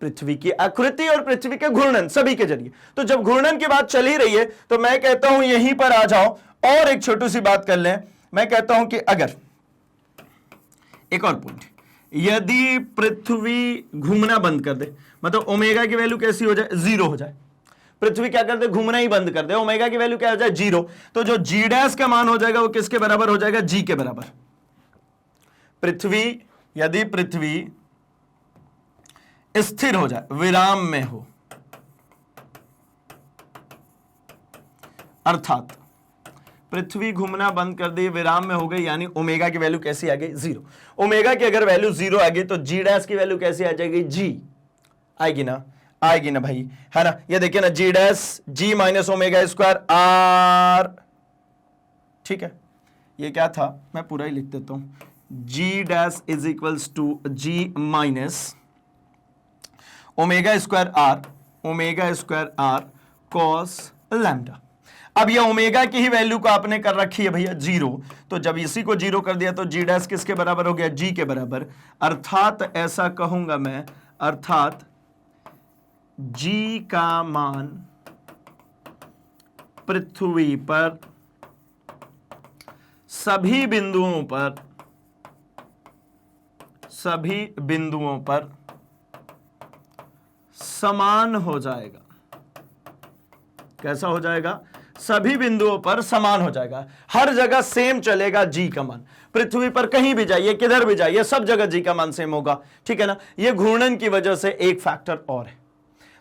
पृथ्वी की आकृति और पृथ्वी के घूर्णन, सभी के जरिए। तो जब घूर्णन की बात चली रही है तो मैं कहता हूं यहीं पर आ जाओ और एक छोटी सी बात कर लें। मैं कहता हूं कि अगर एक और पॉइंट, यदि पृथ्वी घूमना बंद कर दे, मतलब ओमेगा की वैल्यू कैसी हो जाए, जीरो हो जाए, पृथ्वी क्या कर दे, घूमना ही बंद कर दे, ओमेगा की वैल्यू क्या हो जाए, जीरो, तो जो जी डैश का मान हो जाएगा वो किसके बराबर हो जाएगा, जी के बराबर। पृथ्वी, यदि पृथ्वी स्थिर हो जाए, विराम में हो, अर्थात पृथ्वी घूमना बंद कर दी, विराम में हो गई, यानी ओमेगा की वैल्यू कैसी आ गई, जीरो। ओमेगा की अगर वैल्यू जीरो आ गई तो जी डैश की वैल्यू कैसी आ जाएगी, जी आएगी ना, आएगी ना भाई, है ना। ये देखिए ना, G dash G minus omega square R, ठीक है, ये क्या था, मैं पूरा ही लिख देता हूं, G dash is equals to G minus omega square R, omega square R cos lambda. अब ये ओमेगा की ही वैल्यू को आपने कर रखी है भैया जीरो, तो जब इसी को जीरो कर दिया तो जी डैश किसके बराबर हो गया, जी के बराबर। अर्थात ऐसा कहूंगा मैं, अर्थात जी का मान पृथ्वी पर सभी बिंदुओं पर समान हो जाएगा। कैसा हो जाएगा, सभी बिंदुओं पर समान हो जाएगा, हर जगह सेम चलेगा जी का मान। पृथ्वी पर कहीं भी जाइए, किधर भी जाइए, सब जगह जी का मान सेम होगा, ठीक है ना। ये घूर्णन की वजह से एक फैक्टर और है।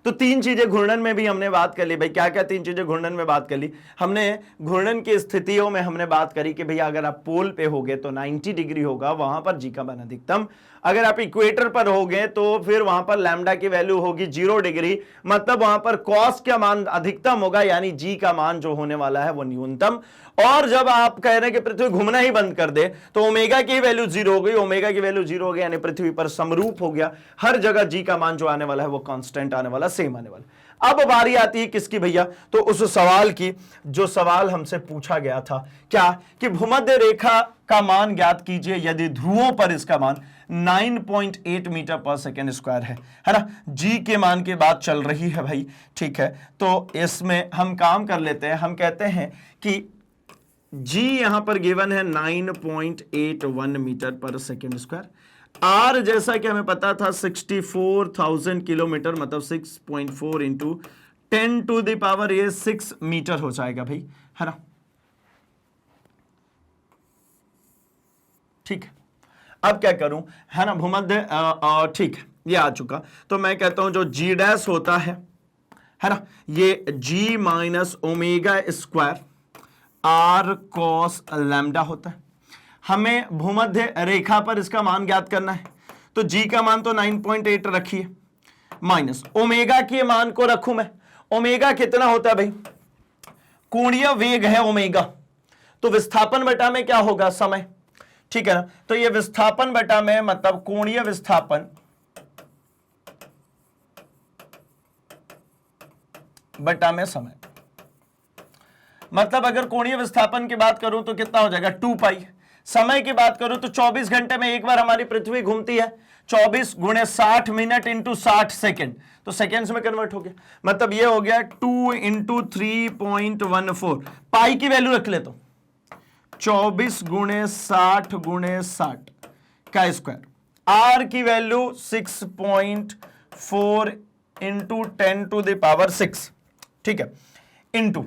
तो तीन चीजें घूर्णन में भी हमने बात कर ली भाई, क्या क्या तीन चीजें घूर्णन में बात कर ली हमने। घूर्णन की स्थितियों में हमने बात करी कि भैया अगर आप पोल पे होगे तो 90 डिग्री होगा, वहां पर जी का मान अधिकतम। अगर आप इक्वेटर पर होगे तो फिर वहां पर लैम्डा की वैल्यू होगी 0 डिग्री, मतलब वहां पर कॉस का मान अधिकतम होगा, यानी जी का मान जो होने वाला है वो न्यूनतम। और जब आप कह रहे हैं कि पृथ्वी घूमना ही बंद कर दे तो ओमेगा की वैल्यू 0 हो गई, ओमेगा की वैल्यू 0 हो गई, यानी पृथ्वी पर समरूप हो गया, हर जगह जी का मान जो आने वाला है वो कांस्टेंट आने वाला, सेम आने वाला। अब बारी आती है किसकी भैया, तो उस सवाल की जो सवाल हमसे पूछा गया था, क्या कि भूमध्य रेखा का मान ज्ञात कीजिए यदि ध्रुवों पर इसका मान 9.8 मीटर पर सेकेंड स्क्वायर है ना। जी के मान की बात चल रही है भाई, ठीक है, तो इसमें हम काम कर लेते हैं, हम कहते हैं कि जी यहां पर गिवन है 9.81 मीटर पर सेकेंड स्क्वायर, आर जैसा कि हमें पता था 64,000 किलोमीटर, मतलब 6.4 इंटू 10 टू द पावर ये 6 मीटर हो जाएगा भाई, है ना, ठीक है। अब क्या करूं, है ना, भूमध्य, ठीक है, ये आ चुका, तो मैं कहता हूं जो जी डैश होता है ना, ये G minus omega square R cos lambda होता है। हमें भूमध्य रेखा पर इसका मान ज्ञात करना है, तो जी का मान तो 9.8 रखिए, माइनस ओमेगा के मान को रखूं मैं, ओमेगा कितना होता है भाई, कोणीय वेग है ओमेगा, तो विस्थापन बटा में क्या होगा, समय, ठीक है ना। तो ये विस्थापन बटा में मतलब कोणीय विस्थापन बटा में समय, मतलब अगर कोणीय विस्थापन की बात करूं तो कितना हो जाएगा 2 पाई। समय की बात करूं तो 24 घंटे में एक बार हमारी पृथ्वी घूमती है, 24 गुणे 60 मिनट इंटू 60 सेकेंड, तो सेकेंड्स में कन्वर्ट हो गया। मतलब ये हो गया 2 इंटू 3.14। पाई की वैल्यू रख ले तो 24 गुणे 60 का स्क्वायर, आर की value 6.4 into 10 to the power 6, ठीक है, इंटू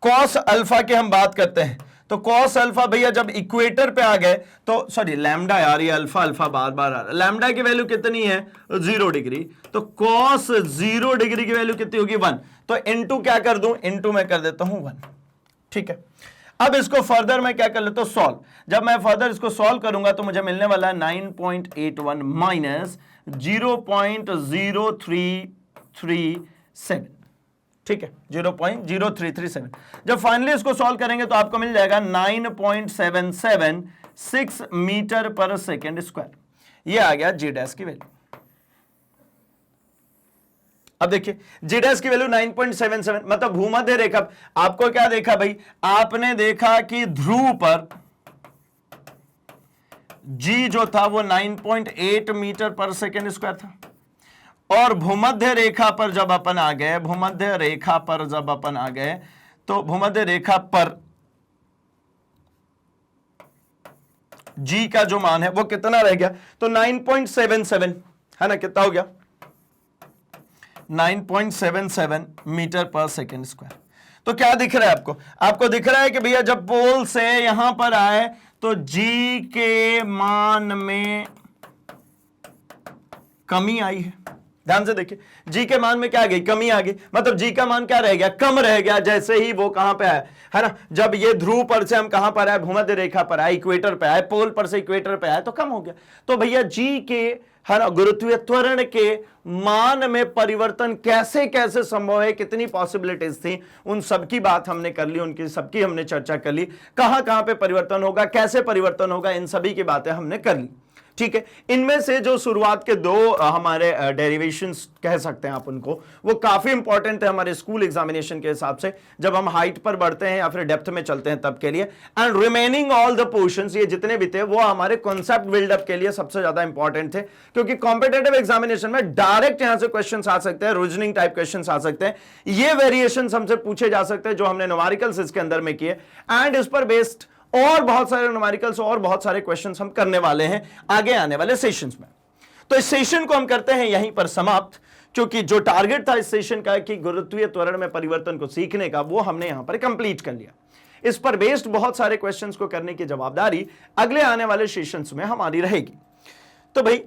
कॉस अल्फा की हम बात करते हैं तो कॉस अल्फा भैया जब इक्वेटर पे आ गए तो सॉरी लैम्डा यार, ये अल्फा अल्फा बार बार आ रहा है। लैम्डा की वैल्यू कितनी है 0 डिग्री, तो कॉस 0 डिग्री की वैल्यू कितनी होगी 1, तो इंटू क्या कर दूं, इंटू में कर देता हूं 1, ठीक है। अब इसको फर्दर मैं क्या कर लेता हूं सॉल्व, जब मैं फर्दर इसको सॉल्व करूंगा तो मुझे मिलने वाला है 9.81 माइनस 0.0337, ठीक है, 0.0337। जब फाइनली इसको सॉल्व करेंगे तो आपको मिल जाएगा 9.776 मीटर पर सेकेंड स्क्वायर। ये आ गया जी डैश की वैल्यू। अब देखिए जी डैश की वैल्यू 9.77, मतलब भूमध्य रेखा। आपको क्या देखा भाई, आपने देखा कि ध्रुव पर जी जो था वो 9.8 मीटर पर सेकेंड स्क्वायर था, और भूमध्य रेखा पर जब अपन आ गए, भूमध्य रेखा पर जब अपन आ गए तो भूमध्य रेखा पर जी का जो मान है वो कितना रह गया, तो 9.77 है ना, कितना हो गया 9.77 मीटर पर सेकेंड स्क्वायर। तो क्या दिख रहा है आपको, आपको दिख रहा है कि भैया जब पोल से यहां पर आए तो जी के मान में कमी आई है। ध्यान से देखिए, जी के मान में क्या आ गई, कमी आ गई, मतलब जी का मान क्या रह गया, कम रह गया, जैसे ही वो कहां पे आया, है ना, जब ये ध्रुव पर से हम कहां पर आए, भूमध्य रेखा पर आए, इक्वेटर पे आए, पोल पर से इक्वेटर पे आए तो कम हो गया। तो भैया जी के, है ना, गुरुत्वीय त्वरण के मान में परिवर्तन कैसे कैसे संभव है, कितनी पॉसिबिलिटीज थी, उन सबकी बात हमने कर ली, उनकी सबकी हमने चर्चा कर ली, कहां कहां पे परिवर्तन होगा, कैसे परिवर्तन होगा, इन सभी की बातें हमने कर ली, ठीक है। इनमें से जो शुरुआत के दो हमारे डेरिवेशंस कह सकते हैं आप उनको, वो काफी इंपॉर्टेंट है हमारे स्कूल एग्जामिनेशन के हिसाब से, जब हम हाइट पर बढ़ते हैं या फिर डेप्थ में चलते हैं तब के लिए। And remaining all the portions, ये जितने भी थे वो हमारे कॉन्सेप्ट बिल्डअप के लिए सबसे ज्यादा इंपॉर्टेंट थे, क्योंकि कॉम्पिटेटिव एग्जामिनेशन में डायरेक्ट यहां से क्वेश्चन आ सकते हैं, रीजनिंग टाइप क्वेश्चन आ सकते हैं, ये वेरिएशन हमसे पूछे जा सकते हैं जो हमने न्यूमेरिकल्स इसके अंदर में किए, एंड इस पर बेस्ड और बहुत सारे न्यूमेरिकल्स और बहुत सारे क्वेश्चंस हम करने वाले हैं आगे आने वाले सेशंस में। तो इस सेशन को हम करते हैं यहीं पर समाप्त, क्योंकि जो टारगेट था इस सेशन का कि गुरुत्वीय त्वरण में परिवर्तन को सीखने का, वो हमने यहां पर कंप्लीट कर लिया। इस पर बेस्ड बहुत सारे क्वेश्चंस को करने की जवाबदारी अगले आने वाले सेशंस में हमारी रहेगी। तो भाई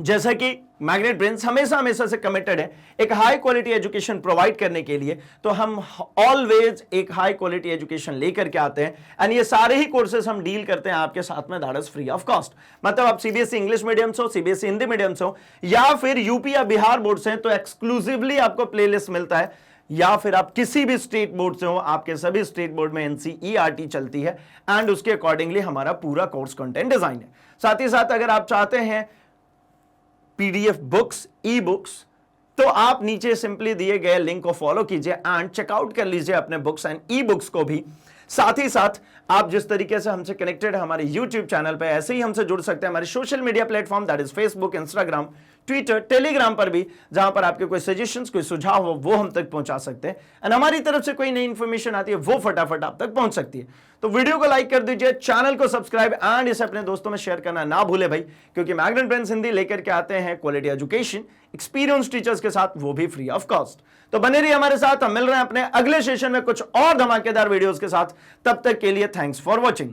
जैसा कि मैग्नेट ब्रेन्स हमेशा हमेशा से कमिटेड है एक हाई क्वालिटी एजुकेशन प्रोवाइड करने के लिए, तो हम ऑलवेज एक हाई क्वालिटी एजुकेशन लेकर के आते हैं, एंड ये सारे ही कोर्सेज हम डील करते हैं आपके साथ में, that is free of cost. मतलब आप सीबीएसई इंग्लिश मीडियम से हो, सीबीएसई हिंदी मीडियम से हो, या फिर यूपी या बिहार बोर्ड से, तो एक्सक्लूसिवली आपको प्लेलिस्ट मिलता है, या फिर आप किसी भी स्टेट बोर्ड से हो, आपके सभी स्टेट बोर्ड में एनसीईआरटी चलती है, एंड उसके अकॉर्डिंगली हमारा पूरा कोर्स कंटेंट डिजाइन है। साथ ही साथ अगर आप चाहते हैं पीडीएफ बुक्स, ई बुक्स, तो आप नीचे सिंपली दिए गए लिंक को फॉलो कीजिए एंड चेकआउट कर लीजिए अपने बुक्स एंड ई बुक्स को भी। साथ ही साथ आप जिस तरीके से हमसे कनेक्टेड है हमारे YouTube चैनल पे, ऐसे ही हमसे जुड़ सकते हैं हमारे social media platform, that is Facebook, Instagram, Twitter, Telegram पर भी, जहां पर आपके कोई सजेशंस, कोई सुझाव हो वो हम तक पहुंचा सकते हैं, एंड हमारी तरफ से कोई नई इंफॉर्मेशन आती है वो फटाफट आप तक पहुंच सकती है। तो वीडियो को लाइक कर दीजिए, चैनल को सब्सक्राइब एंड इसे अपने दोस्तों में शेयर करना ना भूले भाई, क्योंकि मैग्नेट ब्रेन्स हिंदी लेकर के आते हैं क्वालिटी एजुकेशन एक्सपीरियंस टीचर्स के साथ, वो भी फ्री ऑफ कॉस्ट। तो बने रहिए हमारे साथ, हम मिल रहे हैं अपने अगले सेशन में कुछ और धमाकेदार वीडियोस के साथ। तब तक के लिए थैंक्स फॉर वॉचिंग।